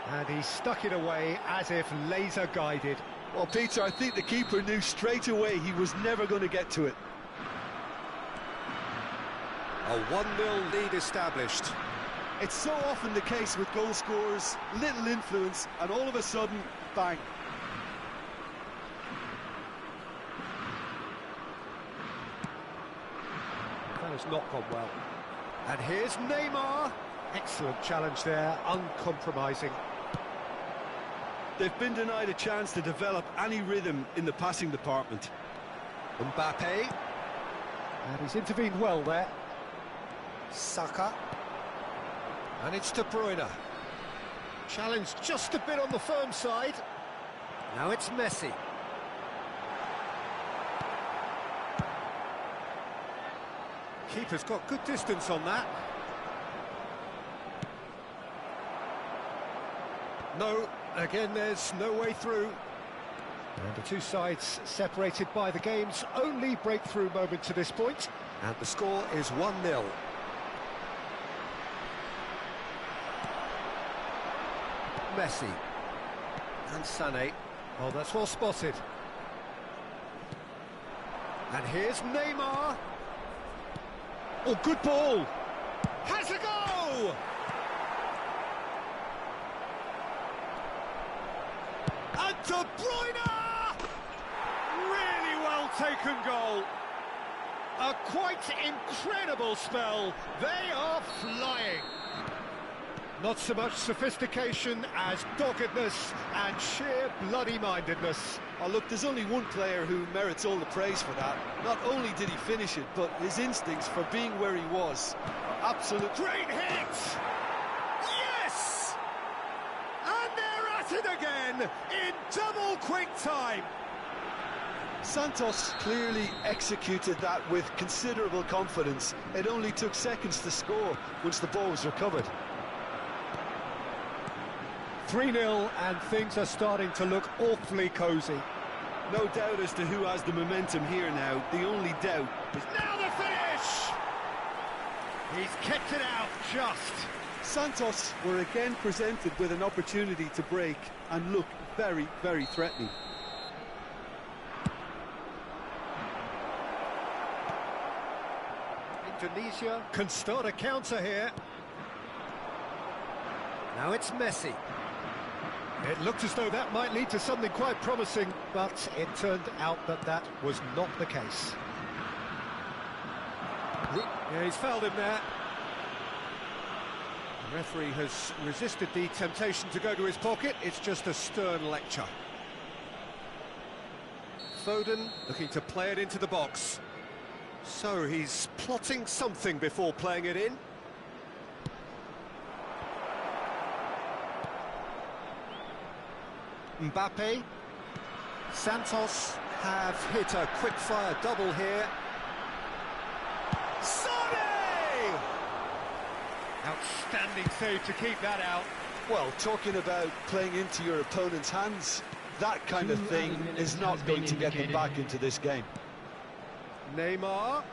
And he stuck it away as if laser-guided. Well, Peter, I think the keeper knew straight away he was never going to get to it. A 1-0 lead established. It's so often the case with goal scorers, little influence, and all of a sudden, bang. That has not gone well. And here's Neymar. Excellent challenge there, uncompromising. They've been denied a chance to develop any rhythm in the passing department. Mbappe. And he's intervened well there. Saka. And it's De Bruyne. Challenged just a bit on the firm side. Now it's Messi. Keeper's got good distance on that. No, again there's no way through. And the two sides separated by the game's only breakthrough moment to this point. And the score is 1-0. Messi. And Sané. Oh, that's well spotted. And here's Neymar. Oh, good ball. Has a go! And De Bruyne! Really well taken goal. A quite incredible spell. They are flying. Not so much sophistication as doggedness and sheer bloody-mindedness. Oh, look, there's only one player who merits all the praise for that. Not only did he finish it, but his instincts for being where he was are absolute. Great hit! done in double quick time. Santos clearly executed that with considerable confidence. It only took seconds to score once the ball was recovered. 3-0 and things are starting to look awfully cosy. No doubt as to who has the momentum here now. The only doubt is Now the finish! He's kept it out just. Santos were again presented with an opportunity to break and look very, very threatening. Indonesia can start a counter here. Now it's Messi. It looked as though that might lead to something quite promising, but it turned out that that was not the case. Yeah, he's fouled him there. The referee has resisted the temptation to go to his pocket. It's just a stern lecture. Foden looking to play it into the box. So he's plotting something before playing it in. Mbappe. Santos have hit a quick-fire double here. Sane! Outstanding save to keep that out. Well, talking about playing into your opponent's hands, that kind of thing is not going to get them back into this game. Neymar.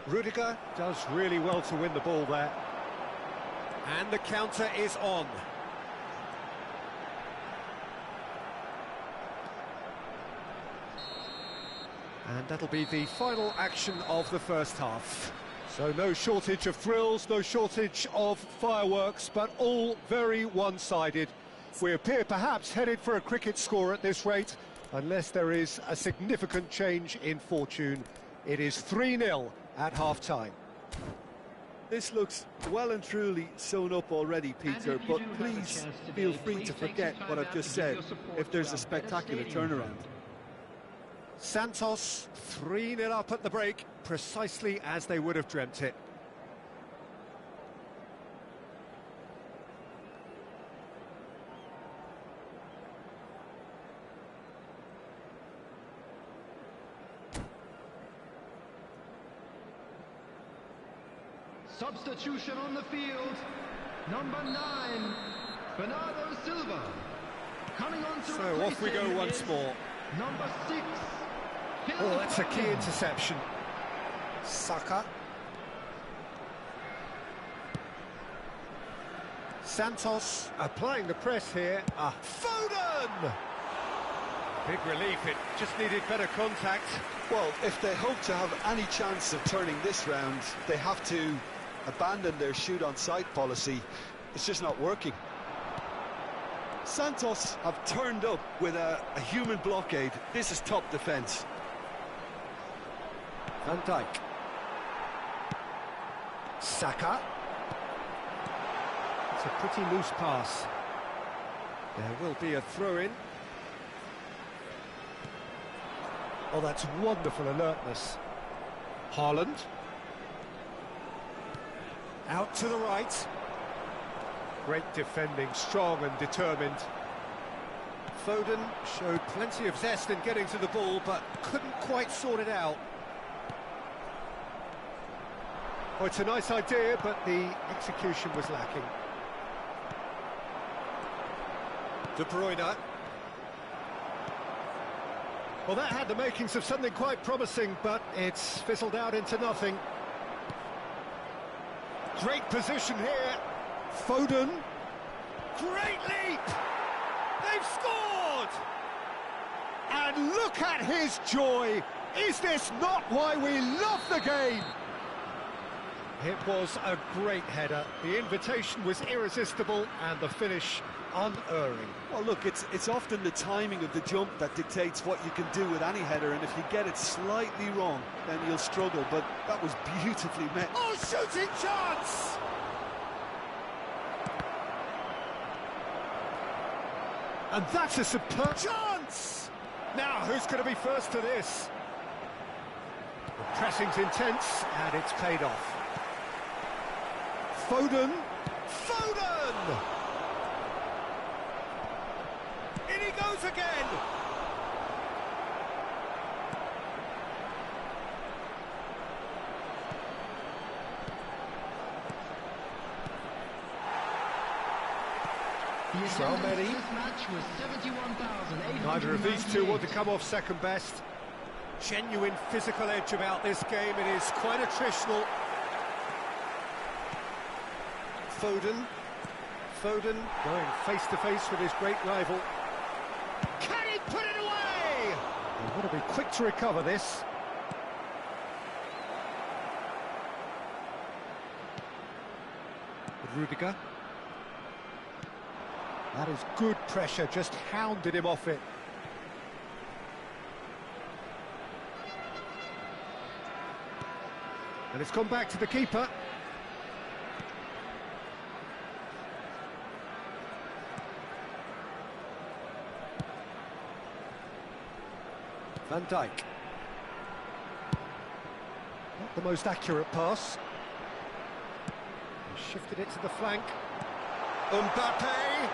Rudiger does really well to win the ball there. And the counter is on. And that'll be the final action of the first half. So no shortage of thrills, no shortage of fireworks, but all very one-sided. We appear perhaps headed for a cricket score at this rate, unless there is a significant change in fortune. It is 3-0 at half-time. This looks well and truly sewn up already, Peter, but please feel free to forget what I've just said if there's a spectacular turnaround. Santos 3-0 up at the break, precisely as they would have dreamt it. Substitution on the field. Number 9, Bernardo Silva. Coming on to So off we go once more. Number 6. Oh, that's a key interception. Saka. Santos applying the press here. Foden! Big relief, it just needed better contact. Well, if they hope to have any chance of turning this round, they have to abandon their shoot-on-sight policy. It's just not working. Santos have turned up with a human blockade. This is top defence. Van Dijk. Saka. It's a pretty loose pass. There will be a throw-in. Oh, that's wonderful alertness. Haaland. Out to the right. Great defending, strong and determined. Foden showed plenty of zest in getting to the ball, but couldn't quite sort it out. Oh, it's a nice idea, but the execution was lacking. De Bruyne. Well, that had the makings of something quite promising, but it's fizzled out into nothing. Great position here. Foden. Great leap! They've scored! And look at his joy! Is this not why we love the game? It was a great header. The invitation was irresistible and the finish unerring. Well, look, it's often the timing of the jump that dictates what you can do with any header, and if you get it slightly wrong, then you'll struggle, but that was beautifully met. Oh, shooting chance! And that's a superb chance! Now, who's going to be first to this? The pressing's intense, and it's paid off. Foden! Foden! he goes again! The So attendance many. for this match was 71,898. Neither of these two want to come off second best. Genuine physical edge about this game. It is quite attritional. Foden. Foden going face to face with his great rival. Can he put it away? He'll want to be quick to recover this. Rudiger. That is good pressure, just hounded him off it. And it's gone back to the keeper. Van Dijk. Not the most accurate pass. He shifted it to the flank. Mbappe!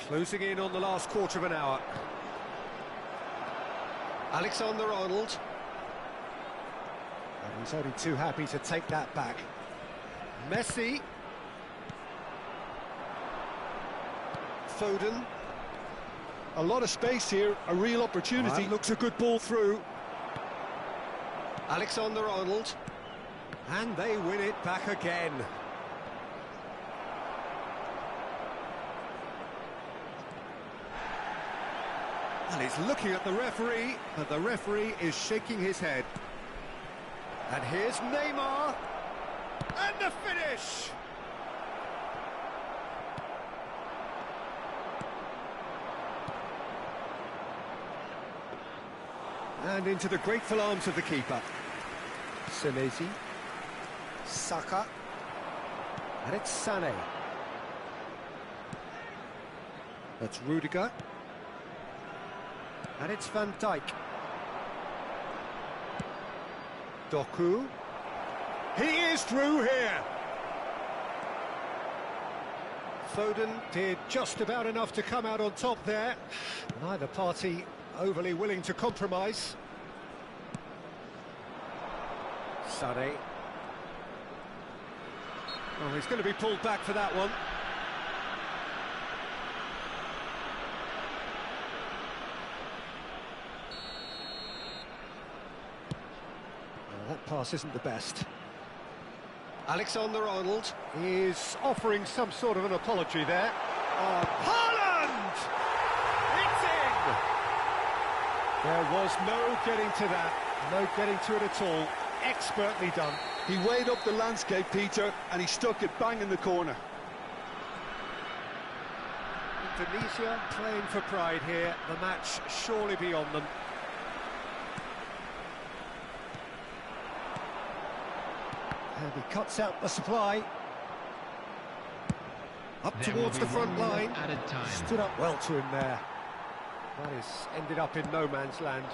Closing in on the last quarter of an hour. Alexander-Arnold. And he's only too happy to take that back. Messi. Foden. A lot of space here, a real opportunity. That looks a good ball through. Alexander-Arnold. And they win it back again. And he's looking at the referee, and the referee is shaking his head. And here's Neymar. And the finish! And into the grateful arms of the keeper. Senesi. Saka. And it's Sané. That's Rudiger. And it's Van Dijk. Doku. He is through here. Foden did just about enough to come out on top there. Neither party overly willing to compromise. Sané. Oh, he's going to be pulled back for that one. That pass isn't the best. Alexander-Arnold is offering some sort of an apology there. Haaland! It's in! There was no getting to that, no getting to it at all. Expertly done. He weighed up the landscape, Peter, and he stuck it bang in the corner. Indonesia playing for pride here, the match surely beyond them. And he cuts out the supply. Up There towards will the be front 1 minute line. added time. Stood up well to him there. That is ended up in no man's land.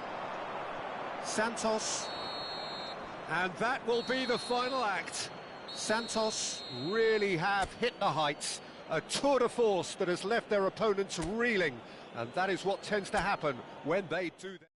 Santos. And that will be the final act. Santos really have hit the heights. A tour de force that has left their opponents reeling. And that is what tends to happen when they do that.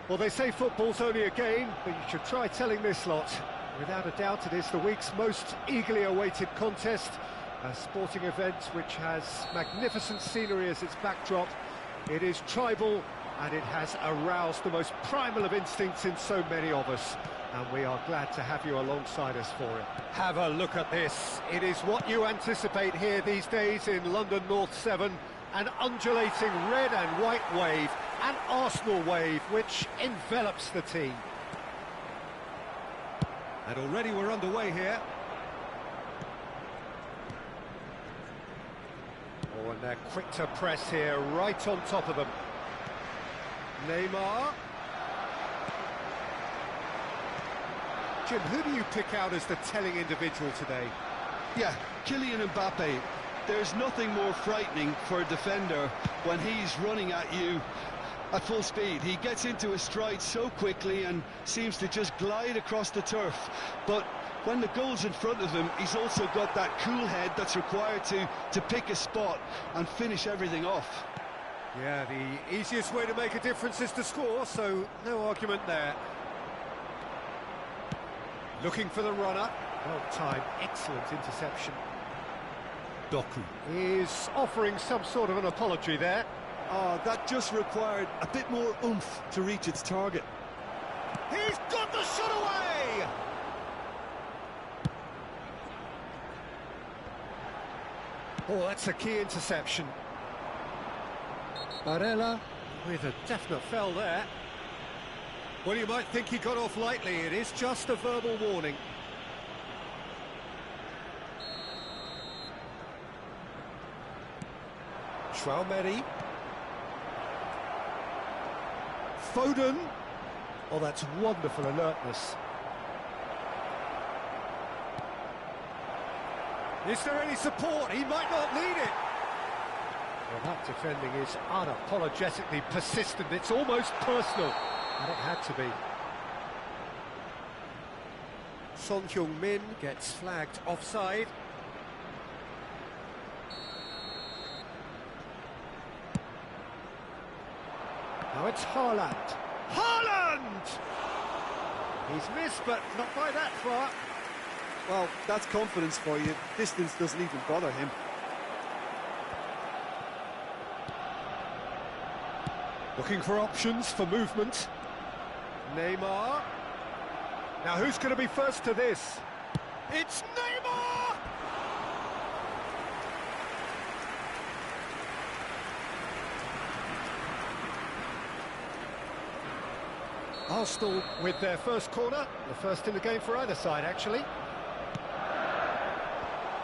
Well, they say football's only a game, but you should try telling this lot. Without a doubt, it is the week's most eagerly awaited contest, a sporting event which has magnificent scenery as its backdrop. It is tribal, and it has aroused the most primal of instincts in so many of us, and we are glad to have you alongside us for it. Have a look at this. It is what you anticipate here these days in London North 7, an undulating red and white wave, an Arsenal wave which envelops the team. And already we're underway here. Oh, and they're quick to press here, right on top of them. Neymar. Jim, who do you pick out as the telling individual today? Yeah, Kylian Mbappe. There's nothing more frightening for a defender when he's running at you at full speed. He gets into a stride so quickly and seems to just glide across the turf. But when the goal's in front of him, he's also got that cool head that's required to pick a spot and finish everything off. Yeah, the easiest way to make a difference is to score, so no argument there. Looking for the runner. Well timed, excellent interception. Doku is offering some sort of an apology there. Oh, that just required a bit more oomph to reach its target. He's got the shot away! Oh, that's a key interception. Barella with a definite foul there. Well, you might think he got off lightly. It is just a verbal warning. Traumeri. Foden. Oh, that's wonderful alertness. Is there any support? He might not need it. Well, that defending is unapologetically persistent. It's almost personal. And it had to be. Son Heung-min gets flagged offside. Now it's Haaland. Haaland! He's missed, but not by that far. Well, that's confidence for you. Distance doesn't even bother him. Looking for options for movement. Neymar. Now who's going to be first to this? It's Neymar! Arsenal with their first corner, the first in the game for either side, actually.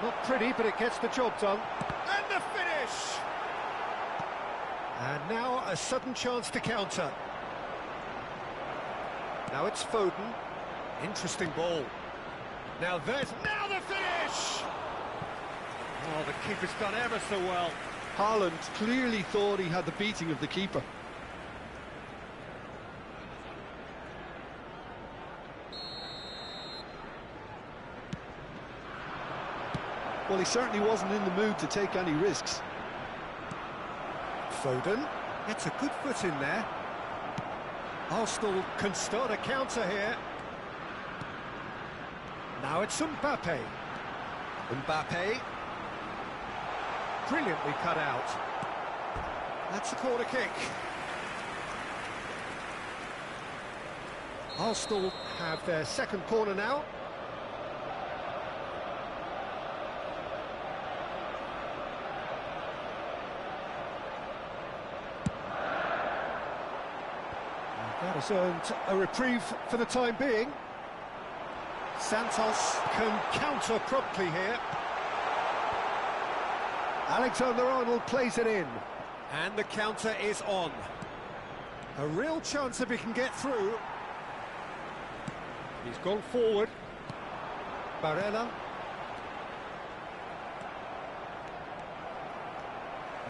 Not pretty, but it gets the job done. And the finish! And now a sudden chance to counter. Now it's Foden. Interesting ball. Now the finish! Oh, the keeper's done ever so well. Haaland clearly thought he had the beating of the keeper. Well, he certainly wasn't in the mood to take any risks. Foden gets a good foot in there. Arsenal can start a counter here. Now it's Mbappe. Mbappe. Brilliantly cut out. That's a corner kick. Arsenal have their second corner now. That has earned a reprieve for the time being. Santos can counter promptly here. Alexander-Arnold plays it in. And the counter is on. A real chance if he can get through. He's gone forward. Barella.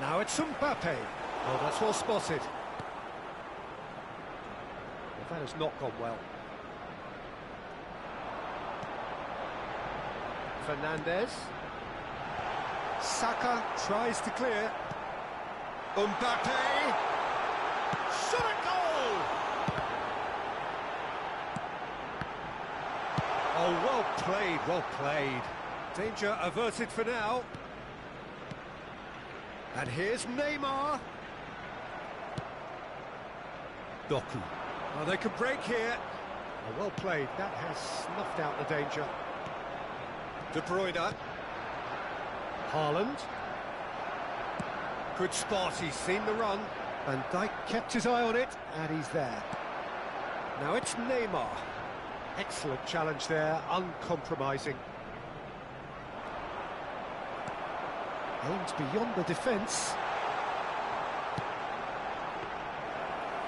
Now it's Mbappe. Oh, that's well spotted. Well, that has not gone well. Fernandez. Saka tries to clear. Mbappe. Shot a goal! Oh, well played, well played. Danger averted for now. And here's Neymar. Doku. Oh, they could break here. Oh, well played. That has snuffed out the danger. De Bruyne. Haaland. Good spot, he's seen the run. Van Dijk kept his eye on it, and he's there. Now it's Neymar. Excellent challenge there, uncompromising. Aims beyond the defence.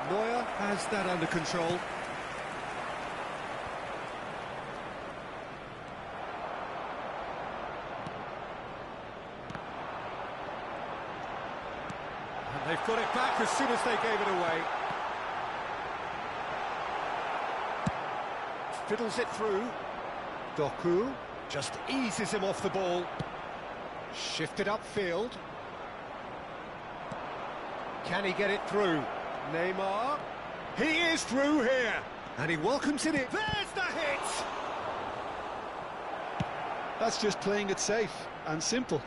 Neuer has that under control. And they've got it back as soon as they gave it away. Fiddles it through. Doku just eases him off the ball. Shifted upfield. Can he get it through? Neymar. He is through here. And he welcomes it in. There's the hit! That's just playing it safe and simple.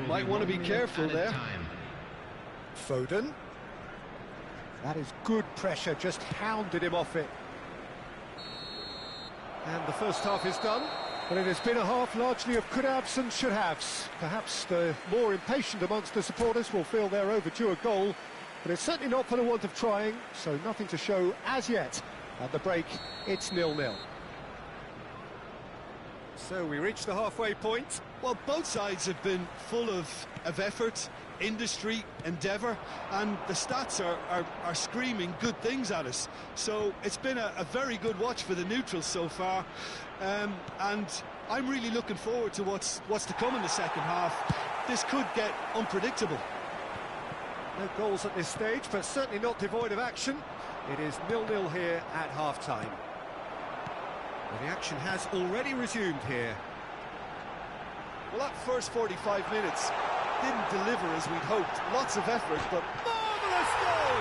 Might want to be careful there. Foden. That is good pressure, just hounded him off it. And the first half is done. But it has been a half largely of could-haves and should-haves. Perhaps the more impatient amongst the supporters will feel they're overdue a goal, but it's certainly not for the want of trying, so nothing to show as yet. At the break, it's 0-0. So we reach the halfway point. Well, both sides have been full of effort, industry, endeavour, and the stats are screaming good things at us. So it's been a very good watch for the neutrals so far, and I'm really looking forward to what's to come in the second half. This could get unpredictable. No goals at this stage, but certainly not devoid of action. It is 0-0 here at half-time. Well, the action has already resumed here. Well, that first 45 minutes didn't deliver as we'd hoped. Lots of effort, but marvellous goal!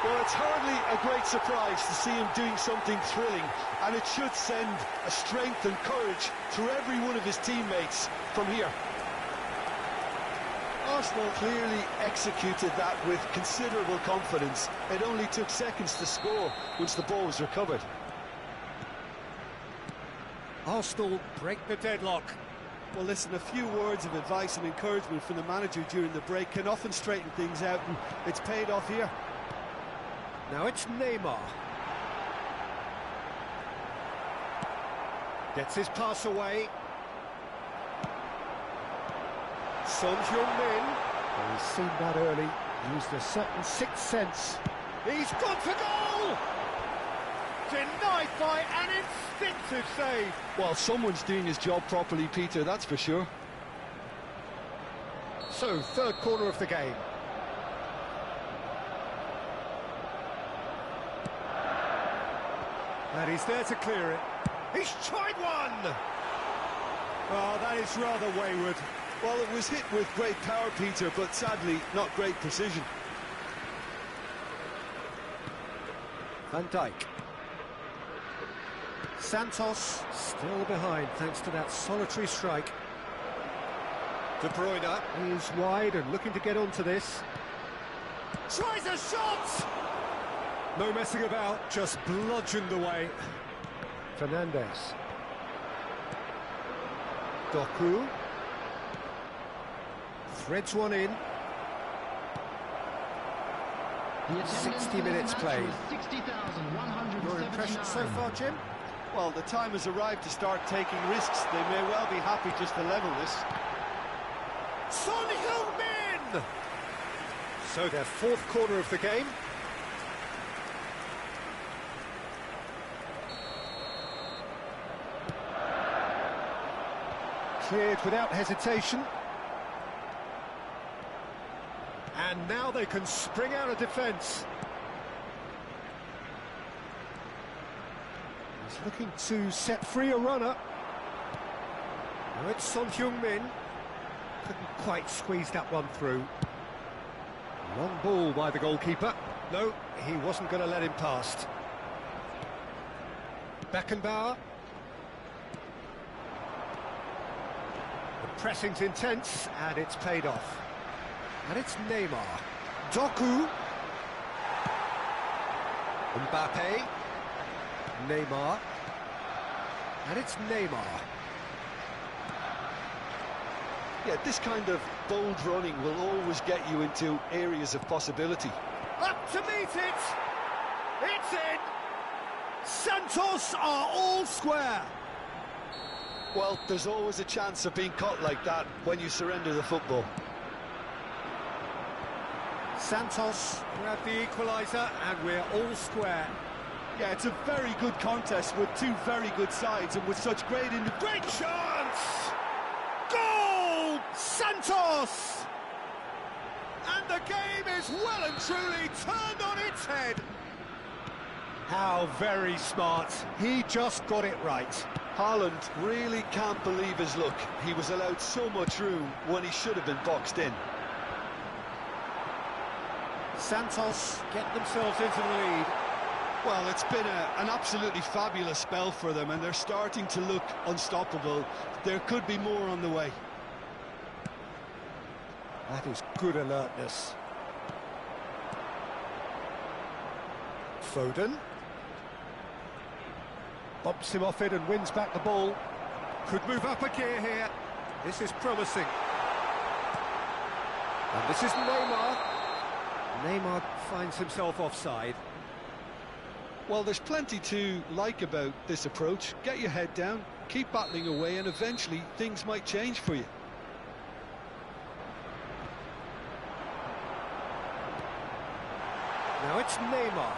Well, it's hardly a great surprise to see him doing something thrilling, and it should send a strength and courage through every one of his teammates from here. Arsenal clearly executed that with considerable confidence. It only took seconds to score once the ball was recovered. Arsenal break the deadlock. Well, listen, a few words of advice and encouragement from the manager during the break can often straighten things out, and it's paid off here. Now it's Neymar. Gets his pass away. Son Heung-min. Oh, he's seen that early. Used a certain sixth sense. He's gone for goal! Denied by an instinctive save. Well, someone's doing his job properly, Peter, that's for sure. So, third corner of the game. And he's there to clear it. He's tried one! Oh, that is rather wayward. Well, it was hit with great power, Peter, but sadly, not great precision. Van Dijk. Santos still behind thanks to that solitary strike. De Bruyne is wide and looking to get onto this. Tries a shot! No messing about, just bludgeoned away. Fernandez. Doku. Threads one in. 60 minutes played. Your impression so far, Jim? Well, the time has arrived to start taking risks. They may well be happy just to level this. Son Heung-min! So their fourth corner of the game. Cleared without hesitation. And now they can spring out of defence. He's looking to set free a runner. Now it's Son Heung-min. Couldn't quite squeeze that one through. Long ball by the goalkeeper. No, he wasn't going to let him past. Beckenbauer. The pressing's intense, and it's paid off. And it's Neymar. Doku. Mbappe. Neymar. And it's Neymar. Yeah, this kind of bold running will always get you into areas of possibility. Up to meet it! It's in! Santos are all square! Well, there's always a chance of being caught like that when you surrender the football. Santos grabbed the equaliser, and we're all square. Yeah, it's a very good contest with two very good sides and with such great Great chance! Goal! Santos! And the game is well and truly turned on its head. How very smart. He just got it right. Haaland really can't believe his luck. He was allowed so much room when he should have been boxed in. Santos get themselves into the lead. Well, it's been an absolutely fabulous spell for them, and they're starting to look unstoppable. There could be more on the way. That is good alertness. Foden. Bumps him off it and wins back the ball. Could move up a gear here. This is promising. And this is Neymar. Neymar finds himself offside. Well, there's plenty to like about this approach. Get your head down, keep battling away, and eventually things might change for you. Now it's Neymar.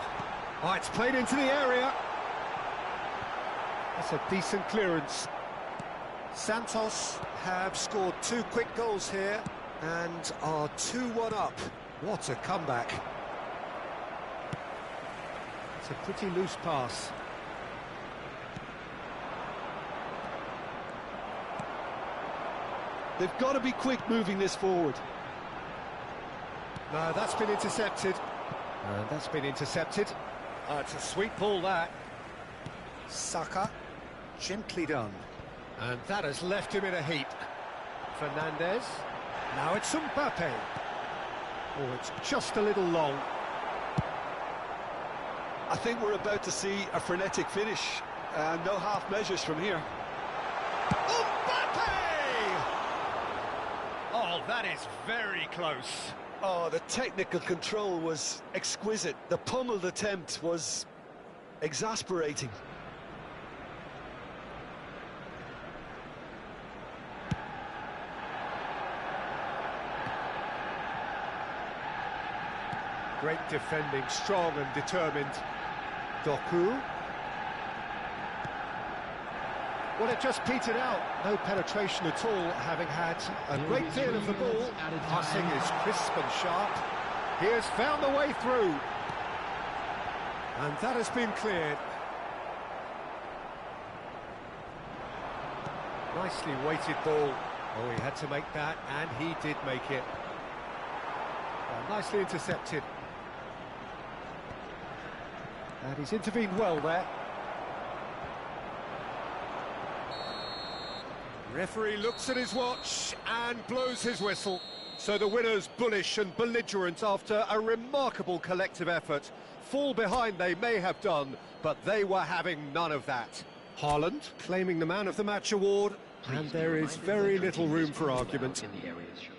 Oh, it's played into the area. That's a decent clearance. Santos have scored 2 quick goals here and are 2-1 up. What a comeback. It's a pretty loose pass. They've got to be quick moving this forward. No, that's been intercepted. That's been intercepted. It's a sweet ball, that. Saka, gently done. And that has left him in a heap. Fernandez. Now it's Mbappe. Oh, it's just a little long. I think we're about to see a frenetic finish. No half measures from here. Mbappe! Oh, that is very close. Oh, the technical control was exquisite. The pummeled attempt was exasperating. Great defending, strong and determined. Doku. Well, it just petered out. No penetration at all, having had a great deal of the ball. Passing is crisp and sharp. He has found the way through. And that has been cleared. Nicely weighted ball. Oh, he had to make that, and he did make it. Well, nicely intercepted. And he's intervened well there. Referee looks at his watch and blows his whistle. So the winners, bullish and belligerent after a remarkable collective effort. Fall behind they may have done, but they were having none of that. Haaland claiming the Man of the Match award, and there is very little room for argument. In the areas shown.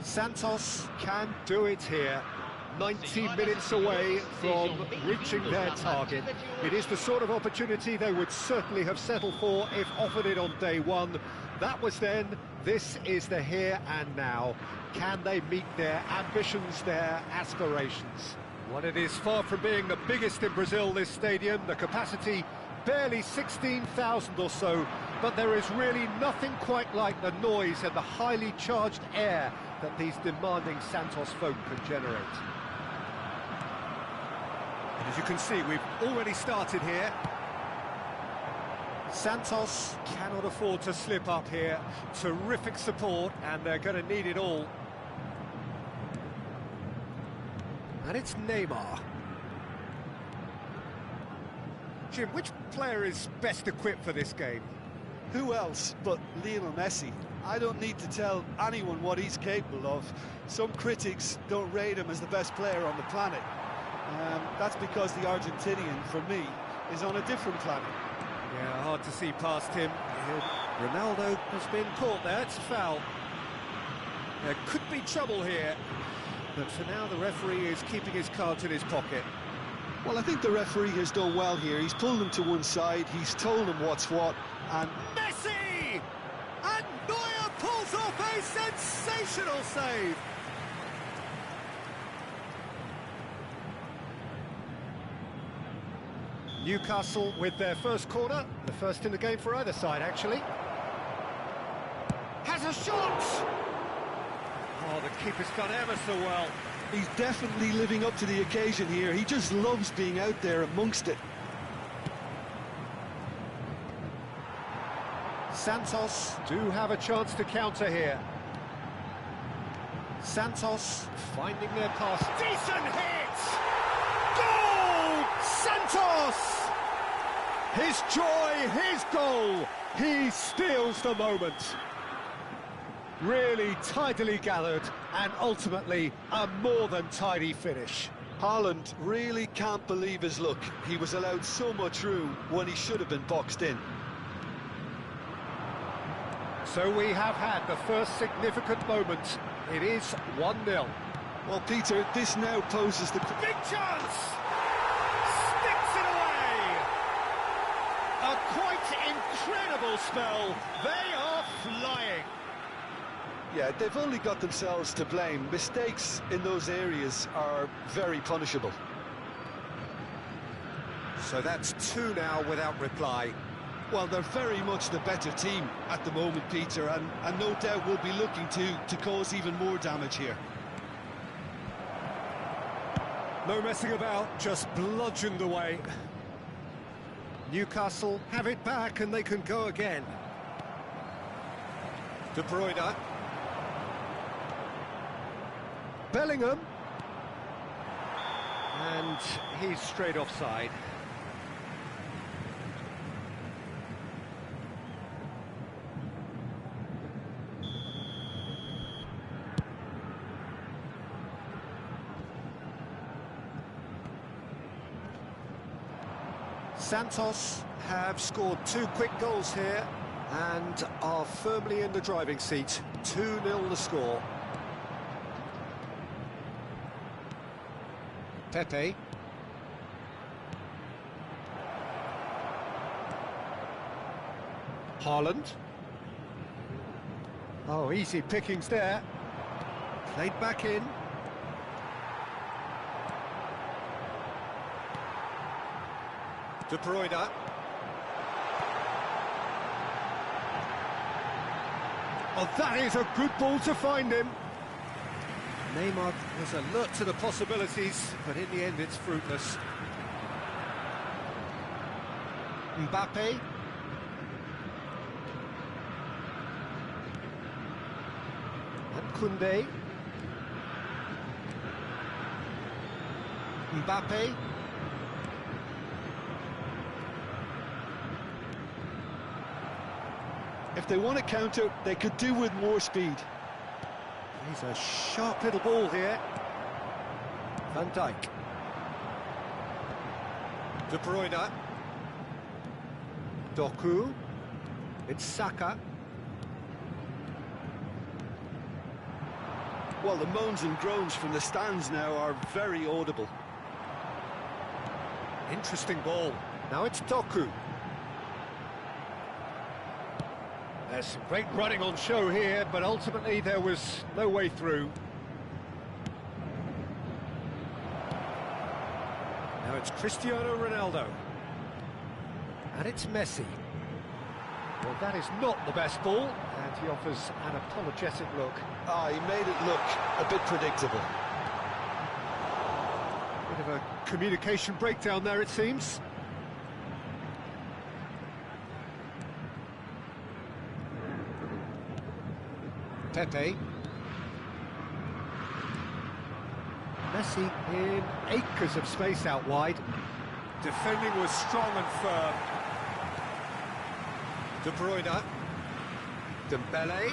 Santos can do it here. 90 minutes away from reaching their target. It is the sort of opportunity they would certainly have settled for if offered it on day one. That was then, this is the here and now. Can they meet their ambitions, their aspirations? Well, it is far from being the biggest in Brazil, this stadium. The capacity barely 16,000 or so, but there is really nothing quite like the noise and the highly charged air that these demanding Santos folk can generate. And as you can see, we've already started here. Santos cannot afford to slip up here. Terrific support, and they're going to need it all. And it's Neymar. Jim, which player is best equipped for this game? Who else but Lionel Messi? I don't need to tell anyone what he's capable of. Some critics don't rate him as the best player on the planet. That's because the Argentinian, for me, is on a different planet. Yeah, hard to see past him. Ronaldo has been caught there, it's a foul. There could be trouble here, but for now the referee is keeping his cards in his pocket. Well, I think the referee has done well here. He's pulled him to one side, he's told him what's what, and... Messi! And Neuer pulls off a sensational save! Newcastle with their first corner, the first in the game for either side, actually. Has a shot! Oh, the keeper's done ever so well. He's definitely living up to the occasion here. He just loves being out there amongst it. Santos do have a chance to counter here. Santos finding their pass. Decent hit! Goal! Santos! His joy, his goal. He steals the moment. Really tidily gathered, and ultimately a more than tidy finish. Haaland really can't believe his luck. He was allowed so much room when he should have been boxed in. So we have had the first significant moment. It is 1-0. Well, Peter, this now poses the... Big chance! Sticks it away! A quite incredible spell. They are flying. Yeah, they've only got themselves to blame. Mistakes in those areas are very punishable. So that's 2 now without reply. Well, they're very much the better team at the moment, Peter, and no doubt will be looking to cause even more damage here. No messing about, just bludgeoned away. Newcastle have it back and they can go again. De Bruyne. Bellingham. And he's straight offside. Santos have scored 2 quick goals here and are firmly in the driving seat. 2-0 the score. Pepe. Haaland. Oh, easy pickings there. Played back in. De Bruyne. Oh, that is a good ball to find him. Neymar was alert to the possibilities, but in the end it's fruitless. Mbappe. And Koundé. Mbappe. If they want to counter, they could do with more speed. He's a sharp little ball here. Van Dijk. De Bruyne. Doku. It's Saka. Well, the moans and groans from the stands now are very audible. Interesting ball. Now it's Doku. There's some great running on show here, but ultimately there was no way through. Now it's Cristiano Ronaldo. And it's Messi. Well, that is not the best ball, and he offers an apologetic look. Ah, he made it look a bit predictable. Bit of a communication breakdown there, it seems. Pepe. Messi in acres of space out wide. Defending was strong and firm. De Bruyne. Dembele.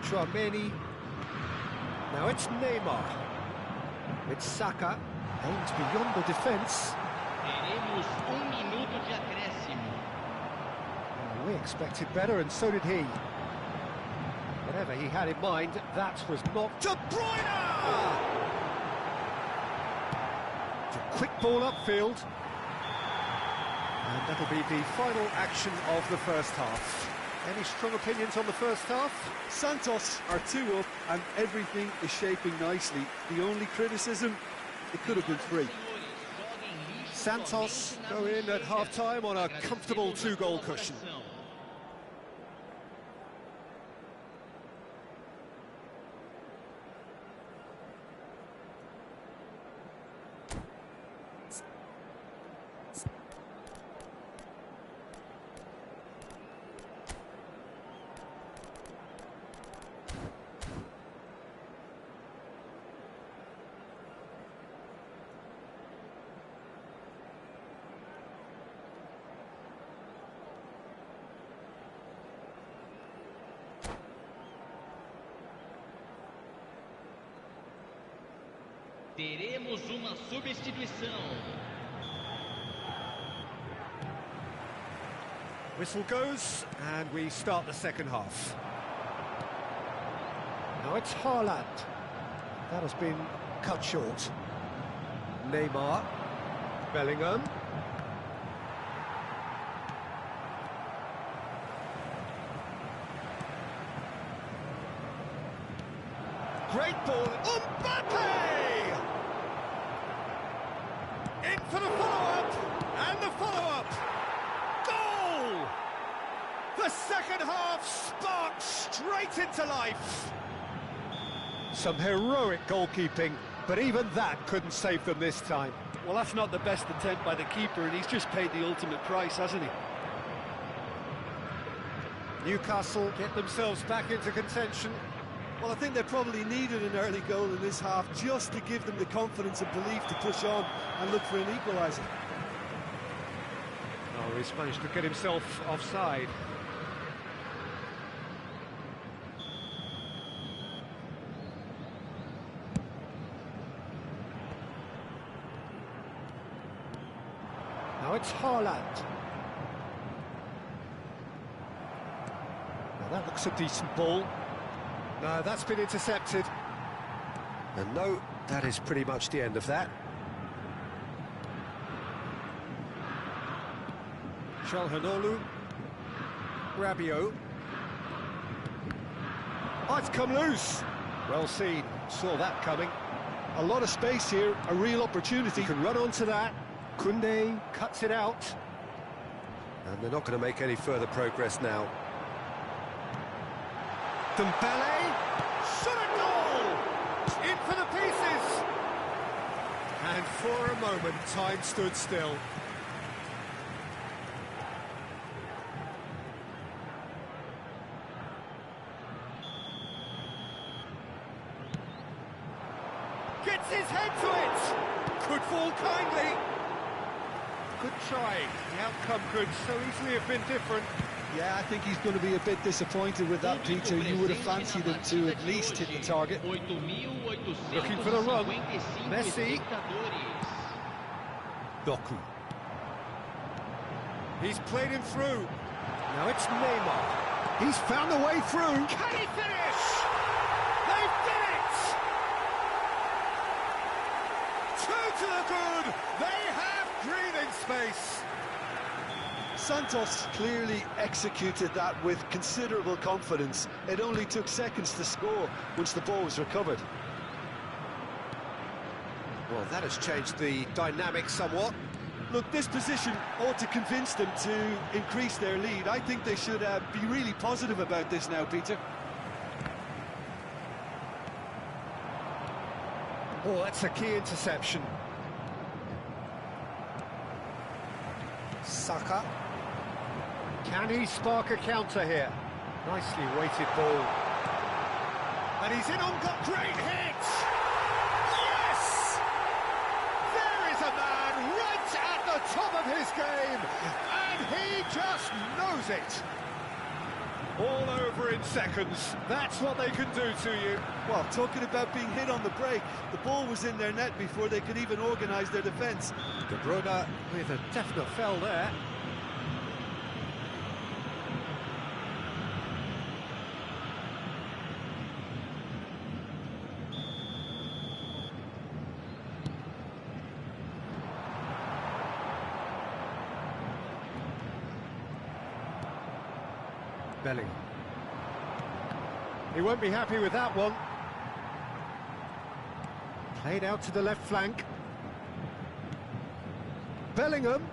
Tchouaméni. Now it's Neymar. It's Saka. Aims beyond the defence. Teremos minuto de acréscimo. We expected better, and so did he. Whatever he had in mind, that was not... De Bruyne! It's a quick ball upfield. And that'll be the final action of the first half. Any strong opinions on the first half? Santos are 2 up and everything is shaping nicely. The only criticism, it could have been 3. Santos go in at half-time on a comfortable 2-goal cushion. Teremos uma substituição. Whistle goes, and we start the second half. Now it's Haaland. That has been cut short. Neymar. Bellingham. Great ball. Mbappe! In for the follow-up, and the follow-up. Goal! The second half sparked straight into life. Some heroic goalkeeping, but even that couldn't save them this time. Well, that's not the best attempt by the keeper, and he's just paid the ultimate price, hasn't he? Newcastle get themselves back into contention. Well, I think they probably needed an early goal in this half just to give them the confidence and belief to push on and look for an equaliser. Oh, he's managed to get himself offside. Now it's Haaland. Now that looks a decent ball. No, that's been intercepted. And no, that is pretty much the end of that. Calhanoglu. Rabiot. Oh, it's come loose. Well seen, saw that coming. A lot of space here, a real opportunity. He can run onto that. Koundé cuts it out. And they're not going to make any further progress now. Dembele, shot a goal! In for the pieces! And for a moment, time stood still. Gets his head to it! Could fall kindly. Good try. The outcome could so easily have been different. Yeah, I think he's going to be a bit disappointed with that, Peter. You would have fancied him to at least hit the target. Looking for the run. Messi. Doku. He's played him through. Now it's Neymar. He's found the way through. Can he finish? They've done it! Two to the good. They have breathing space. Santos clearly executed that with considerable confidence. It only took seconds to score once the ball was recovered. Well, that has changed the dynamic somewhat. Look, this position ought to convince them to increase their lead. I think they should be really positive about this now, Peter. Oh, that's a key interception. Saka. Can he spark a counter here? Nicely weighted ball. And he's in on got great hit! Yes! There is a man right at the top of his game, and he just knows it. All over in seconds. That's what they can do to you. Well, talking about being hit on the break, the ball was in their net before they could even organise their defence. De Bruyne with a definite fell there. Bellingham. He won't be happy with that one. Played out to the left flank. Bellingham.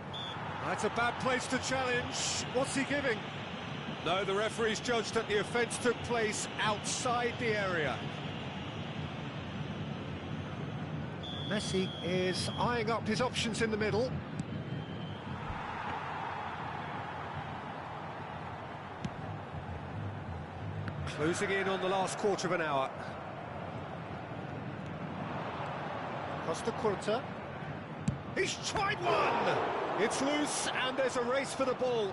That's a bad place to challenge. What's he giving? No, the referee's judged that the offence took place outside the area. Messi is eyeing up his options in the middle. Closing in on the last quarter of an hour. Costa Curta. He's tried one! It's loose and there's a race for the ball.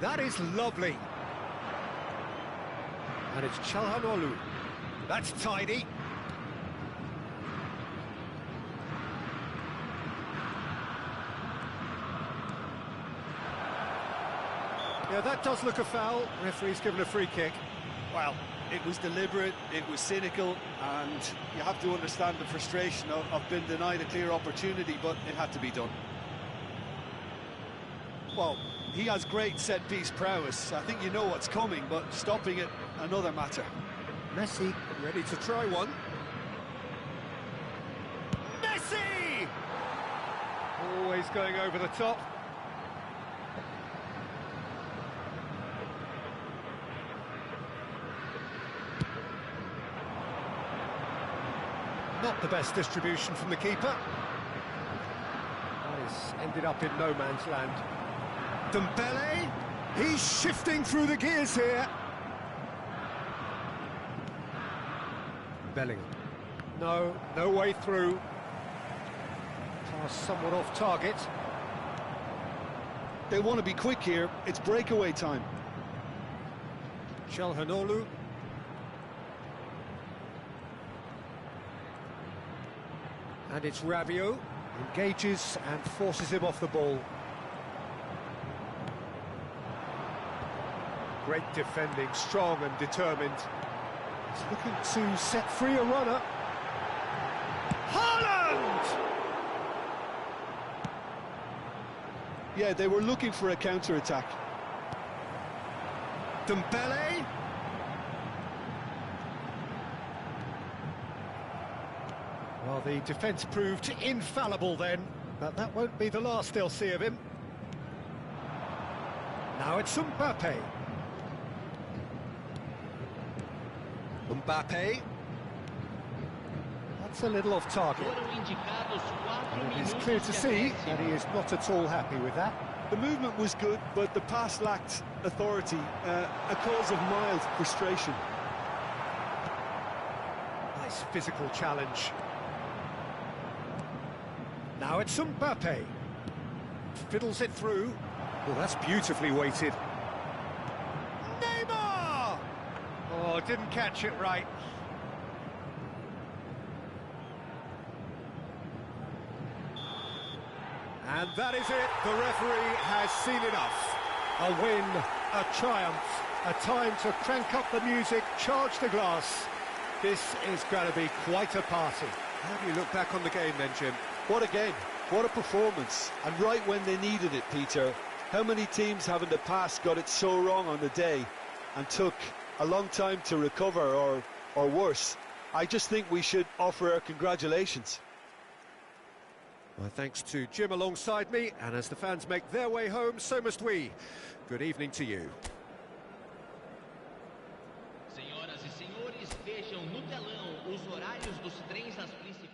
That is lovely. And it's Calhanoglu. That's tidy. Yeah, that does look a foul. Referee's given a free kick. Well, it was deliberate, it was cynical, and you have to understand the frustration of being denied a clear opportunity, but it had to be done. Well, he has great set-piece prowess. I think you know what's coming, but stopping it, another matter. Messi ready to try one. Messi! Always going over the top. Not the best distribution from the keeper. That has ended up in no man's land. Dembele, he's shifting through the gears here. Bellingham. No way through. Pass somewhat off target. They want to be quick here, it's breakaway time. Calhanoglu. And it's Rabiot, engages and forces him off the ball. Great defending, strong and determined. He's looking to set free a runner. Haaland! Yeah, they were looking for a counter-attack. Dembele. Well, the defence proved infallible then, but that won't be the last they'll see of him. Now it's Mbappe. Mbappe. That's a little off target. And it is clear to see that he is not at all happy with that. The movement was good, but the pass lacked authority, a cause of mild frustration. Nice physical challenge. Now it's Mbappe. Fiddles it through. Oh, that's beautifully weighted. Neymar! Oh, didn't catch it right. And that is it. The referee has seen enough. A win, a triumph, a time to crank up the music, charge the glass. This is going to be quite a party. How do you look back on the game then, Jim? What a game, what a performance, and right when they needed it, Peter. How many teams have in the past got it so wrong on the day and took a long time to recover, or worse? I just think we should offer our congratulations. Well, thanks to Jim alongside me, and as the fans make their way home, so must we. Good evening to you. Senhoras e senhores, vejam no telão os horários dos trens das principais.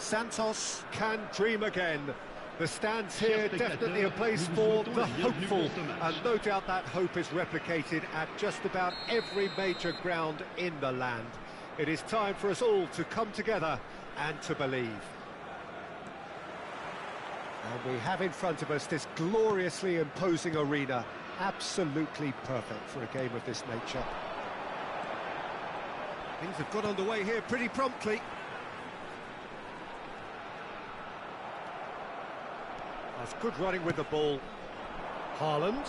Santos can dream again. The stands here definitely a place for the hopeful, and no doubt that hope is replicated at just about every major ground in the land. It is time for us all to come together and to believe. And we have in front of us this gloriously imposing arena, absolutely perfect for a game of this nature. Things have got underway here pretty promptly. That's good running with the ball. Haaland.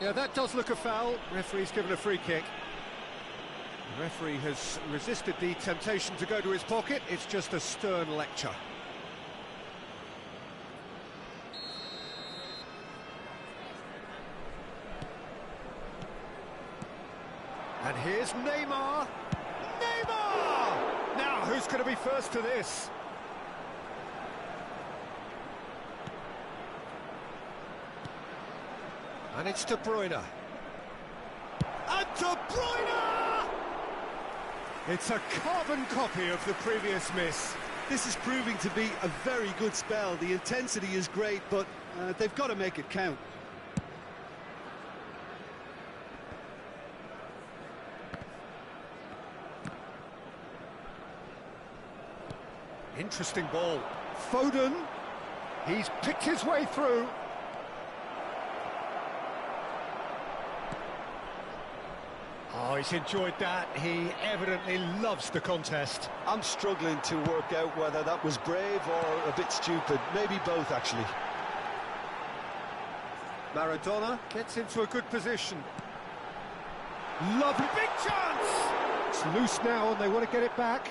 Yeah, that does look a foul. Referee's given a free kick. The referee has resisted the temptation to go to his pocket. It's just a stern lecture. And here's Neymar. Neymar! Now, who's going to be first to this? And it's De Bruyne. And De Bruyne! It's a carbon copy of the previous miss. This is proving to be a very good spell. The intensity is great, but they've got to make it count. Interesting ball. Foden. He's picked his way through. Oh, he's enjoyed that. He evidently loves the contest. I'm struggling to work out whether that was brave or a bit stupid. Maybe both, actually. Maradona gets into a good position. Lovely big chance! It's loose now and they want to get it back.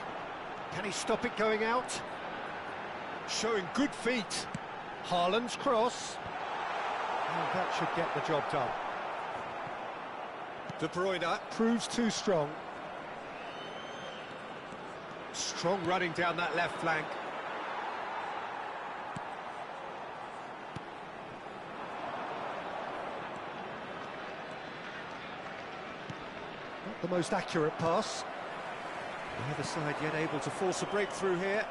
Can he stop it going out? Showing good feet. Haaland's cross. And that should get the job done. De Bruyne proves too strong. Strong running down that left flank. Not the most accurate pass. The other side yet able to force a breakthrough here.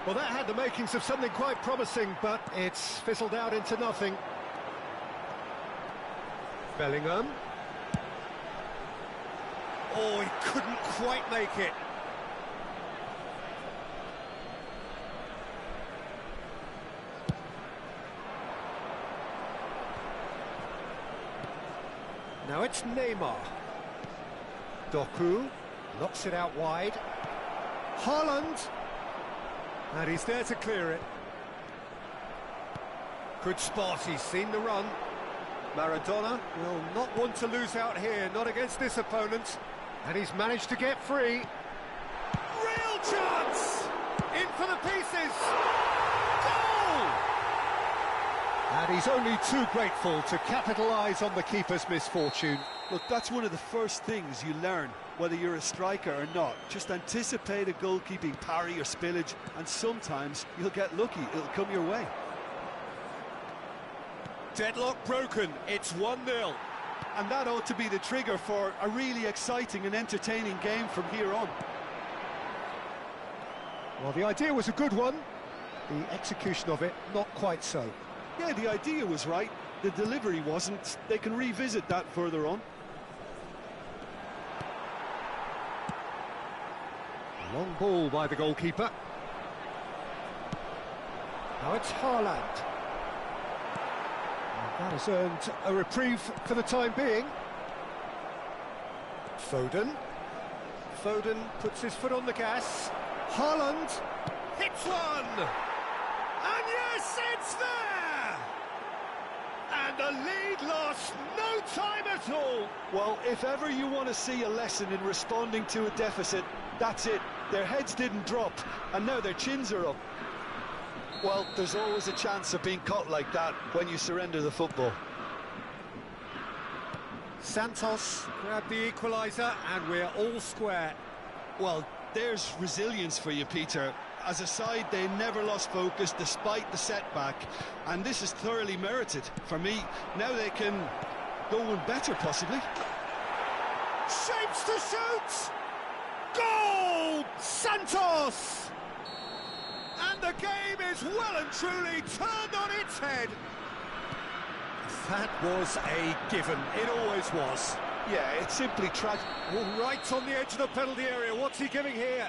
Well, that had the makings of something quite promising, but it's fizzled out into nothing. Bellingham. Oh, he couldn't quite make it. Now it's Neymar. Doku knocks it out wide. Haaland. And he's there to clear it. Good spot, he's seen the run. Maradona will not want to lose out here, not against this opponent. And he's managed to get free. Real chance! In for the pieces! Goal! And he's only too grateful to capitalise on the keeper's misfortune. Look, that's one of the first things you learn, whether you're a striker or not. Just anticipate a goalkeeping parry or spillage, and sometimes you'll get lucky, it'll come your way. Deadlock broken, it's 1-0. And that ought to be the trigger for a really exciting and entertaining game from here on. Well, the idea was a good one. The execution of it, not quite so. Yeah, the idea was right. The delivery wasn't. They can revisit that further on. Long ball by the goalkeeper. Now it's Haaland. That has earned a reprieve for the time being. Foden. Foden puts his foot on the gas. Haaland hits one! And yes, it's there! And the lead lost no time at all. Well, if ever you want to see a lesson in responding to a deficit, that's it. Their heads didn't drop, and now their chins are up. Well, there's always a chance of being caught like that when you surrender the football. Santos grabbed the equaliser, and we're all square. Well, there's resilience for you, Peter. As a side, they never lost focus despite the setback, and this is thoroughly merited. For me, now they can go one better, possibly. Shapes to shoot! Goal! Santos! And the game is well and truly turned on its head. That was a given, it always was. Yeah, it's simply tragic. Oh, right on the edge of the penalty area, what's he giving here?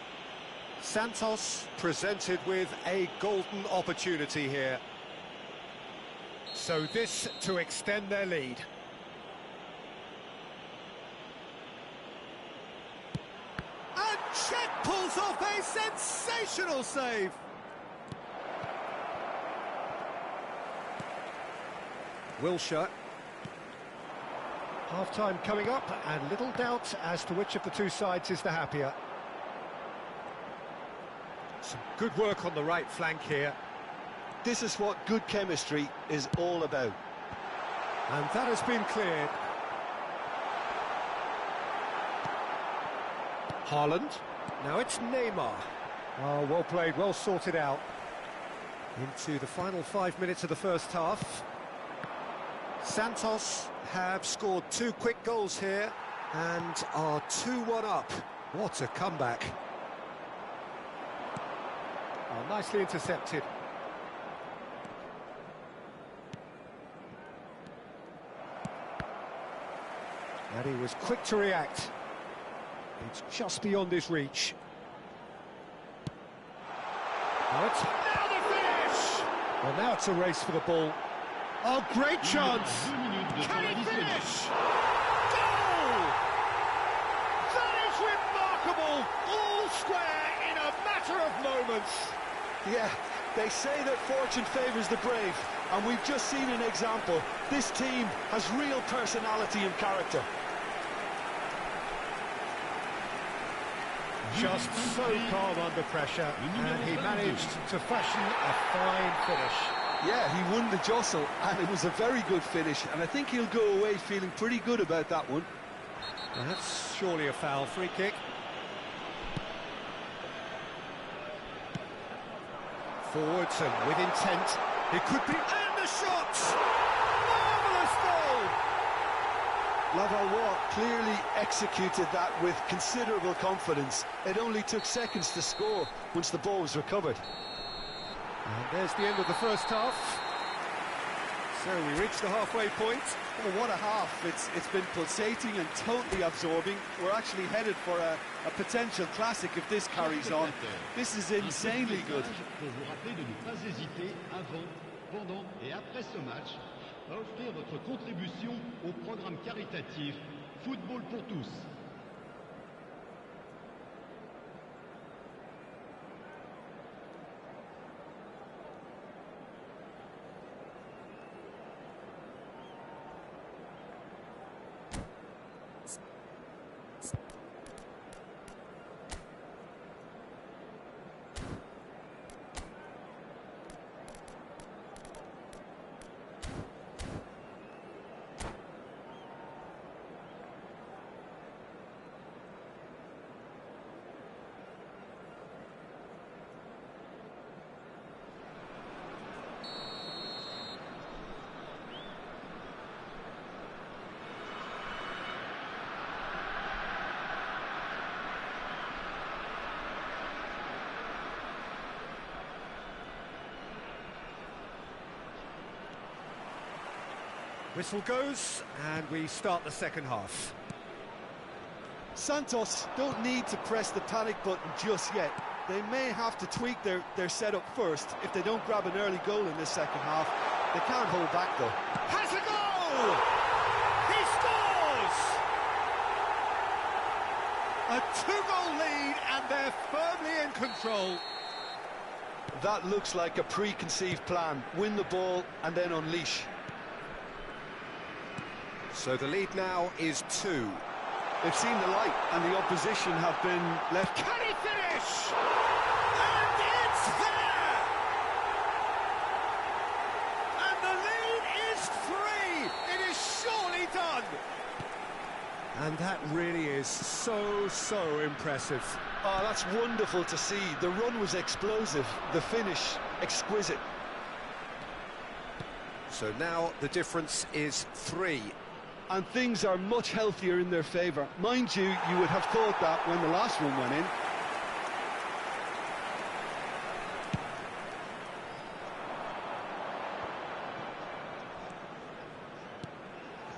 Santos presented with a golden opportunity here. So this to extend their lead. And Czech pulls off a sensational save. Wilshere. Half-time coming up, and little doubt as to which of the two sides is the happier. Some good work on the right flank here. This is what good chemistry is all about. And that has been cleared. Haaland. Now it's Neymar. Oh, well played, well sorted out. Into the final 5 minutes of the first half. Santos have scored 2 quick goals here and are 2-1 up. What a comeback. Oh, nicely intercepted. And he was quick to react. It's just beyond his reach. Now the finish! Well, now it's a race for the ball. Oh, great chance! Can he finish? Goal! That is remarkable! All square in a matter of moments. Yeah, they say that fortune favours the brave, and we've just seen an example. This team has real personality and character. Just so calm under pressure, and he managed to fashion a fine finish. Yeah, he won the jostle, and it was a very good finish, and I think he'll go away feeling pretty good about that one. And that's surely a foul. Free kick. Forwards and with intent. It could be... And the shot! Marvellous goal! Lavallois clearly executed that with considerable confidence. It only took seconds to score once the ball was recovered. And there's the end of the first half. So we reach the halfway point. Oh, what a half. It's been pulsating and totally absorbing. We're actually headed for a potential classic if this carries on. This is insanely good. Pour vous rappeler de ne pas hésiter avant, pendant et après ce match à offrir votre contribution au programme caritatif Football pour tous. Whistle goes, and we start the second half. Santos don't need to press the panic button just yet. They may have to tweak their setup first if they don't grab an early goal in this second half. They can't hold back though. Has a goal! He scores! A 2-goal lead, and they're firmly in control. That looks like a preconceived plan. Win the ball and then unleash. So the lead now is 2. They've seen the light and the opposition have been left. Can he finish? And it's there! And the lead is 3! It is surely done! And that really is so impressive. Oh, that's wonderful to see. The run was explosive, the finish exquisite. So now the difference is 3. And things are much healthier in their favour. Mind you, you would have thought that when the last one went in.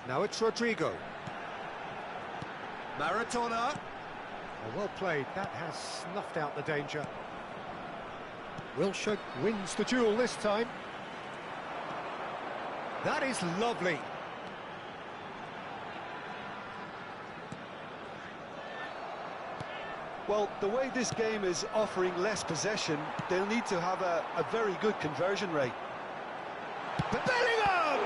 Now it's Rodrigo. Maradona. Oh, well played, that has snuffed out the danger. Wilshere wins the duel this time. That is lovely. Well, the way this game is offering less possession, they'll need to have a very good conversion rate. But Bellingham!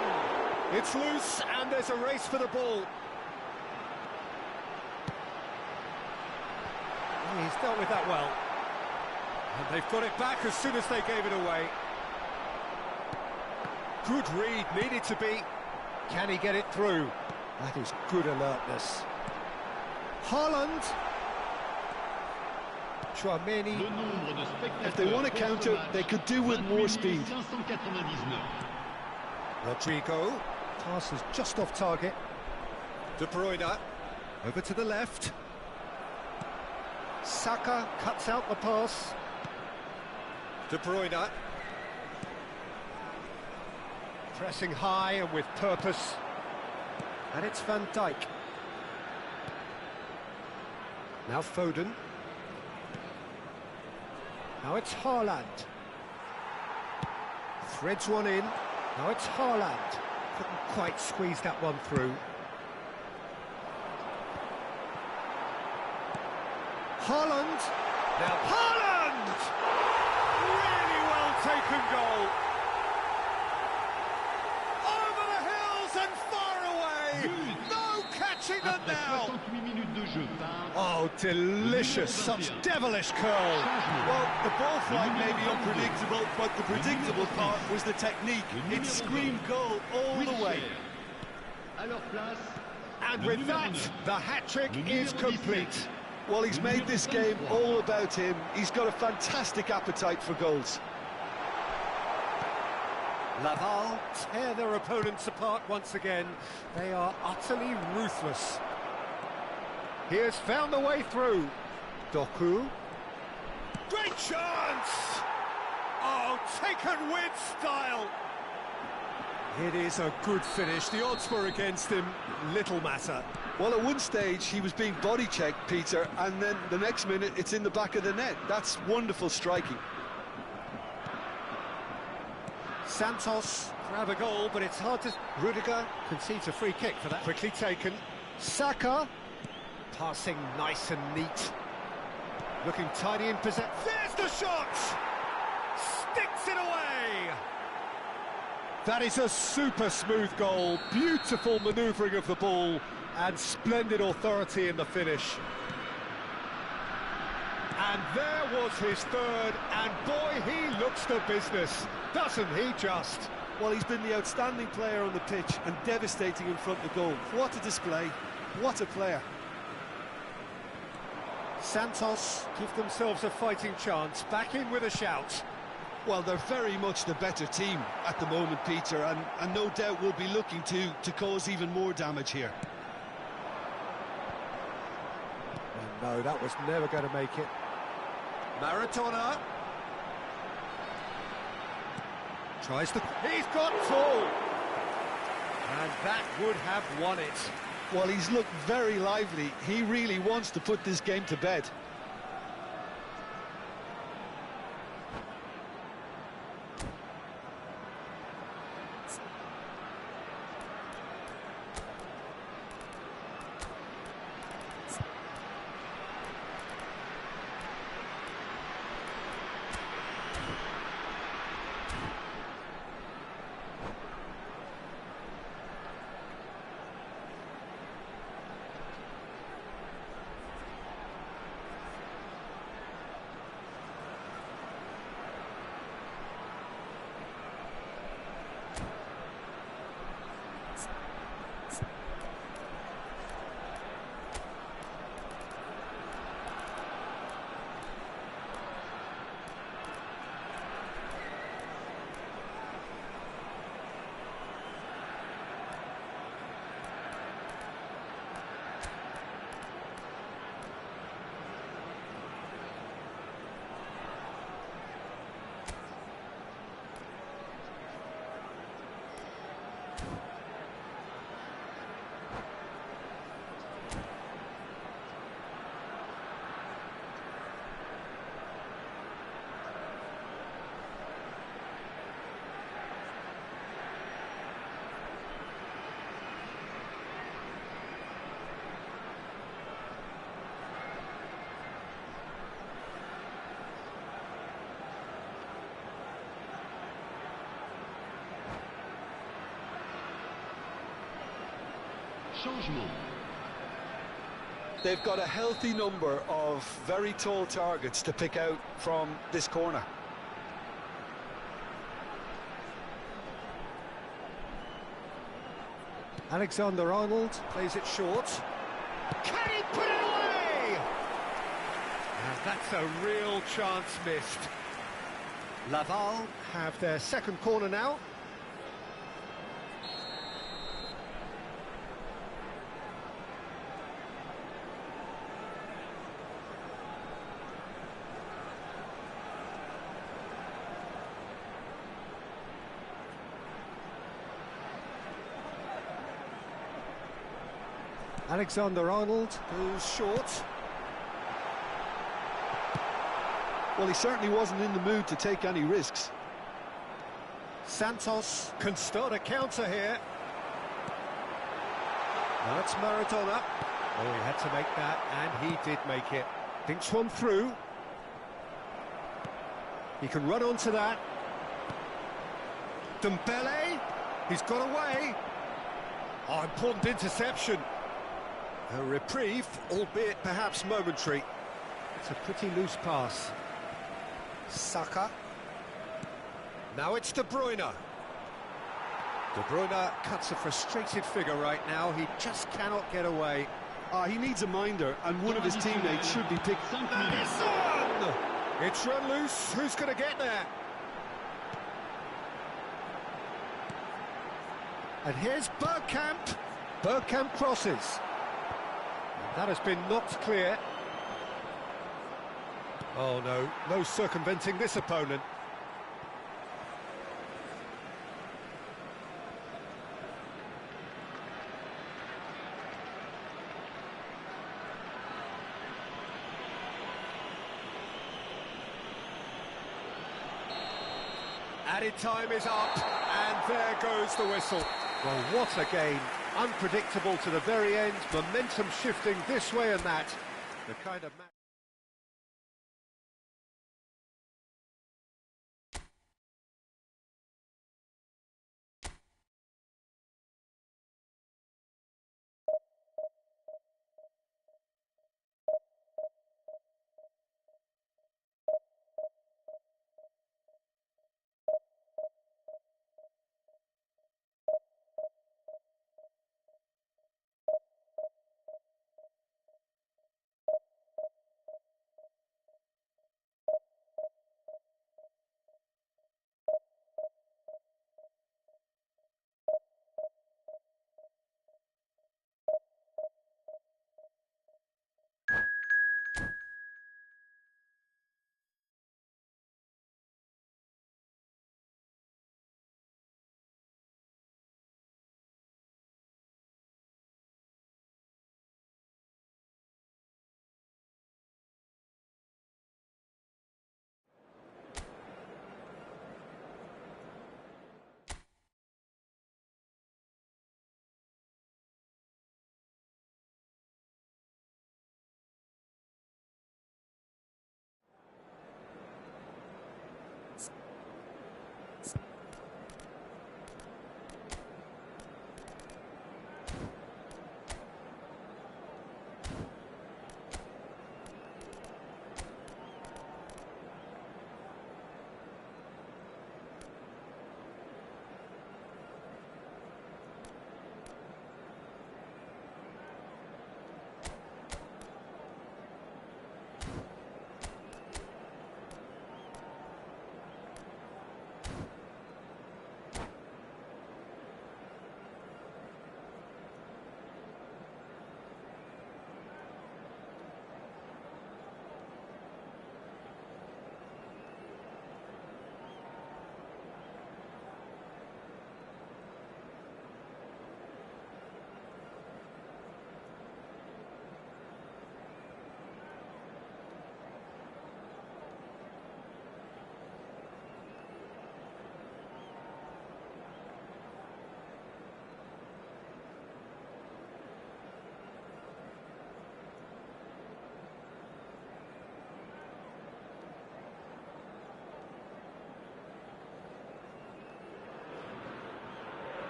It's loose and there's a race for the ball. He's dealt with that well. And they've got it back as soon as they gave it away. Good read, needed to be. Can he get it through? That is good alertness. Haaland. Chouameni. If they want to counter, they could do with more speed. Rodrigo. Pass is just off target. De Bruyne. Over to the left. Saka cuts out the pass. De Bruyne. Pressing high and with purpose. And it's Van Dijk. Now Foden. Now it's Haaland. Threads one in. Now it's Haaland. Couldn't quite squeeze that one through. Haaland. Now Haaland! Really well taken goal. Over the hills and far away. No catching them now. Oh, delicious. Such devilish curl. Well, the ball flight may be unpredictable, but the predictable part was the technique. It screamed goal all the way. And with that, the hat-trick is complete. Well, he's made this game all about him. He's got a fantastic appetite for goals. Laval tear their opponents apart once again. They are utterly ruthless. He has found the way through. Doku. Great chance! Oh, taken with style. It is a good finish. The odds were against him. Little matter. Well, at one stage, he was being body-checked, Peter, and then the next minute, it's in the back of the net. That's wonderful striking. Santos grab a goal, but it's hard to... Rudiger concedes a free kick for that. Quickly taken. Saka. Passing nice and neat. Looking tidy in possession. There's the shot! Sticks it away! That is a super smooth goal. Beautiful manoeuvring of the ball and splendid authority in the finish. And there was his third, and boy, he looks the business, doesn't he just? Well, he's been the outstanding player on the pitch and devastating in front of goal. What a display, what a player. Santos give themselves a fighting chance, back in with a shout. Well, they're very much the better team at the moment, Peter, and no doubt will be looking to cause even more damage here. Oh, no, that was never going to make it. Maradona. Tries to... He's got full! And that would have won it. Well, he's looked very lively. He really wants to put this game to bed. Changement. They've got a healthy number of very tall targets to pick out from this corner. Alexander-Arnold plays it short. Can he put it away? And that's a real chance missed. Laval have their second corner now. Alexander-Arnold goes short. Well, he certainly wasn't in the mood to take any risks. Santos can start a counter here. That's Maradona. Oh, he had to make that, and he did make it. Thinks one through. He can run onto that. Dembele, he's got away. Oh, important interception. A reprieve, albeit perhaps momentary. It's a pretty loose pass. Saka. Now it's De Bruyne. De Bruyne cuts a frustrated figure right now. He just cannot get away. He needs a minder, and one of his teammates should be picked. It's run loose. Who's going to get there? And here's Bergkamp. Bergkamp crosses. That has been knocked clear. Oh no, no circumventing this opponent. Added time is up, and there goes the whistle. Well, what a game. Unpredictable to the very end, momentum shifting this way and that. The kind of match...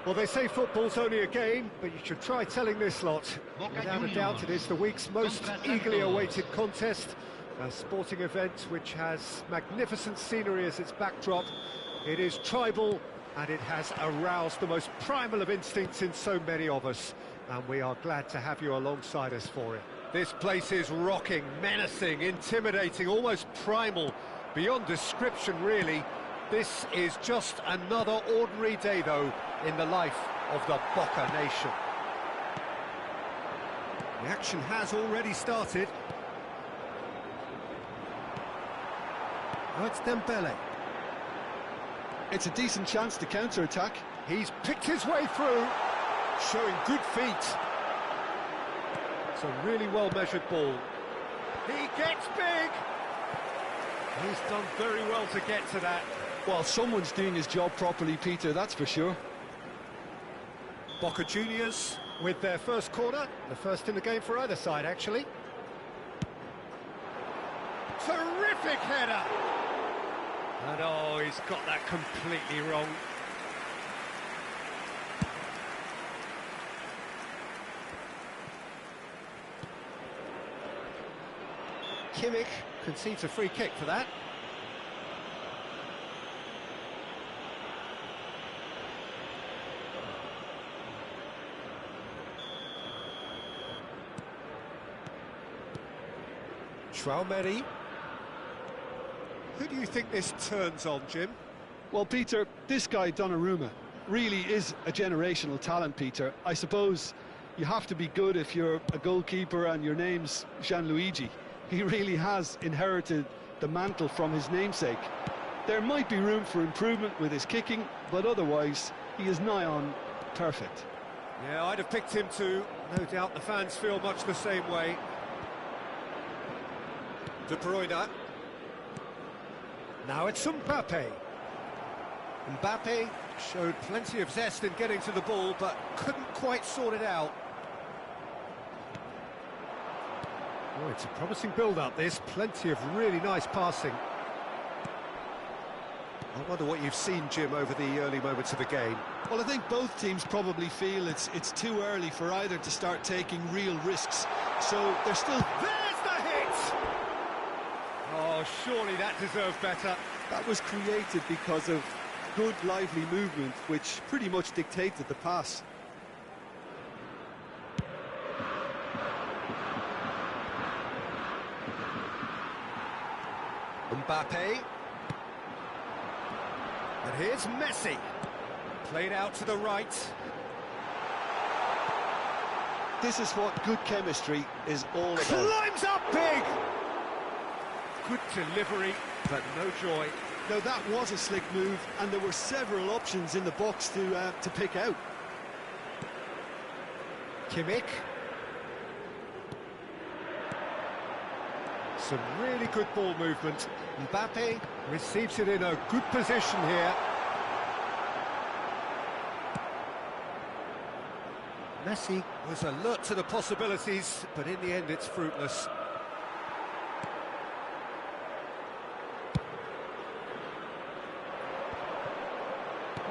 Well, they say football's only a game, but you should try telling this lot. Without a doubt, it is the week's most eagerly awaited contest. A sporting event which has magnificent scenery as its backdrop. It is tribal, and it has aroused the most primal of instincts in so many of us. And we are glad to have you alongside us for it. This place is rocking, menacing, intimidating, almost primal, beyond description, really. This is just another ordinary day, though, in the life of the Boca Nation. The action has already started. Oh, it's Dembele. It's a decent chance to counter-attack. He's picked his way through, showing good feet. It's a really well-measured ball. He gets big! He's done very well to get to that. Well, someone's doing his job properly, Peter, that's for sure. Boca Juniors with their first corner, the first in the game for either side, actually. Terrific header! And oh, he's got that completely wrong. Kimmich concedes a free kick for that. Traumeri. Who do you think this turns on, Jim? Well, Peter, this guy, Donnarumma, really is a generational talent, Peter. I suppose you have to be good if you're a goalkeeper and your name's Gianluigi. He really has inherited the mantle from his namesake. There might be room for improvement with his kicking, but otherwise, he is nigh on perfect. Yeah, I'd have picked him too. No doubt the fans feel much the same way. De Bruyne. Now it's Mbappe. Mbappe showed plenty of zest in getting to the ball, but couldn't quite sort it out. Oh, it's a promising build-up, this. Plenty of really nice passing. I wonder what you've seen, Jim, over the early moments of the game. Well, I think both teams probably feel it's too early for either to start taking real risks. So they're still... There's the hit! Oh, surely that deserved better. That was created because of good, lively movement, which pretty much dictated the pass. Mbappe. And here's Messi. Played out to the right. This is what good chemistry is all about. Climbs up big! Good delivery, but no joy. Now, that was a slick move, and there were several options in the box to pick out. Kimmich. Some really good ball movement. Mbappe receives it in a good position here. Messi was alert to the possibilities, but in the end it's fruitless.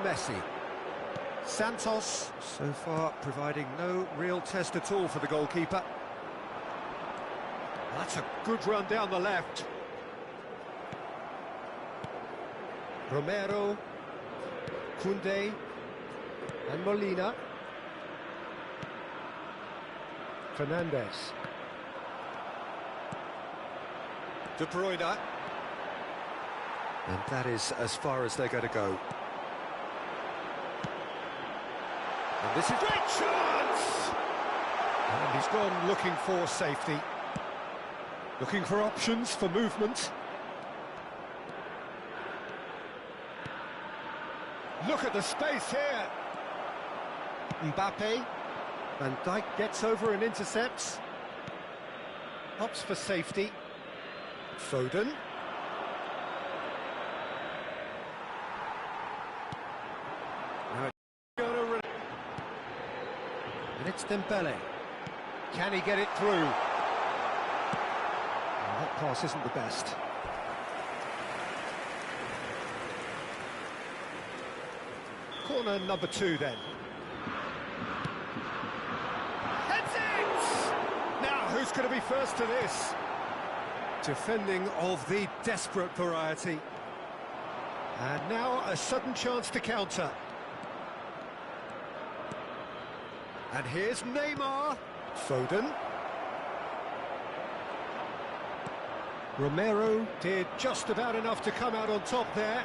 Messi. Santos, so far providing no real test at all for the goalkeeper. That's a good run down the left. Romero, Koundé, and Molina. Fernandez. De Bruyne. And that is as far as they're going to go. And this is great chance! And he's gone looking for safety. Looking for options for movement. Look at the space here. Mbappe. Van Dijk gets over and intercepts. Opts for safety. Foden. And it's Dembele. Can he get it through? Well, that pass isn't the best. Corner number 2 then. Heads it! Now, who's going to be first to this? Defending of the desperate variety. And now a sudden chance to counter. And here's Neymar. Foden. Romero did just about enough to come out on top there.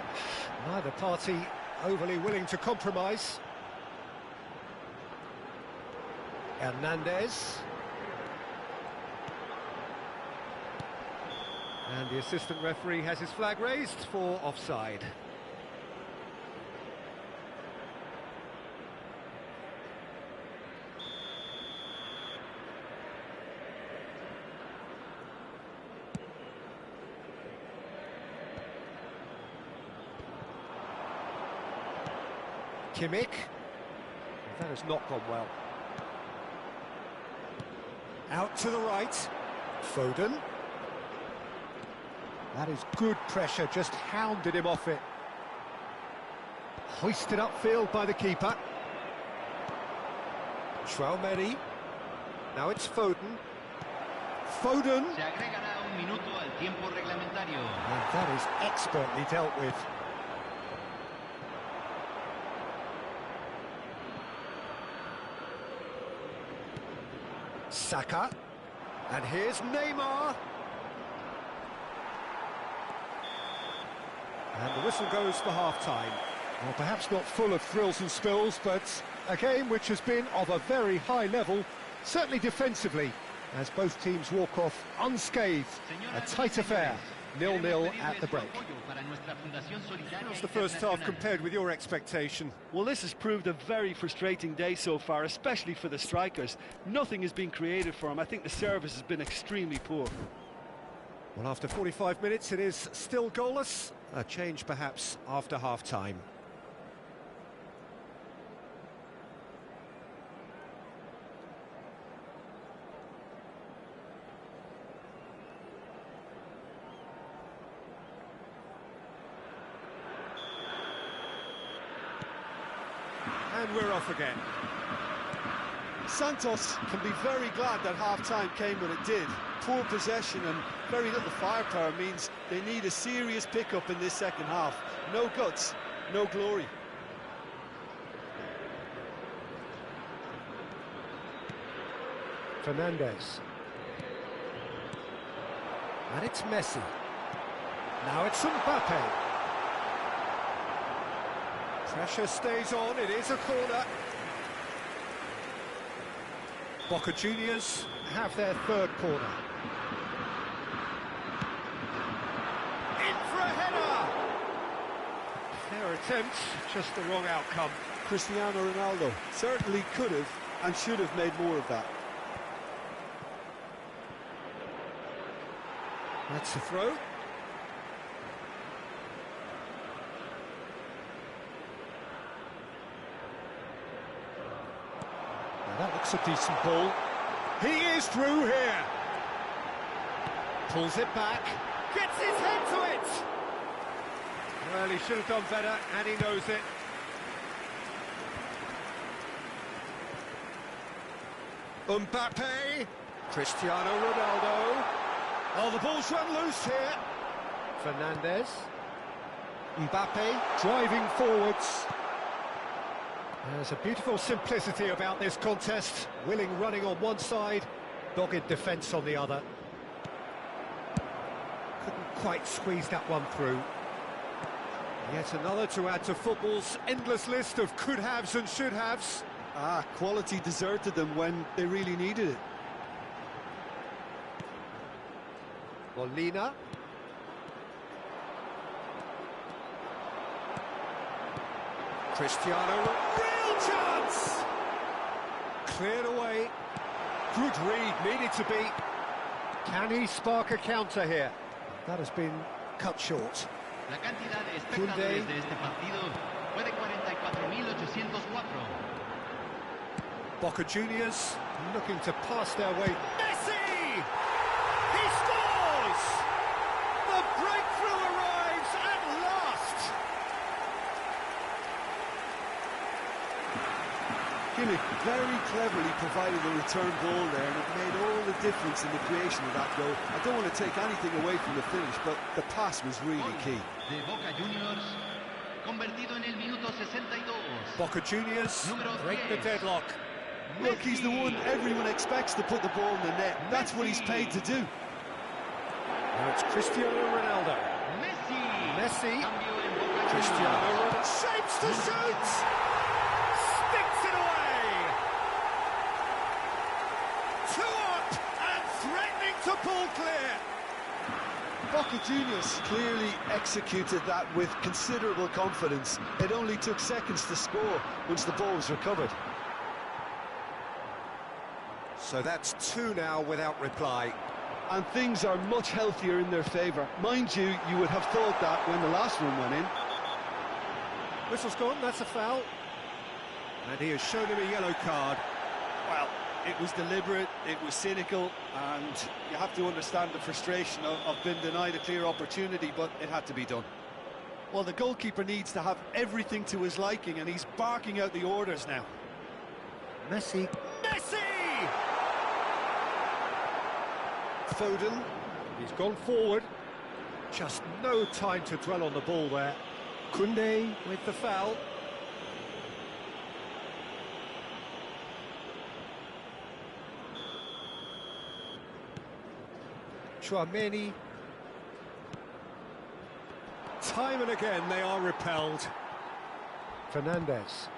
Neither party overly willing to compromise. Hernandez. And the assistant referee has his flag raised for offside. Kimmich. That has not gone well. Out to the right. Foden. That is good pressure, just hounded him off it. Hoisted upfield by the keeper. Traoré. Now it's Foden. Foden. Se agregará un minuto al tiempo reglamentario. And that is expertly dealt with. Saka. And here's Neymar. And the whistle goes for half-time. Well, perhaps not full of thrills and spills, but a game which has been of a very high level, certainly defensively, as both teams walk off unscathed. A tight affair, 0-0 at the break. How's the first half compared with your expectation? Well, this has proved a very frustrating day so far, especially for the strikers. Nothing has been created for them. I think the service has been extremely poor. Well, after 45 minutes, it is still goalless. A change, perhaps, after half-time. And we're off again. Santos can be very glad that half-time came when it did. Poor possession and very little firepower means they need a serious pickup in this second half. No guts, no glory. Fernandez. And it's Messi. Now it's Mbappe. Pressure stays on, it is a corner. Boca Juniors have their third corner. In for a header! Fair attempt, just the wrong outcome. Cristiano Ronaldo certainly could have and should have made more of that. That's a throw. Now that looks a decent ball. He is through here. Pulls it back. Gets his head to it. Well, he should have done better, and he knows it. Mbappe. Cristiano Ronaldo. Oh, the ball's run loose here. Fernandez. Mbappe driving forwards. There's a beautiful simplicity about this contest. Willing running on one side, dogged defence on the other. Couldn't quite squeeze that one through. Yet another to add to football's endless list of could-haves and should-haves. Quality deserted them when they really needed it. Molina. Cristiano, real chance! Cleared away. Good read, needed to be. Can he spark a counter here? That has been cut short. La cantidad de espectadores de este partido fue de 44.804. Boca Juniors looking to pass their way. Messi! He scores! The breakthrough arrives at last! Kimmich very cleverly provided a return ball there, and it made all the difference in the creation of that goal. I don't want to take anything away from the finish, but the pass was really key. De Boca Juniors, convertido en el minuto 62. Boca Juniors break the deadlock. Look, he's the one everyone expects to put the ball in the net. That's what he's paid to do. Now it's Cristiano Ronaldo. Messi. Cristiano Ronaldo shapes to shoot. Sticks it away. 2 up and threatening to pull clear. Boca Juniors clearly executed that with considerable confidence. It only took seconds to score once the ball was recovered. So that's 2 now without reply. And things are much healthier in their favour. Mind you, you would have thought that when the last one went in. Whistle's gone, that's a foul. And he has shown him a yellow card. Well, it was deliberate, it was cynical, and you have to understand the frustration of being denied a clear opportunity, but it had to be done. Well, the goalkeeper needs to have everything to his liking, and he's barking out the orders now. Messi. Foden, he's gone forward. Just no time to dwell on the ball there. Koundé with the foul. Chouameni. Time and again they are repelled. Fernandez.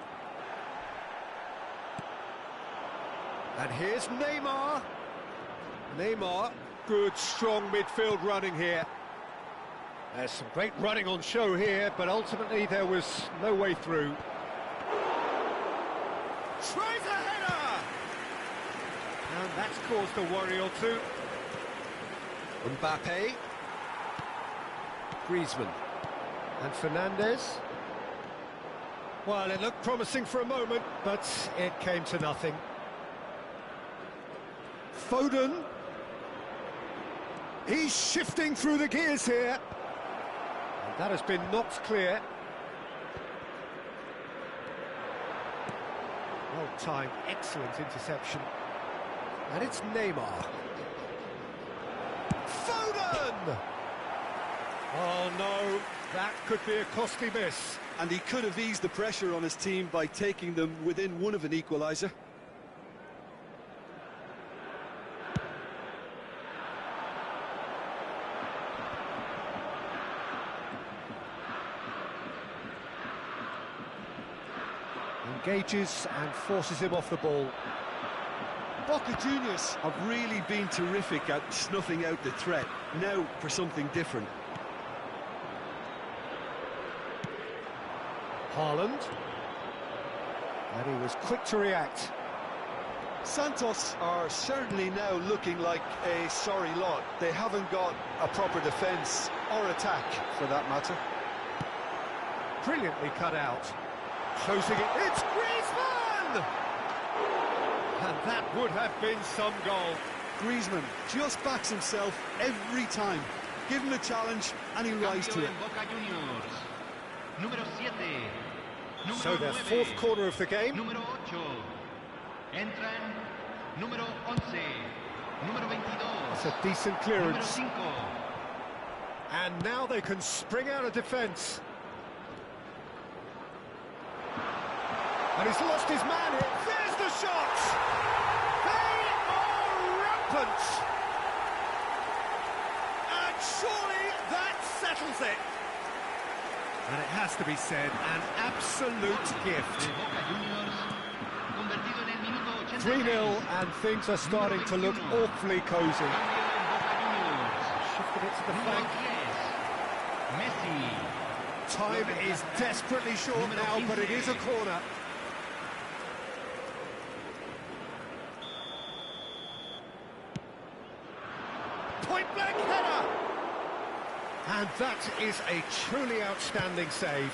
And here's Neymar. Neymar, good, strong midfield running here. There's some great running on show here, but ultimately there was no way through. Tries a header! And that's caused a worry or two. Mbappe. Griezmann. And Fernandez. Well, it looked promising for a moment, but it came to nothing. Foden. He's shifting through the gears here. And that has been knocked clear. Well timed, excellent interception. And it's Neymar. Foden! Oh no, that could be a costly miss. And he could have eased the pressure on his team by taking them within one of an equaliser. Engages and forces him off the ball. Boca Juniors have really been terrific at snuffing out the threat. Now for something different. Haaland. And he was quick to react. Santos are certainly now looking like a sorry lot. They haven't got a proper defence or attack, for that matter. Brilliantly cut out. Closing it, it's Griezmann! And that would have been some goal. Griezmann just backs himself every time. Give him a challenge and he'll rise to it. So their 4th corner of the game. Número 8. Entran número 11. Número 22. That's a decent clearance. Número 5. And now they can spring out of defence. And he's lost his man here. There's the shot! They are rampant! And surely that settles it. And it has to be said, an absolute gift. 3-0, and things are starting to look awfully cosy. Shifted it to the flank. Time is desperately short now, but it is a corner. Point-blank header! And that is a truly outstanding save.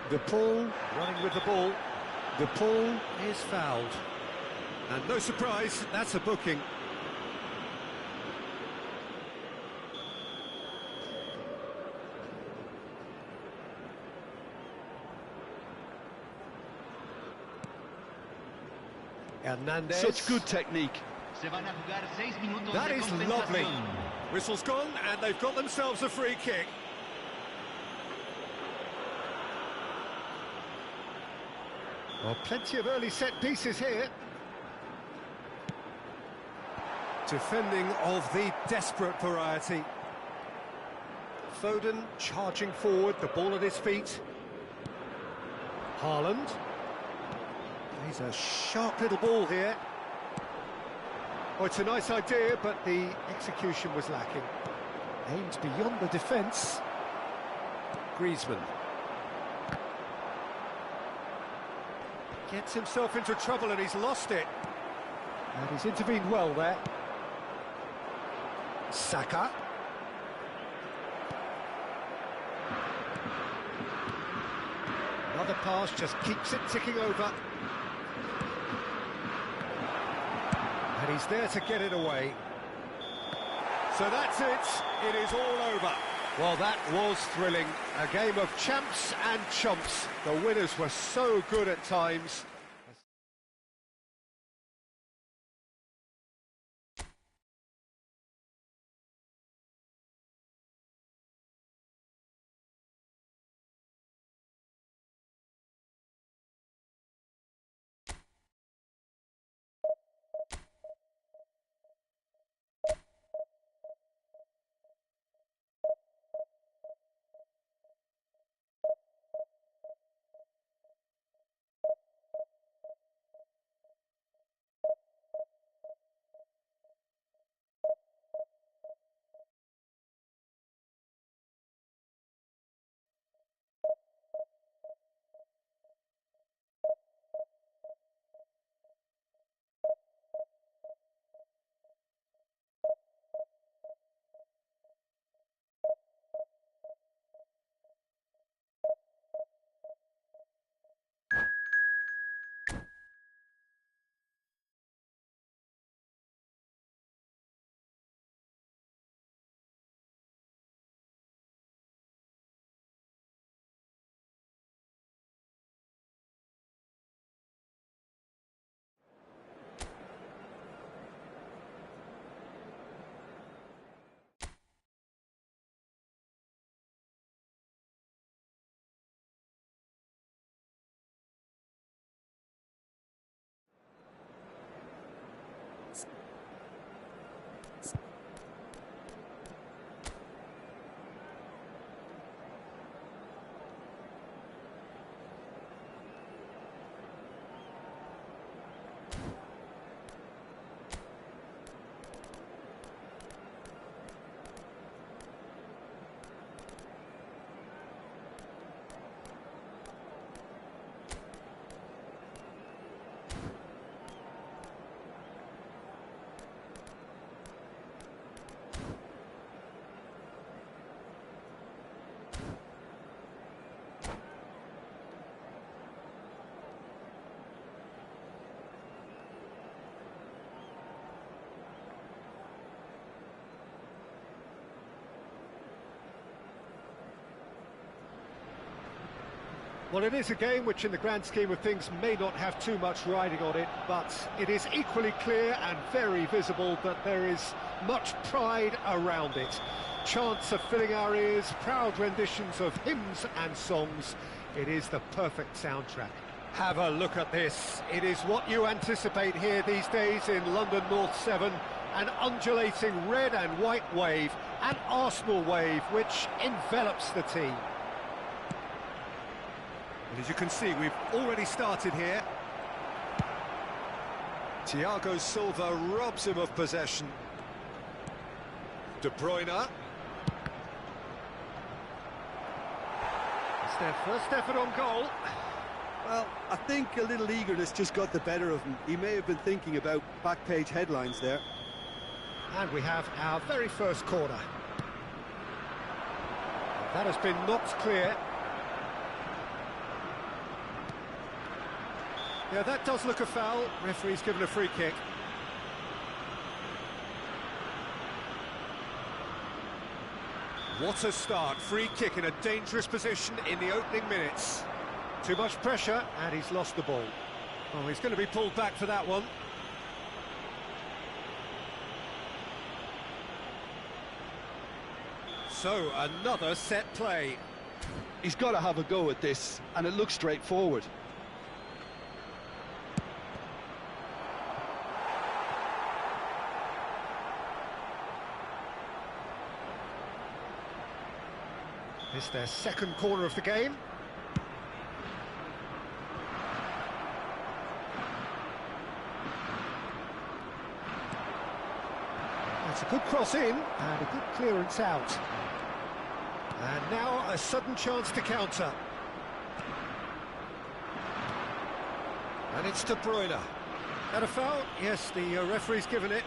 De Paul running with the ball. De Paul is fouled. And no surprise, that's a booking. Hernandez. Such good technique. That is lovely. Whistle's gone, and they've got themselves a free kick. Well, plenty of early set pieces here. Defending of the desperate variety. Foden charging forward, the ball at his feet. Haaland. He's a sharp little ball here. Oh, it's a nice idea, but the execution was lacking. Aimed beyond the defence. Griezmann. Gets himself into trouble and he's lost it. And he's intervened well there. Saka. Another pass just keeps it ticking over. And he's there to get it away. So that's it. It is all over. Well, that was thrilling. A game of champs and chumps. The winners were so good at times. Well, it is a game which in the grand scheme of things may not have too much riding on it, but it is equally clear and very visible that there is much pride around it. Chants are filling our ears, proud renditions of hymns and songs. It is the perfect soundtrack. Have a look at this. It is what you anticipate here these days in London North 7. An undulating red and white wave, an Arsenal wave which envelops the team. And as you can see, we've already started here. Thiago Silva robs him of possession. De Bruyne. It's their first effort on goal. Well, I think a little eagerness just got the better of him. He may have been thinking about back-page headlines there. And we have our very first corner. That has been knocked clear. Yeah, that does look a foul. Referee's given a free kick. What a start. Free kick in a dangerous position in the opening minutes. Too much pressure, and he's lost the ball. Oh, he's going to be pulled back for that one. So, another set play. He's got to have a go at this, and it looks straightforward. It's their second corner of the game. That's a good cross in, and a good clearance out. And now a sudden chance to counter. And it's De Bruyne. That a foul? Yes, the referee's given it.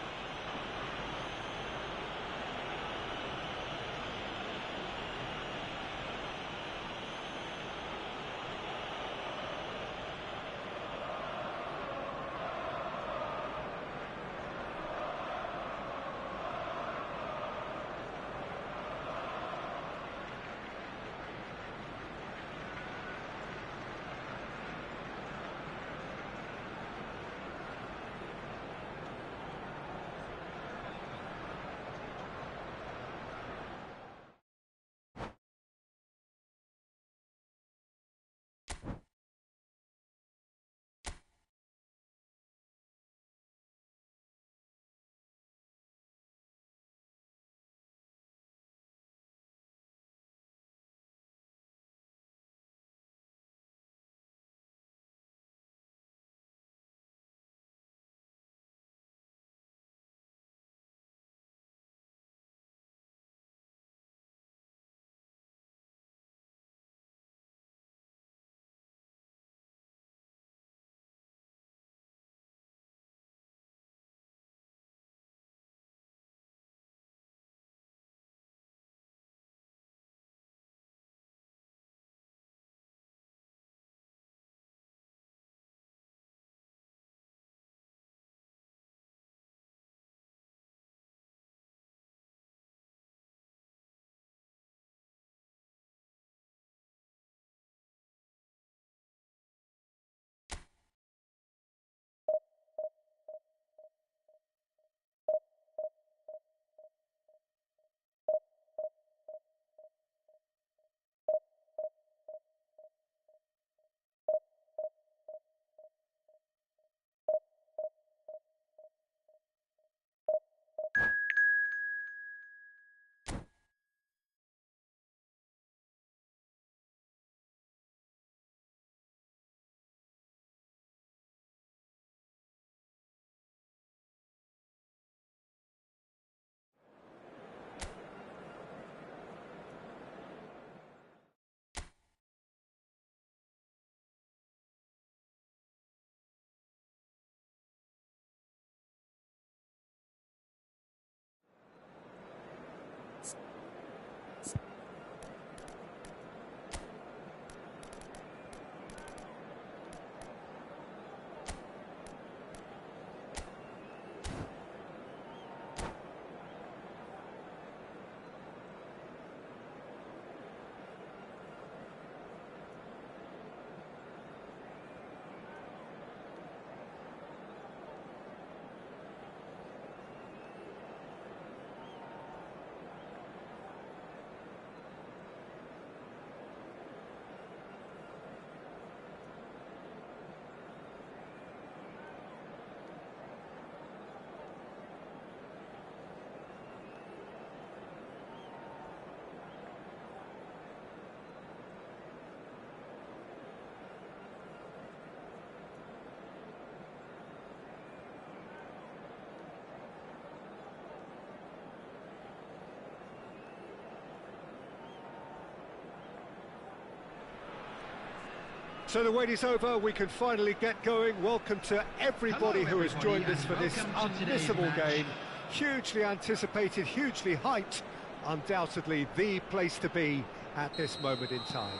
So the wait is over, we can finally get going. Welcome to everybody who has joined us for this unmissable game. Hugely anticipated, hugely hyped, undoubtedly the place to be at this moment in time.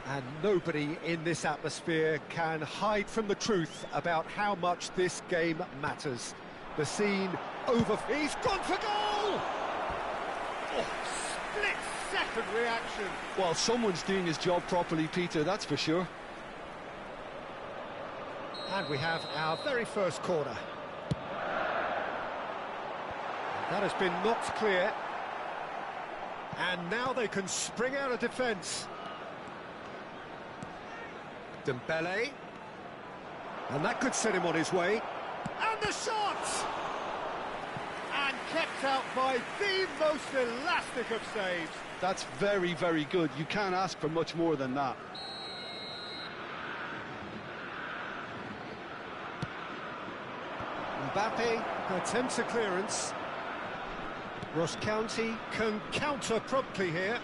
And nobody in this atmosphere can hide from the truth about how much this game matters. The scene over... He's gone for goal! Oh, split-second reaction. Well, someone's doing his job properly, Peter, that's for sure. And we have our very first corner. That has been knocked clear. And now they can spring out of defence. Dembele. And that could set him on his way. And the shot! And kept out by the most elastic of saves. That's very, very good. You can't ask for much more than that. Mbappe attempts a clearance. Ross County can counter promptly here.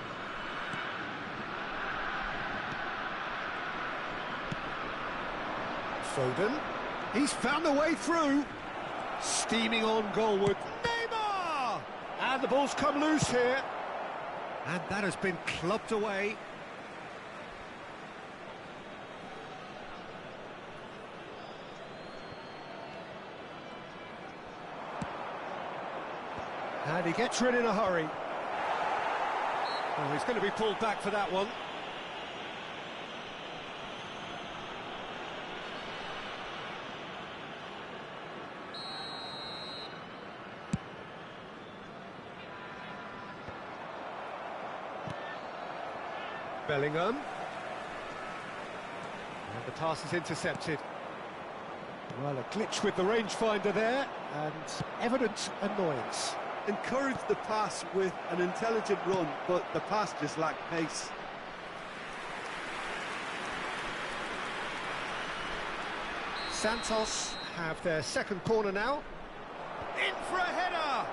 Foden, he's found a way through. Steaming on goalward, Neymar! And the ball's come loose here. And that has been clubbed away. And he gets rid in a hurry. Oh, he's going to be pulled back for that one. Bellingham. And the pass is intercepted. Well, a glitch with the rangefinder there, and evident annoyance. Encouraged the pass with an intelligent run, but the pass just lacked pace. Santos have their second corner now. In for a header!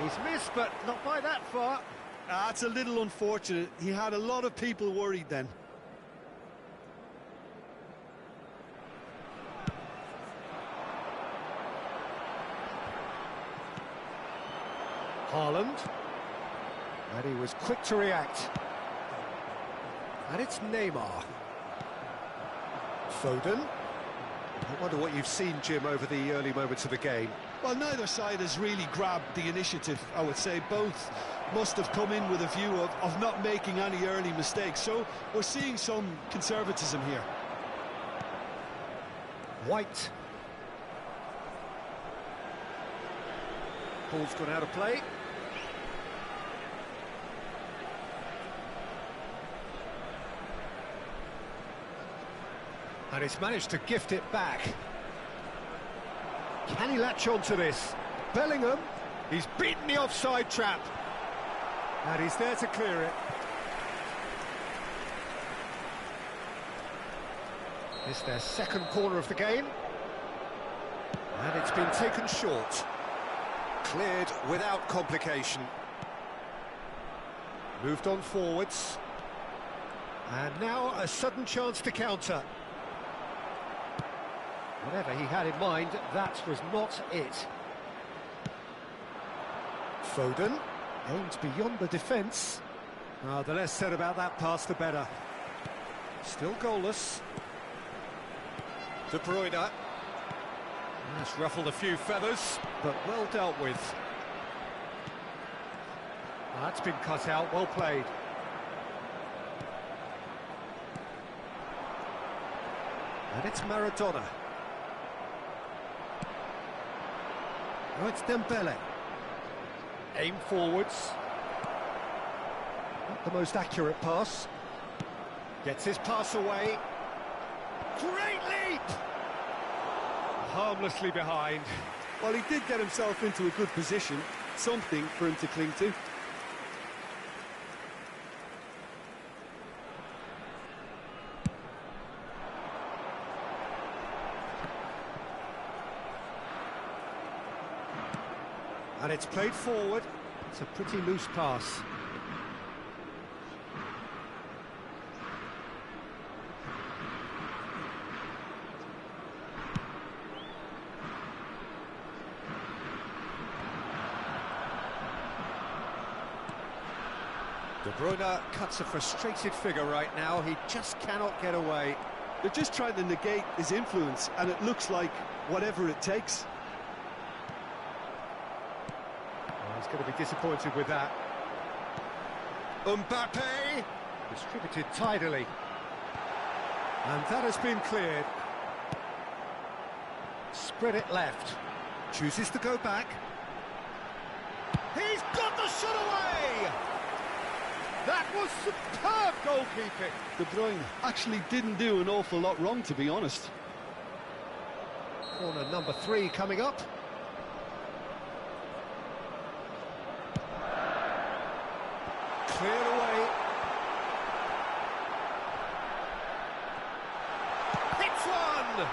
He's missed, but not by that far. That's a little unfortunate. He had a lot of people worried then. Haaland. And he was quick to react. And it's Neymar. Foden. I wonder what you've seen, Jim, over the early moments of the game. Well, neither side has really grabbed the initiative, I would say. Both must have come in with a view of not making any early mistakes. So we're seeing some conservatism here. White. Ball's gone out of play. And he's managed to gift it back. Can he latch on to this? Bellingham, he's beaten the offside trap. And he's there to clear it. It's their second corner of the game. And it's been taken short. Cleared without complication. Moved on forwards. And now a sudden chance to counter. Whatever he had in mind, that was not it. Foden aimed beyond the defence. The less said about that pass, the better. Still goalless. De Bruyne. That's ruffled a few feathers, but well dealt with. That's been cut out, well played. And it's Maradona. Oh, it's Dembele. Aim forwards. Not the most accurate pass. Gets his pass away. Great leap! Harmlessly behind. Well, he did get himself into a good position. Something for him to cling to. And it's played forward. It's a pretty loose pass. De Bruyne cuts a frustrated figure right now. He just cannot get away. They're just trying to negate his influence, and it looks like whatever it takes. He's going to be disappointed with that. Mbappe! Distributed tidily. And that has been cleared. Spread it left. Chooses to go back. He's got the shot away! That was superb goalkeeping. De Bruyne actually didn't do an awful lot wrong, to be honest. Corner number 3 coming up. Cleared away. Hits one!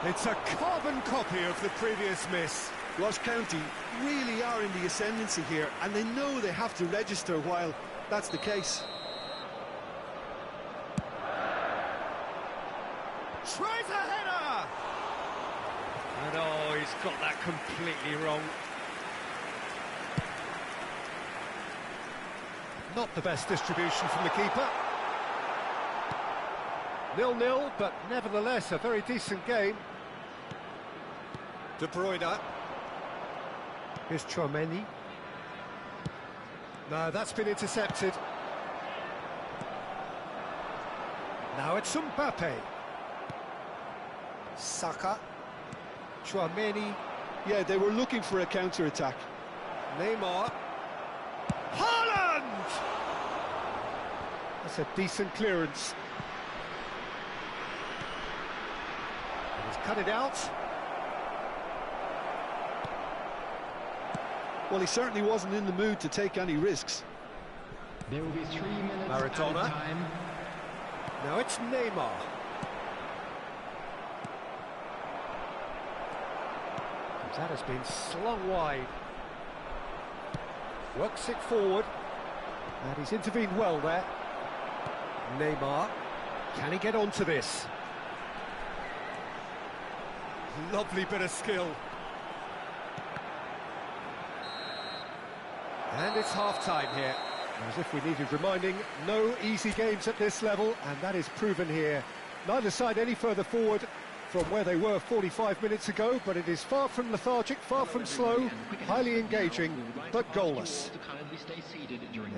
It's a carbon copy of the previous miss. Ross County really are in the ascendancy here, and they know they have to register while that's the case. Tries a header! And oh, he's got that completely wrong. Not the best distribution from the keeper. 0-0, but nevertheless a very decent game. De Bruyne. Here's Chouameni. No, that's been intercepted. Now it's Mbappe. Saka. Chouameni. Yeah, they were looking for a counter-attack. Neymar. Haaland! That's a decent clearance. And he's cut it out. Well, he certainly wasn't in the mood to take any risks. There will be 3 minutes Maradona. added time. Now it's Neymar. That has been slung wide. Works it forward. And he's intervened well there. Neymar. Can he get onto this? Lovely bit of skill. And it's half-time here. As if we needed reminding, no easy games at this level, and that is proven here. Neither side any further forward from where they were 45 minutes ago, but it is far from lethargic, far from slow, highly engaging, but goalless.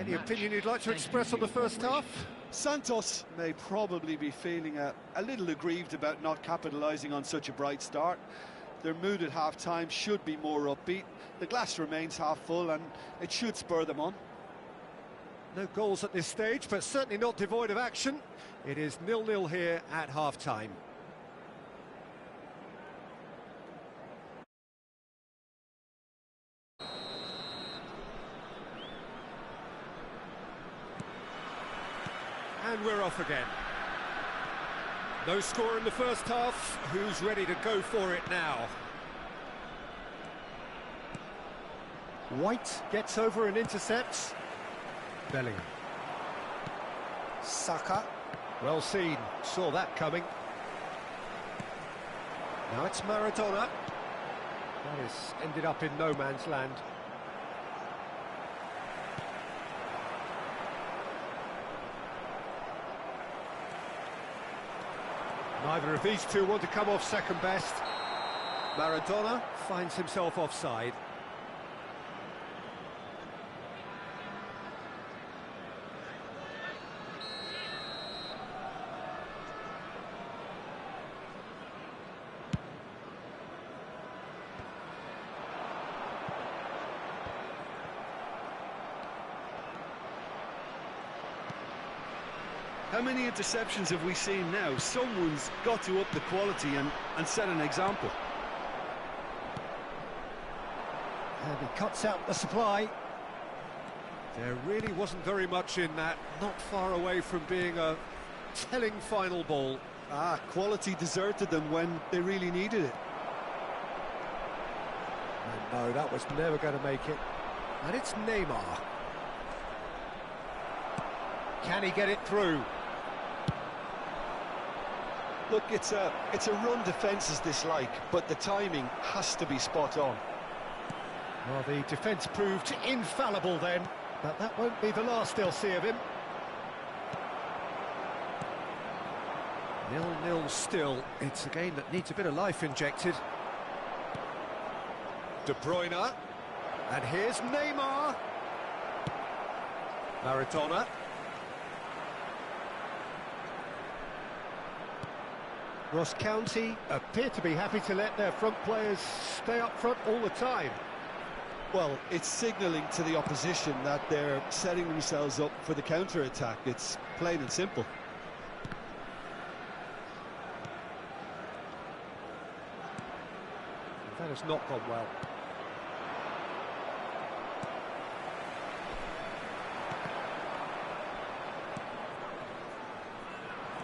Any opinion you'd like to express on the first half? Santos may probably be feeling a little aggrieved about not capitalising on such a bright start. Their mood at half-time should be more upbeat. The glass remains half full, and it should spur them on. No goals at this stage, but certainly not devoid of action. It is 0-0 here at half-time. And we're off again. No score in the first half. Who's ready to go for it now? White gets over and intercepts. Bellingham. Saka. Well seen. Saw that coming. Now it's Maradona. That has ended up in no man's land. Neither of these two want to come off second best. Maradona finds himself offside. How many interceptions have we seen now? Someone's got to up the quality and set an example. And he cuts out the supply. There really wasn't very much in that, not far away from being a telling final ball. Quality deserted them when they really needed it. And no, that was never going to make it. And it's Neymar. Can he get it through? Look, it's a run defence is dislike, but the timing has to be spot on. Well, the defence proved infallible then, but that won't be the last they'll see of him. 0-0 still. It's a game that needs a bit of life injected. De Bruyne. And here's Neymar. Maradona. Ross County appear to be happy to let their front players stay up front all the time. Well, it's signalling to the opposition that they're setting themselves up for the counter-attack. It's plain and simple. That has not gone well.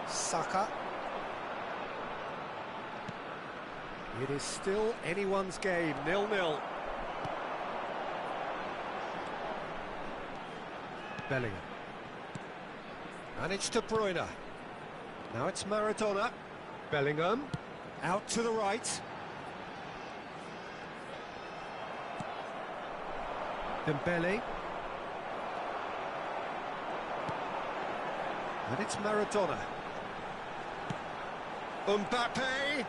Saka. It is still anyone's game, 0-0. Bellingham. And it's De Bruyne. Now it's Maradona. Bellingham. Out to the right. Dembele. And it's Maradona. Mbappe.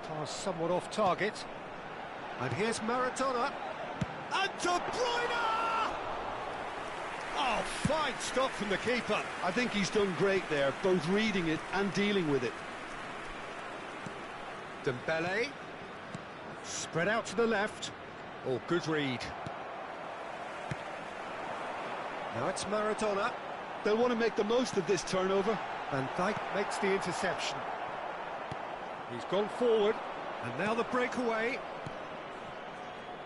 Pass somewhat off target. And here's Maradona. And De Bruyne! Oh, fine stop from the keeper. I think he's done great there, both reading it and dealing with it. Dembele. Spread out to the left. Oh, good read. Now it's Maradona. They'll want to make the most of this turnover. Van Dijk makes the interception. He's gone forward, and now the breakaway.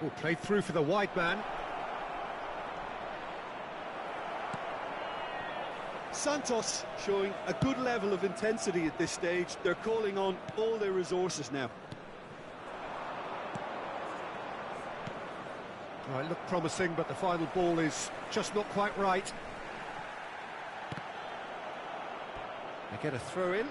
Oh, played through for the wide man. Santos showing a good level of intensity at this stage. They're calling on all their resources now. Oh, it looked promising, but the final ball is just not quite right. They get a throw in.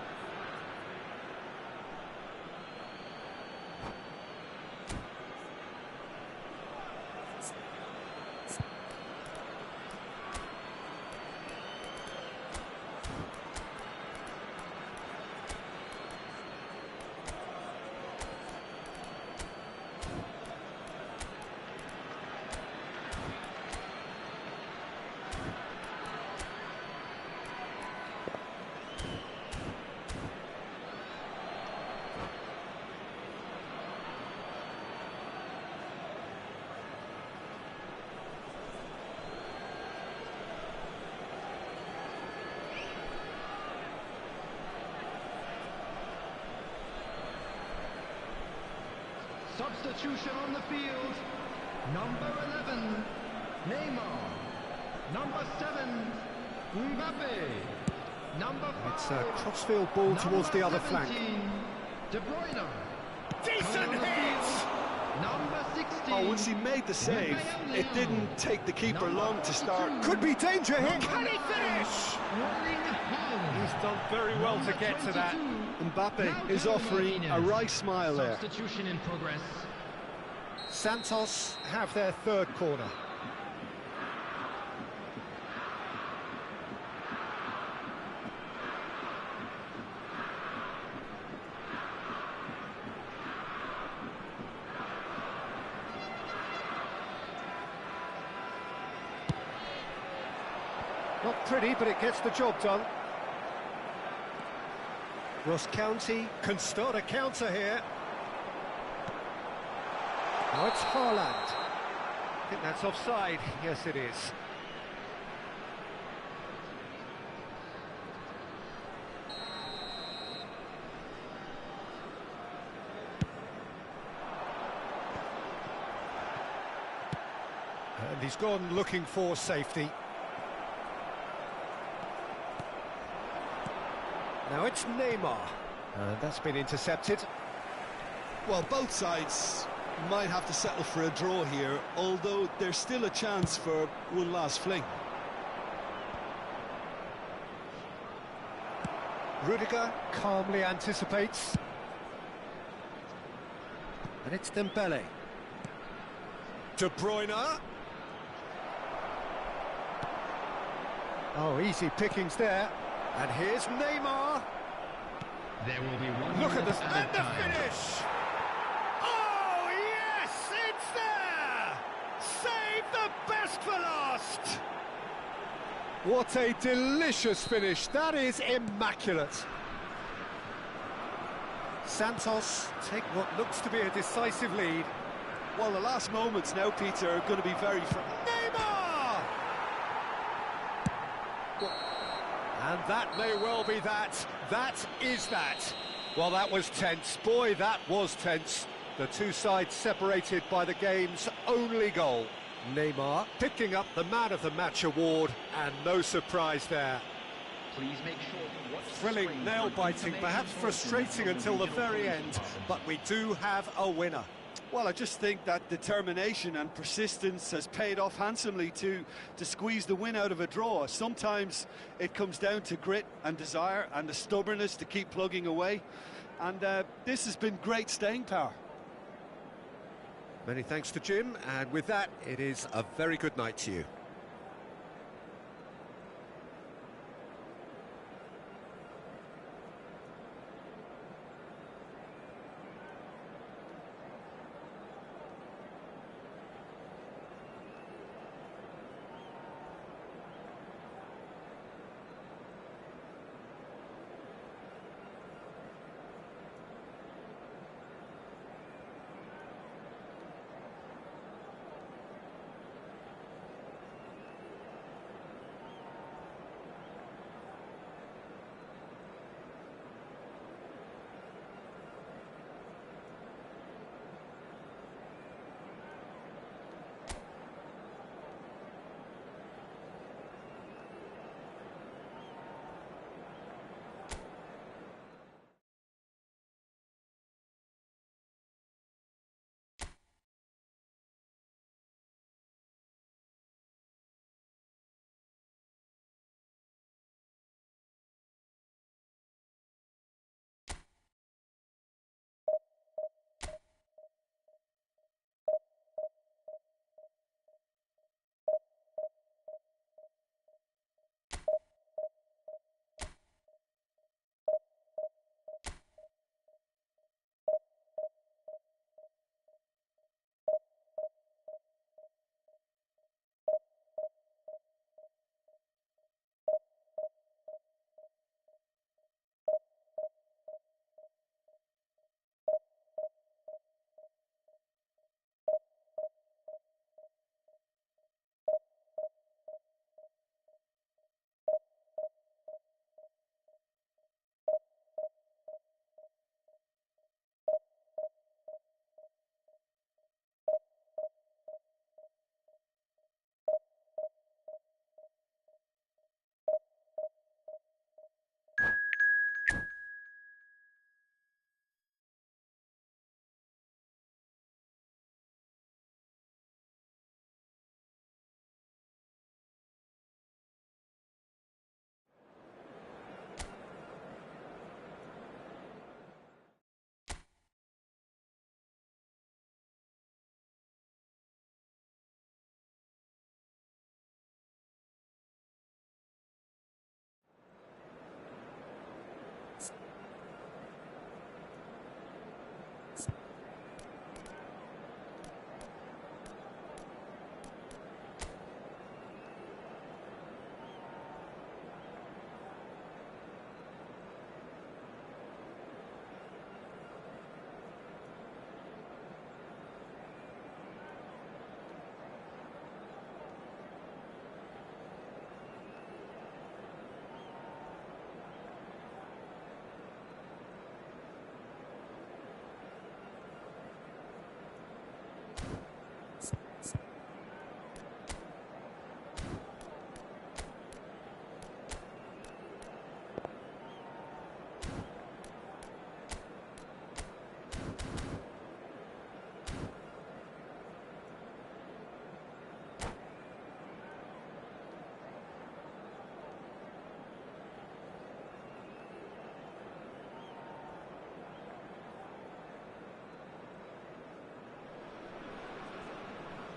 Substitution on the field. Number 11, Neymar. Number 7, Mbappe. Number 5, It's a crossfield ball towards the other flank. De Bruyne. Decent hit! Number 16. Oh, once he made the save, it didn't take the keeper long to start. Could be danger here. Can he finish? He's done very well to get to that. Mbappe is offering a wry smile there. Substitution in progress. Santos have their third corner. Not pretty, but it gets the job done. Ross County can start a counter here. Now it's Haaland. I think that's offside. Yes, it is. And he's gone looking for safety. Now it's Neymar. And that's been intercepted. Well, both sides might have to settle for a draw here, although there's still a chance for one last fling. Rudiger calmly anticipates. And it's Dembele. De Bruyne. Oh, easy pickings there. And here's Neymar. There will be one. Look at this, minute and the time. finish! Oh, yes, it's there! Save the best for last! What a delicious finish. That is immaculate. Santos take what looks to be a decisive lead. Well, the last moments now, Peter, are going to be very... Neymar! And that may well be that. That is that. Well, that was tense. Boy, that was tense. The two sides separated by the game's only goal. Neymar picking up the Man of the Match award, and no surprise there. Please make sure to watch the Thrilling, screen for nail-biting, information perhaps on frustrating the until the regional very police end, department. but we do have a winner. Well, I just think that determination and persistence has paid off handsomely to squeeze the win out of a draw. Sometimes it comes down to grit and desire and the stubbornness to keep plugging away. And this has been great staying power. Many thanks to Jim, and with that, it is a very good night to you.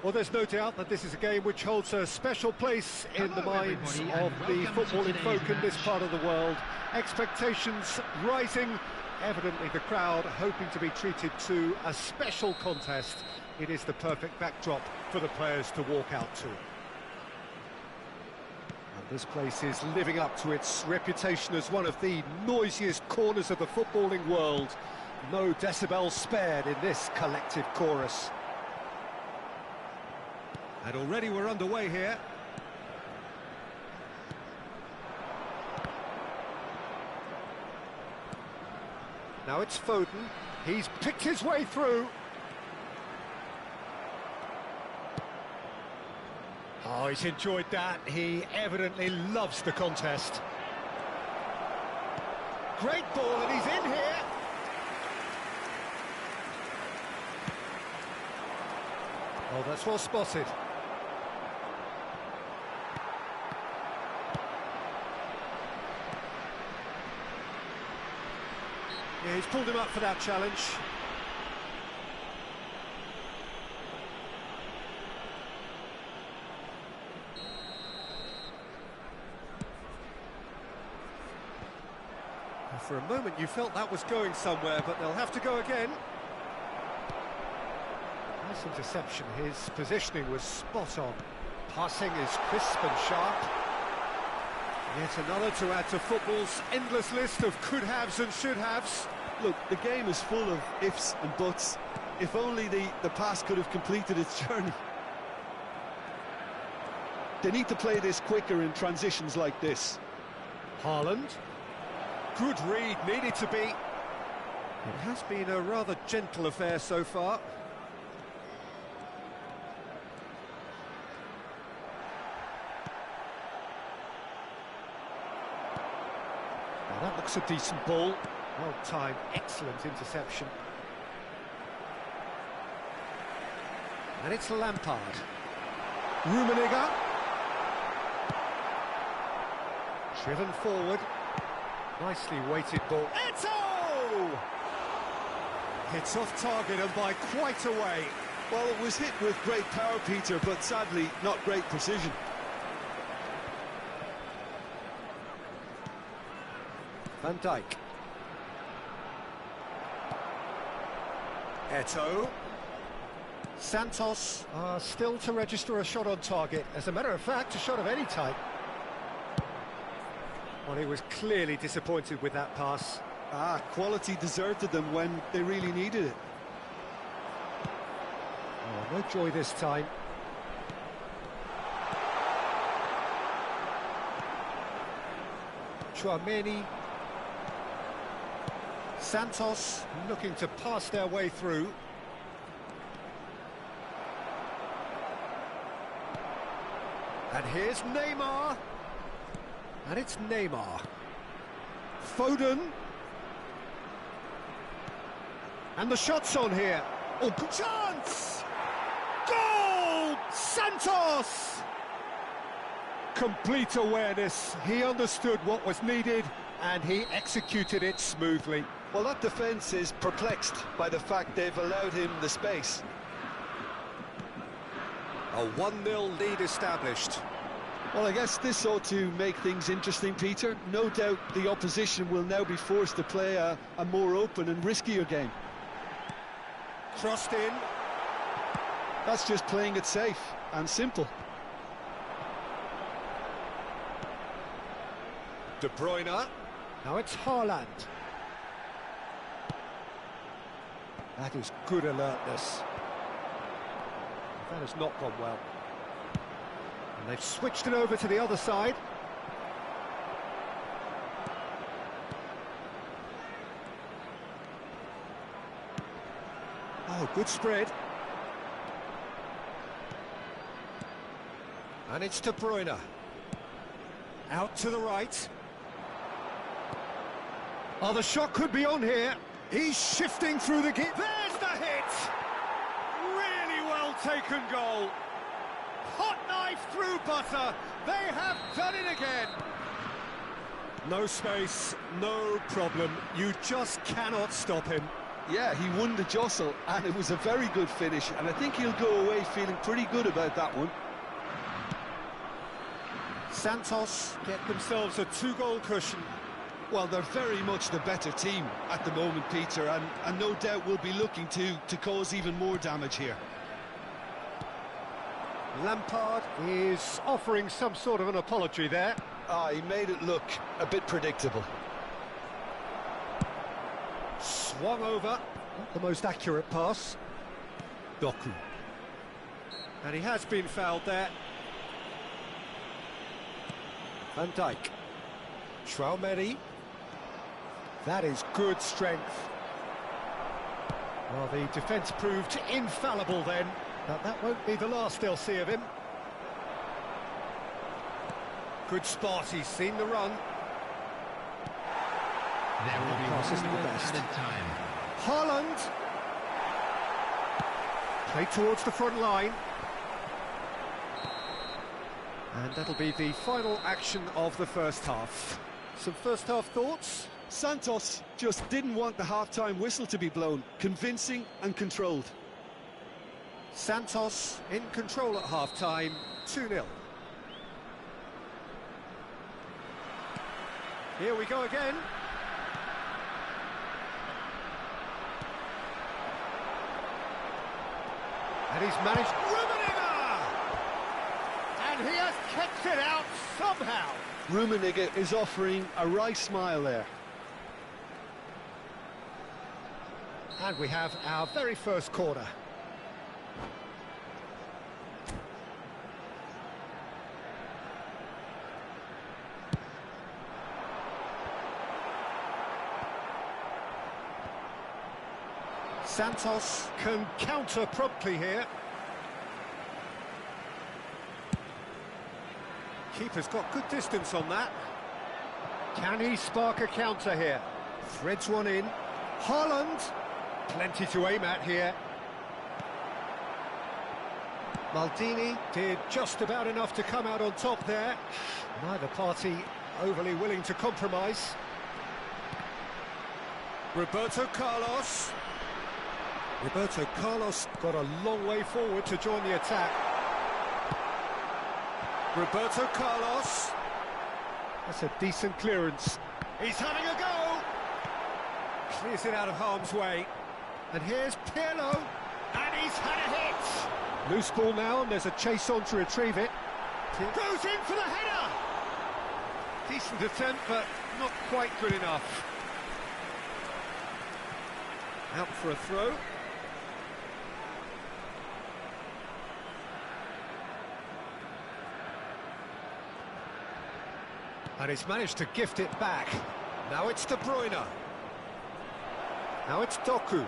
Well, there's no doubt that this is a game which holds a special place in the minds of the footballing folk in this part of the world. Expectations rising, evidently the crowd hoping to be treated to a special contest. It is the perfect backdrop for the players to walk out to. And this place is living up to its reputation as one of the noisiest corners of the footballing world. No decibels spared in this collective chorus. And already we're underway here. Now it's Foden. He's picked his way through. Oh, he's enjoyed that. He evidently loves the contest. Great ball, and he's in here. Oh, that's well spotted. Yeah, he's pulled him up for that challenge. For a moment you felt that was going somewhere, but they'll have to go again. Nice interception. His positioning was spot on. Passing is crisp and sharp. Yet another to add to football's endless list of could-haves and should-haves. Look, the game is full of ifs and buts. If only the pass could have completed its journey. They need to play this quicker in transitions like this. Haaland. Good read, needed to be. It has been a rather gentle affair so far. Now that looks a decent ball. Well timed, excellent interception. And it's Lampard. Rummenigge. Driven forward. Nicely weighted ball. Eto'o! It's off target and by quite a way. Well, it was hit with great power, Peter, but sadly not great precision. Van Dijk. Eto'o. Santos still to register a shot on target. As a matter of fact, a shot of any type. Well, he was clearly disappointed with that pass. Quality deserted them when they really needed it. Oh, no joy this time. Chouameni. Santos looking to pass their way through. And here's Neymar. And it's Neymar. Foden. And the shot's on here. Oh, good chance! Goal! Santos! Complete awareness. He understood what was needed and he executed it smoothly. Well, that defence is perplexed by the fact they've allowed him the space. A 1-0 lead established. Well, I guess this ought to make things interesting, Peter. No doubt the opposition will now be forced to play a more open and riskier game. Crossed in. That's just playing it safe and simple. De Bruyne. Now it's Haaland. That is good alertness. That has not gone well. And they've switched it over to the other side. Oh, good spread. And it's De Bruyne. Out to the right. Oh, the shot could be on here. He's shifting through the gap. There's the hit! Really well taken goal. Hot knife through butter. They have done it again. No space, no problem. You just cannot stop him. Yeah, he won the jostle, and it was a very good finish, and I think he'll go away feeling pretty good about that one. Santos get themselves a 2-goal cushion. Well, they're very much the better team at the moment, Peter, and no doubt will be looking to cause even more damage here. Lampard is offering some sort of an apology there. He made it look a bit predictable. Swung over. Not the most accurate pass. Doku. And he has been fouled there. Van Dijk. Traumeri. That is good strength. Well, the defence proved infallible then, but that won't be the last they'll see of him. Good spot, he's seen the run. There will be Pass isn't the 1 minute best. added time. Haaland. Played towards the front line. And that'll be the final action of the first half. Some first half thoughts? Santos just didn't want the half-time whistle to be blown. Convincing and controlled. Santos in control at half-time, 2-0. Here we go again. And he's managed... Rummenigge! And he has kicked it out somehow. Rummenigge is offering a wry smile there. And we have our very first corner. Santos can counter promptly here. Keeper's got good distance on that. Can he spark a counter here? Threads one in. Haaland. Plenty to aim at here. Maldini did just about enough to come out on top there. Neither party overly willing to compromise. Roberto Carlos. Roberto Carlos got a long way forward to join the attack. Roberto Carlos. That's a decent clearance. He's having a go. Clears it out of harm's way. And here's Pirlo. And he's had a hit. Loose ball now, and there's a chase on to retrieve it. Goes in for the header. Decent attempt, but not quite good enough. Out for a throw. And he's managed to gift it back. Now it's De Bruyne. Now it's Doku.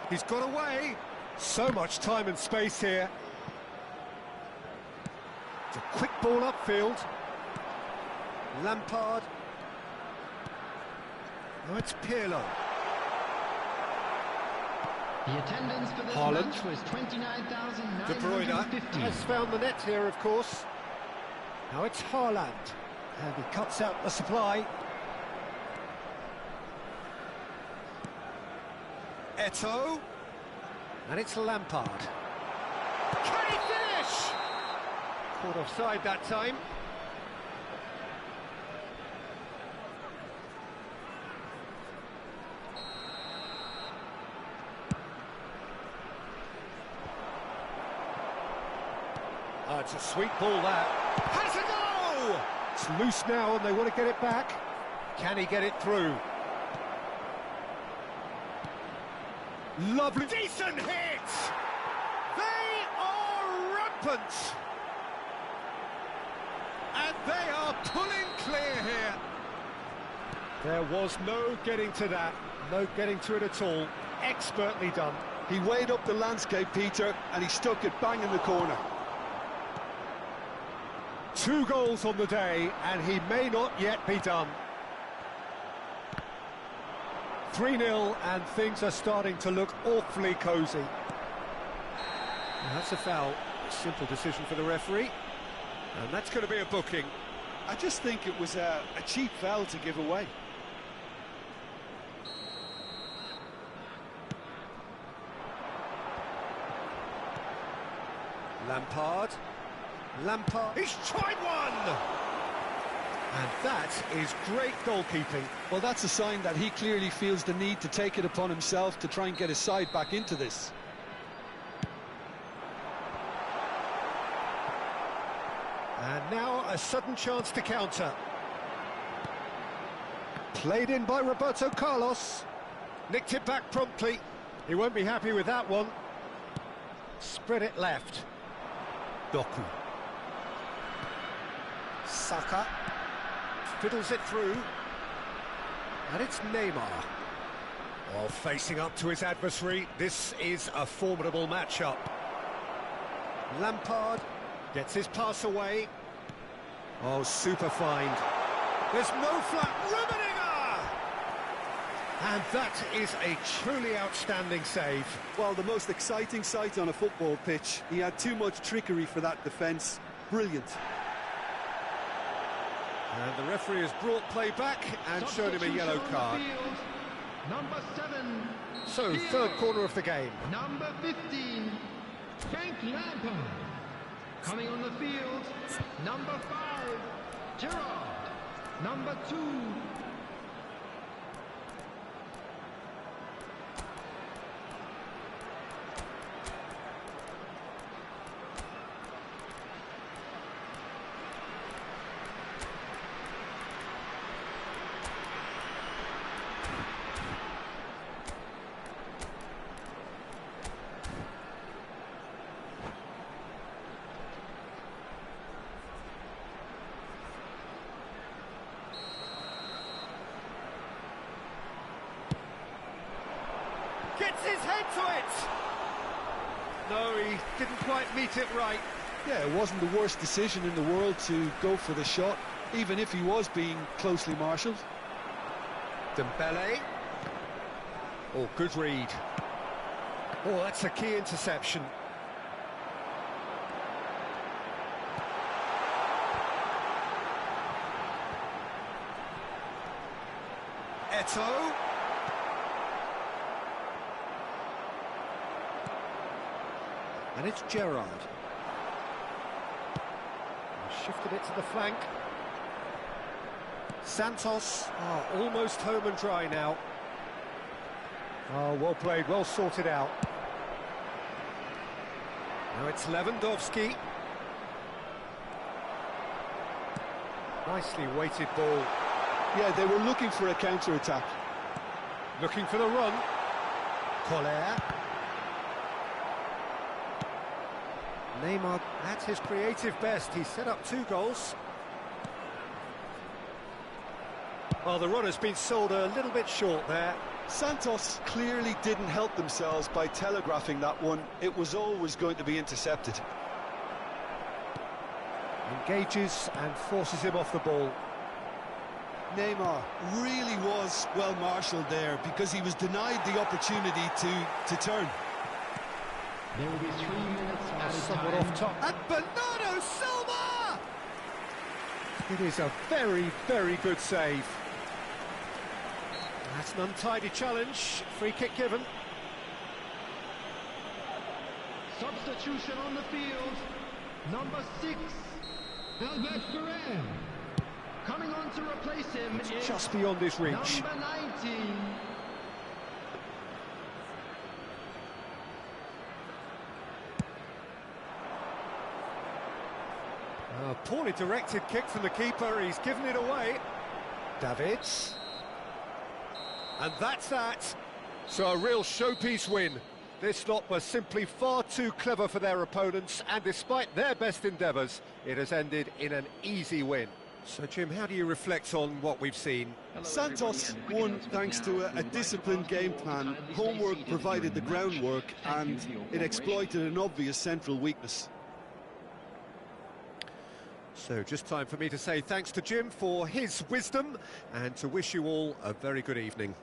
He's got away. So much time and space here. It's a quick ball upfield. Lampard. Now it's Pirlo. The attendance for this Haaland. match was 29,950. De Bruyne has found the net here, of course. Now it's Haaland. And he cuts out the supply. Eto'o. And it's Lampard. Can he finish? Caught offside that time. It's a sweet ball, that. Has a go! It's loose now, and they want to get it back. Can he get it through? Lovely. Decent hit! They are rampant! And they are pulling clear here. There was no getting to that. No getting to it at all. Expertly done. He weighed up the landscape, Peter, and he stuck it bang in the corner. 2 goals on the day, and he may not yet be done. 3-0, and things are starting to look awfully cosy. Now, that's a foul. Simple decision for the referee. And that's going to be a booking. I just think it was a cheap foul to give away. Lampard. He's tried one! And that is great goalkeeping. Well, that's a sign that he clearly feels the need to take it upon himself to try and get his side back into this. And now a sudden chance to counter. Played in by Roberto Carlos. Nicked it back promptly. He won't be happy with that one. Spread it left. Doku. Saka. Fiddles it through. And it's Neymar. Well, facing up to his adversary, this is a formidable matchup. Lampard gets his pass away. Oh, super find. There's no flat. Rummenigge! And that is a truly outstanding save. Well, the most exciting sight on a football pitch. He had too much trickery for that defence. Brilliant. And the referee has brought play back and showed him a yellow card. Number 7. So, third corner of the game. Number 15. Frank Lampard. Coming on the field. Number 5. Gerrard. Number 2. Gets his head to it! No, he didn't quite meet it right. Yeah, it wasn't the worst decision in the world to go for the shot, even if he was being closely marshalled. Dembele. Oh, good read. Oh, that's a key interception. Eto'o. And it's Gerrard. Shifted it to the flank. Santos, almost home and dry now. Oh, well played, well sorted out. Now it's Lewandowski. Nicely weighted ball. Yeah, they were looking for a counter-attack. Looking for the run. Collier. Neymar at his creative best. He set up 2 goals. Well, the run has been sold a little bit short there. Santos clearly didn't help themselves by telegraphing that one. It was always going to be intercepted. Engages and forces him off the ball. Neymar really was well marshalled there because he was denied the opportunity to turn. There will be 3 minutes at a Somewhat time. off top. And Bernardo Silva! It is a very, very good save. That's an untidy challenge. Free kick given. Substitution on the field. Number 6. Albert Ferrer. Coming on to replace him is Just beyond his reach. number 19. A poorly directed kick from the keeper. He's given it away. Davids. And that's that. So a real showpiece win. This lot was simply far too clever for their opponents, and despite their best endeavours, it has ended in an easy win. So, Jim, how do you reflect on what we've seen? Santos won thanks to a disciplined game plan. Homework provided the groundwork, and it exploited an obvious central weakness. So just time for me to say thanks to Jim for his wisdom and to wish you all a very good evening.